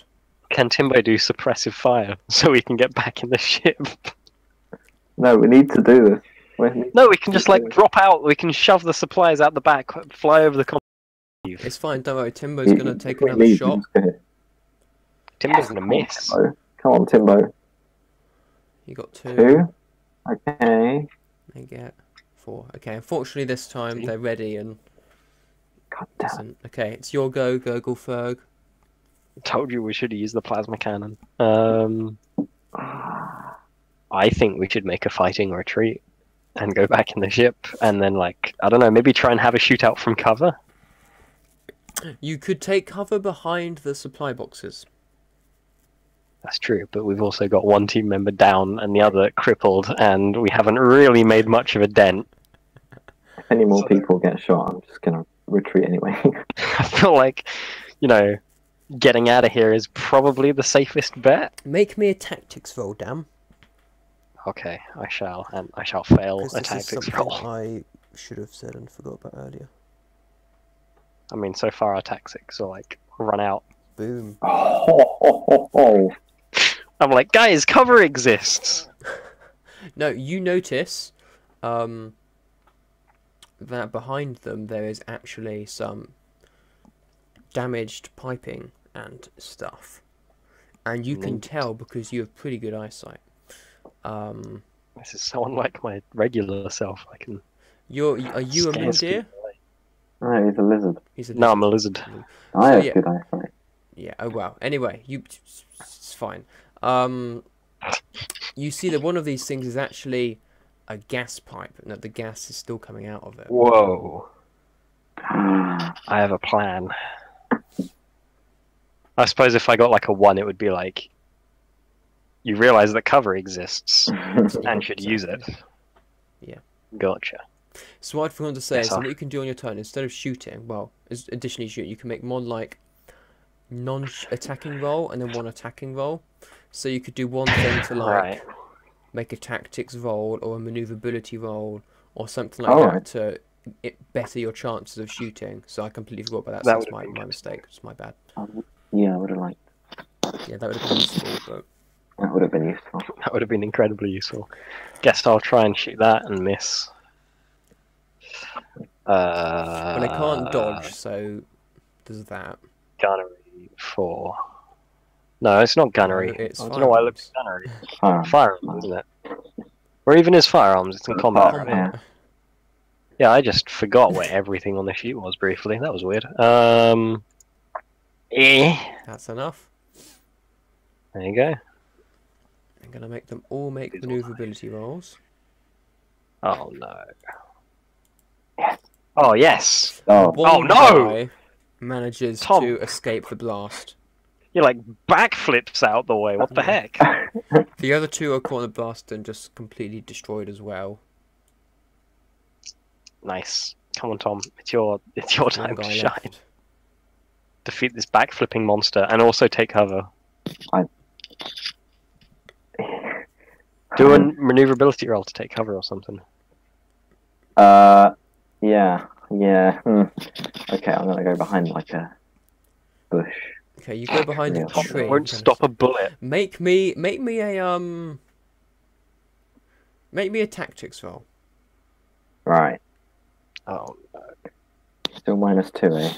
Can Timbo do suppressive fire so we can get back in the ship? No, we need to do this. No, we can just like drop out. We can shove the supplies out the back, fly over the. It's fine, don't worry. Timbo's gonna take another shot. Timbo's gonna miss. Timbo. Come on, Timbo. You got 2. 2. Okay. They get 4. Okay, unfortunately this time See? they're ready and God damn. listen. Okay, it's your go, Gurgleferg. Told you we should use the plasma cannon. I think we should make a fighting retreat and go back in the ship, and then like I don't know, maybe try and have a shootout from cover. You could take cover behind the supply boxes. That's true, but we've also got one team member down and the other crippled, and we haven't really made much of a dent. If any more people get shot, I'm just gonna retreat anyway. I feel like, you know, getting out of here is probably the safest bet. Make me a tactics roll, damn. Okay, I shall, and I shall fail Because a this is tactics something roll. I should have said and forgot about earlier. I mean, so far our tactics are like run out. Boom. Oh. I'm like, guys, cover exists. No, you notice that behind them there is actually some damaged piping and stuff. And you can Neat. tell because you have pretty good eyesight. This is so unlike my regular self. I can. Are you a scare Mundir? people away. No, he's a lizard. He's a No, I'm a lizard. I So, have yeah. good eyesight. Yeah, oh wow. Anyway, it's fine. You see that one of these things is actually a gas pipe, and that the gas is still coming out of it. Whoa. I have a plan. I suppose if I got like a 1, it would be like, you realize that cover exists and should use it. Yeah. Gotcha. So what I forgot to say Yes, is that sir. what you can do on your turn, instead of shooting, well, additionally shooting, you can make one like non-attacking roll and then one attacking roll. So you could do one thing to like Right. make a tactics roll or a maneuverability roll or something like Alright. that to better your chances of shooting. So I completely forgot about that. That So would that's have been my good. mistake. It's my bad. Yeah, I would have liked. Yeah, that would have been useful, but That would have been useful. That would have been incredibly useful. Guess I'll try and shoot that and miss. well, I can't dodge, so there's that. Gunnery 4. No, it's not gunnery. No, it's I don't know why I looked at firearms. gunnery. Firearms. Firearms, isn't it? Or even his firearms, it's in combat. Combat, Right? yeah. Yeah, I just forgot where everything on the sheet was briefly. That was weird. That's enough. There you go. I'm gonna make them all make maneuverability rolls. Oh no. Yes. Oh yes. Oh, One no! guy manages Tom. to escape the blast. He like backflips out the way. What the heck? The other two are caught in the blast and just completely destroyed as well. Nice. Come on, Tom. It's your One time to guy shine. left. Defeat this backflipping monster and also take cover. Do a maneuverability roll to take cover or something. Yeah. Okay, I'm gonna go behind like a bush. Okay, you go behind Yeah. a Tom tree. won't stop a bullet. Make me a tactics roll. Right. Oh, Still -2, eh?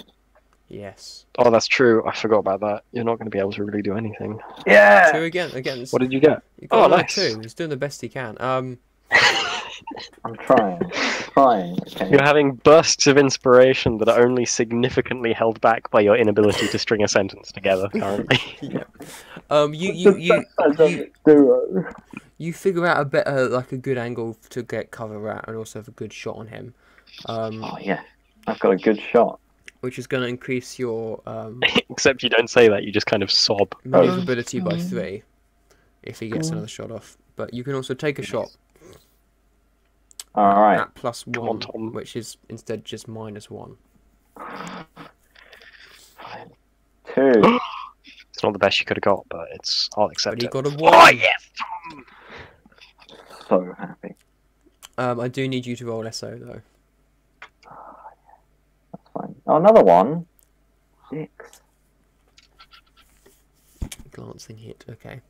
Yes. oh, that's true. I forgot about that. You're not going to be able to really do anything. Yeah. Two again. Again. What did you get? You got Oh, another nice. two. He's doing the best he can. I'm trying. Okay. You're having bursts of inspiration that are only significantly held back by your inability to string a sentence together currently. Yeah. You figure out a better, like a good angle to get cover at, and also have a good shot on him. Oh yeah, I've got a good shot. Which is going to increase your Except you don't say that, you just kind of sob. maneuverability by 3 if he gets another shot off. But you can also take a shot All right. at +1, Come on, Tom. which is instead just -1. 2. It's not the best you could have got, but I'll accept But he it. got a 1. Oh, yes! Tom! So happy. I do need you to roll SO though. That's fine. Oh, another one. 6. Glancing hit. Okay.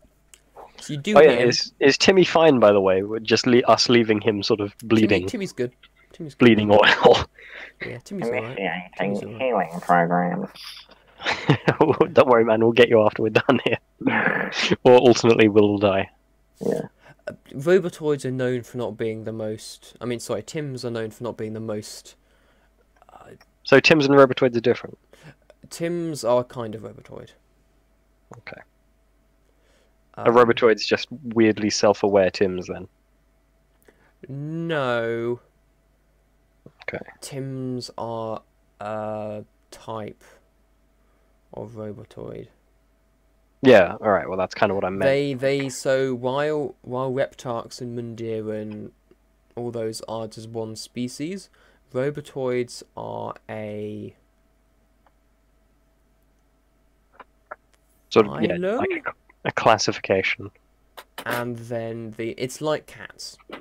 So you do Oh, yeah, hit him. is Timmy fine, by the way? We're just us leaving him sort of bleeding. Timmy's good. Timmy's good. Bleeding oil. Yeah, Timmy's alright. Initiating Timmy's alright. healing programs. Don't worry, man. We'll get you after we're done here. Or alternately, we'll die. Yeah. Robotoids are known for not being the most. I mean, sorry, Tims are known for not being the most. So Tims and Robotoids are different. Tims are kind of Robotoid. Okay. A Robotoid's just weirdly self-aware Tims, then. No. Okay. Tims are a type of Robotoid. Yeah, alright, well that's kind of what I meant. So while Reptarchs and Mundir and all those are just one species, Robotoids are a Sort of, yeah, phylum? like a classification. and then it's like cats. Yeah.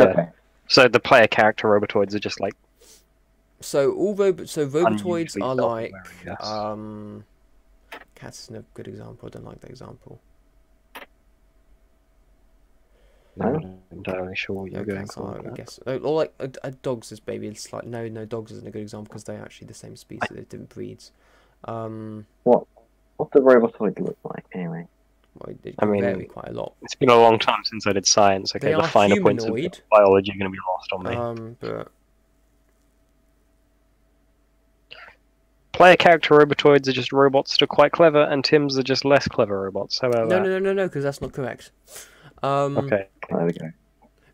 Okay. So the player character Robotoids are just like So Robotoids unusually are like self-aware, I guess. cats isn't a good example. I don't like that example. I'm not entirely sure what you're Okay, going so for. I guess or like a dogs is maybe it's like no dogs isn't a good example because they're actually the same species, they're different breeds. What the Robotoid look like anyway? Well, they I mean, vary quite a lot. It's been a long time since I did science. Okay, They the are finer points of humanoid. biology are going to be lost on me. But Player character Robotoids are just robots that are quite clever, and Tims are just less clever robots. How about no, because that's not correct. Okay. There we go.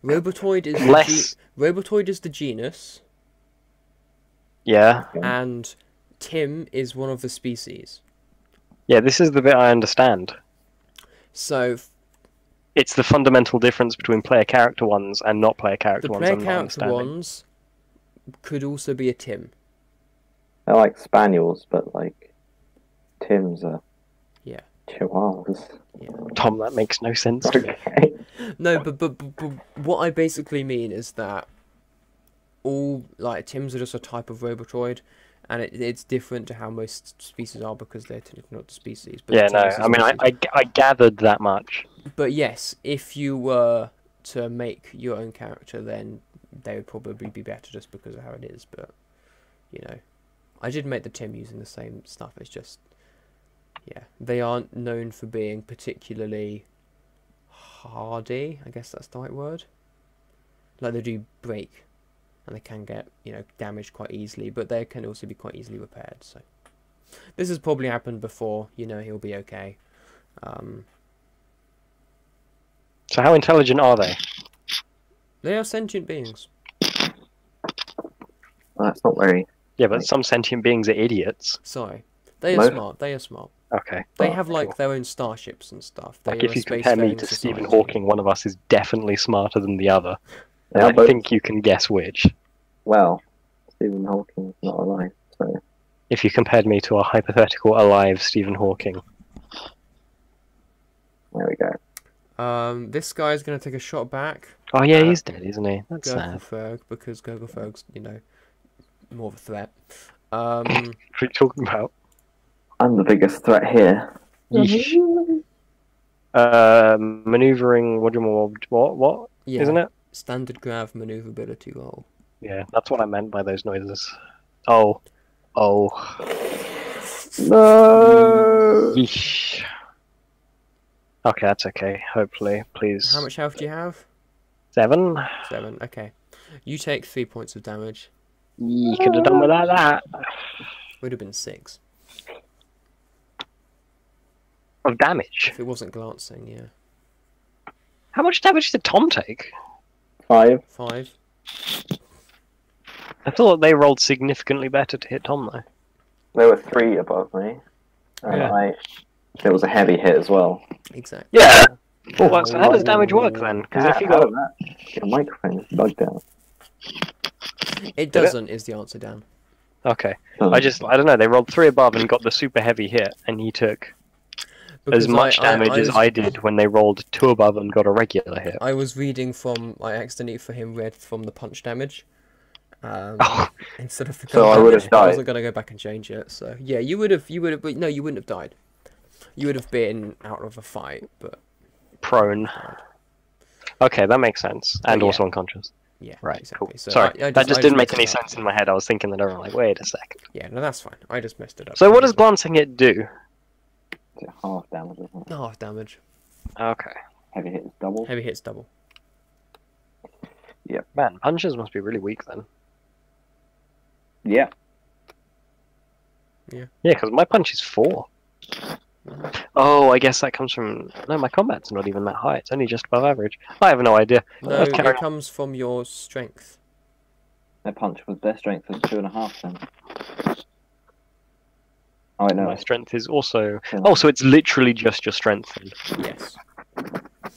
Robotoid is Less. Robotoid is the genus, Yeah. and Tim is one of the species. Yeah, this is the bit I understand. So It's the fundamental difference between player character ones and not player character the ones. player I'm not character understanding. ones could also be a Tim. They're like spaniels, but like Tims are Yeah. chihuahuas. Tom, that makes no sense to me. Okay. No, but what I basically mean is that all like Tims are just a type of Robotoid, and it's different to how most species are because they're technically not the species. But Yeah, the no. Tim's is I mean, species. I gathered that much. But yes, if you were to make your own character, then they would probably be better just because of how it is. But you know, I did make the Tim using the same stuff. It's just, yeah, they aren't known for being particularly hardy. I guess that's the right word. Like they do break, and they can get damaged quite easily, but they can also be quite easily repaired. So this has probably happened before. He'll be okay. So how intelligent are they? They are sentient beings. Well, that's not very. Yeah, but some sentient beings are idiots. Sorry, they are Most- smart. They are smart. Okay. They well, have like cool. their own starships and stuff. They Like are if a you compare me spacefaring to Stephen society. Hawking, one of us is definitely smarter than the other. And Yeah, I but- think you can guess which. Well, Stephen Hawking's not alive, so If you compared me to a hypothetical alive Stephen Hawking. there we go. This guy's gonna take a shot back. Oh yeah, he's dead, isn't he? That's sad. Gurgleferg, because Gurgleferg's more of a threat. What are you talking about? I'm the biggest threat here. Yeesh. Maneuvering. What? Yeah, Isn't it? standard grav maneuverability roll. Yeah, that's what I meant by those noises. Oh. Oh. No. Yeesh. Okay, that's okay. Hopefully, please. How much health do you have? 7? 7. Okay. You take 3 points of damage. You could have done without that. Would have been 6 Of damage. if it wasn't glancing. Yeah. How much damage did Tom take? 5. 5. I thought they rolled significantly better to hit Tom though. There were 3 above me. And Yeah. it was a heavy hit as well. Exactly. Yeah. Well, so how does damage work then? Because if you How got did that? Your microphone is bugged out. It doesn't is the answer, Dan. okay, I don't know. They rolled 3 above and got the super heavy hit, and he took Because as much damage as was- I did when they rolled 2 above and got a regular hit. I was reading from. I accidentally for him read from the punch damage. Oh, Instead of the So gun I would damage, have but I died. wasn't gonna go back and change it. So yeah, you would have. But no, you wouldn't have died. You would have been out of a fight, but prone. Okay, that makes sense. And yeah. also unconscious. yeah, Right, exactly. cool. So Sorry, I that just didn't make messed any it up. sense in my head. I was thinking that over, like, wait a second. Yeah, no, that's fine. I just messed it up. So what does glancing hit do? Is it half damage, isn't it? half damage? Okay. Heavy hit is double. Heavy hits double. Man, punches must be really weak then. Yeah. Yeah, because my punch is 4. Oh, I guess that comes from... No, my combat's not even that high. It's only just above average. I have no idea. No, Let's carry it on. comes from your strength. Their punch was their strength was 2.5 then. Oh wait, no. My strength is also... Yeah. Oh, so it's literally just your strength then. Yes.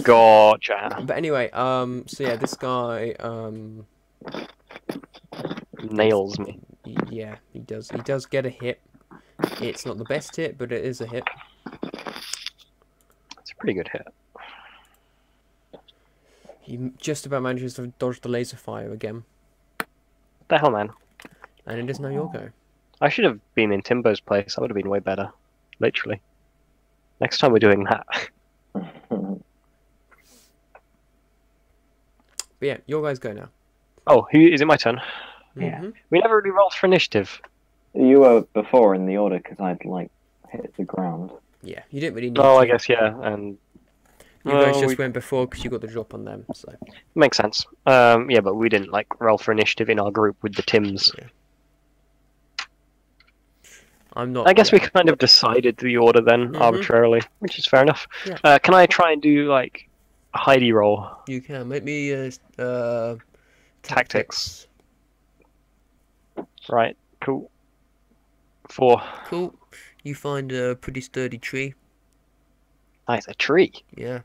Gotcha. But anyway, so yeah, this guy, Nails me. yeah, he does get a hit. It's not the best hit, but it is a hit. It's a pretty good hit. He just about manages to dodge the laser fire again, What the hell, man? and it is now your go. I should have been in Timbo's place. That would have been way better. Literally. Next time we're doing that. But yeah, your guy's go now. Oh, is it my turn? Yeah. Mhm. We never really rolled for initiative. You were before in the order because I'd like hit the ground. Yeah, you didn't really need Oh, to. I guess, yeah. And You guys Oh, just we- went before because you got the drop on them. So makes sense. Yeah, but we didn't like roll for initiative in our group with the Tims. I'm not. I guess yeah. we kind of decided the order then Mhm. arbitrarily, which is fair enough. Yeah. Can I try and do like a Heidi roll? You can make me Tactics. Right. Cool. 4. Cool. You find a pretty sturdy tree. Nice, a tree. Yeah.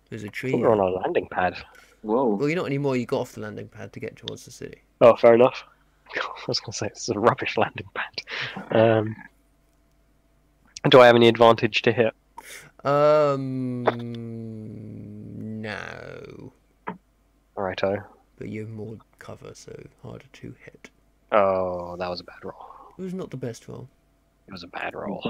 There's a I tree. thought we were on a landing pad. Whoa. Well, you're not anymore. You got off the landing pad to get towards the city. Oh, fair enough. I was going to say, this is a rubbish landing pad. Do I have any advantage to hit? No. Righto. But you have more cover, so harder to hit. Oh, that was a bad roll. was not the best roll. It was a bad roll.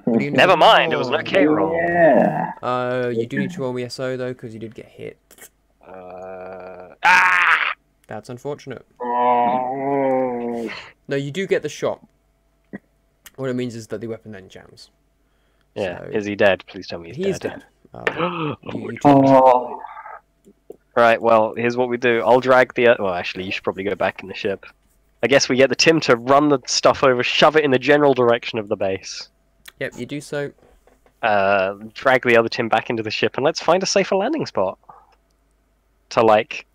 What do you Never need? mind, it was an okay roll. Yeah. You do need to roll me SO though, because you did get hit. Ah! That's unfortunate. Oh. No, you do get the shot. What it means is that the weapon then jams. Yeah, So- is he dead? Please tell me He he's is dead. dead. You take Oh. Right, well, here's what we do. I'll drag the... Well, actually, you should probably go back in the ship. I guess we get the Tim to run the stuff over, shove it in the general direction of the base. Yep, you do so. Drag the other Tim back into the ship, and let's find a safer landing spot. To, like,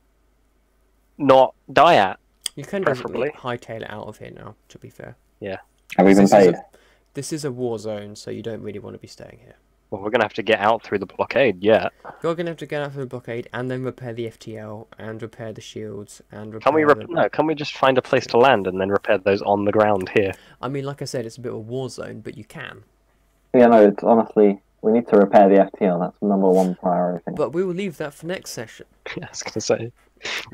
not die at. You can Preferably. definitely hightail it out of here now, to be fair. Have we been This is paid? This is a war zone, so you don't really want to be staying here. Well, we're going to have to get out through the blockade, yeah. You're going to have to get out of the blockade and then repair the FTL and repair the shields and repair Can we the... no? Can we just find a place to land and then repair those on the ground here? I mean, like I said, it's a bit of a war zone, but you can. Yeah, no, it's honestly, we need to repair the FTL. That's number one priority. But we will leave that for next session. I was going to say,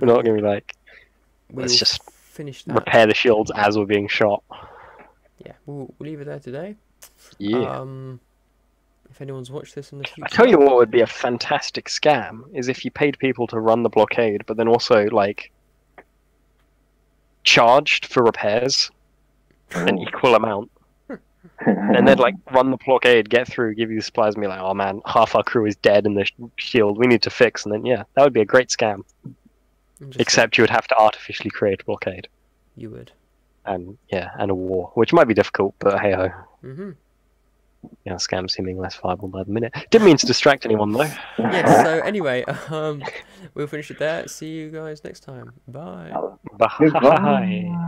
we're not going to be like We Let's will just finish that. repair the shields as we're being shot. Yeah, we'll leave it there today. Yeah. If anyone's watched this in the future... I tell you what would be a fantastic scam is if you paid people to run the blockade, but then also like charged for repairs an equal amount, and they'd like run the blockade, get through, give you the supplies, and be like, "Oh man, half our crew is dead in the shield. We need to fix." And then yeah, that would be a great scam. Interesting. Except you would have to artificially create a blockade, You would. and yeah, and a war, which might be difficult, but hey ho. Mm-hmm. Yeah, scam seeming less viable by the minute. Didn't mean to distract anyone though. Yes, so anyway, we'll finish it there. See you guys next time. Bye. Bye. Goodbye.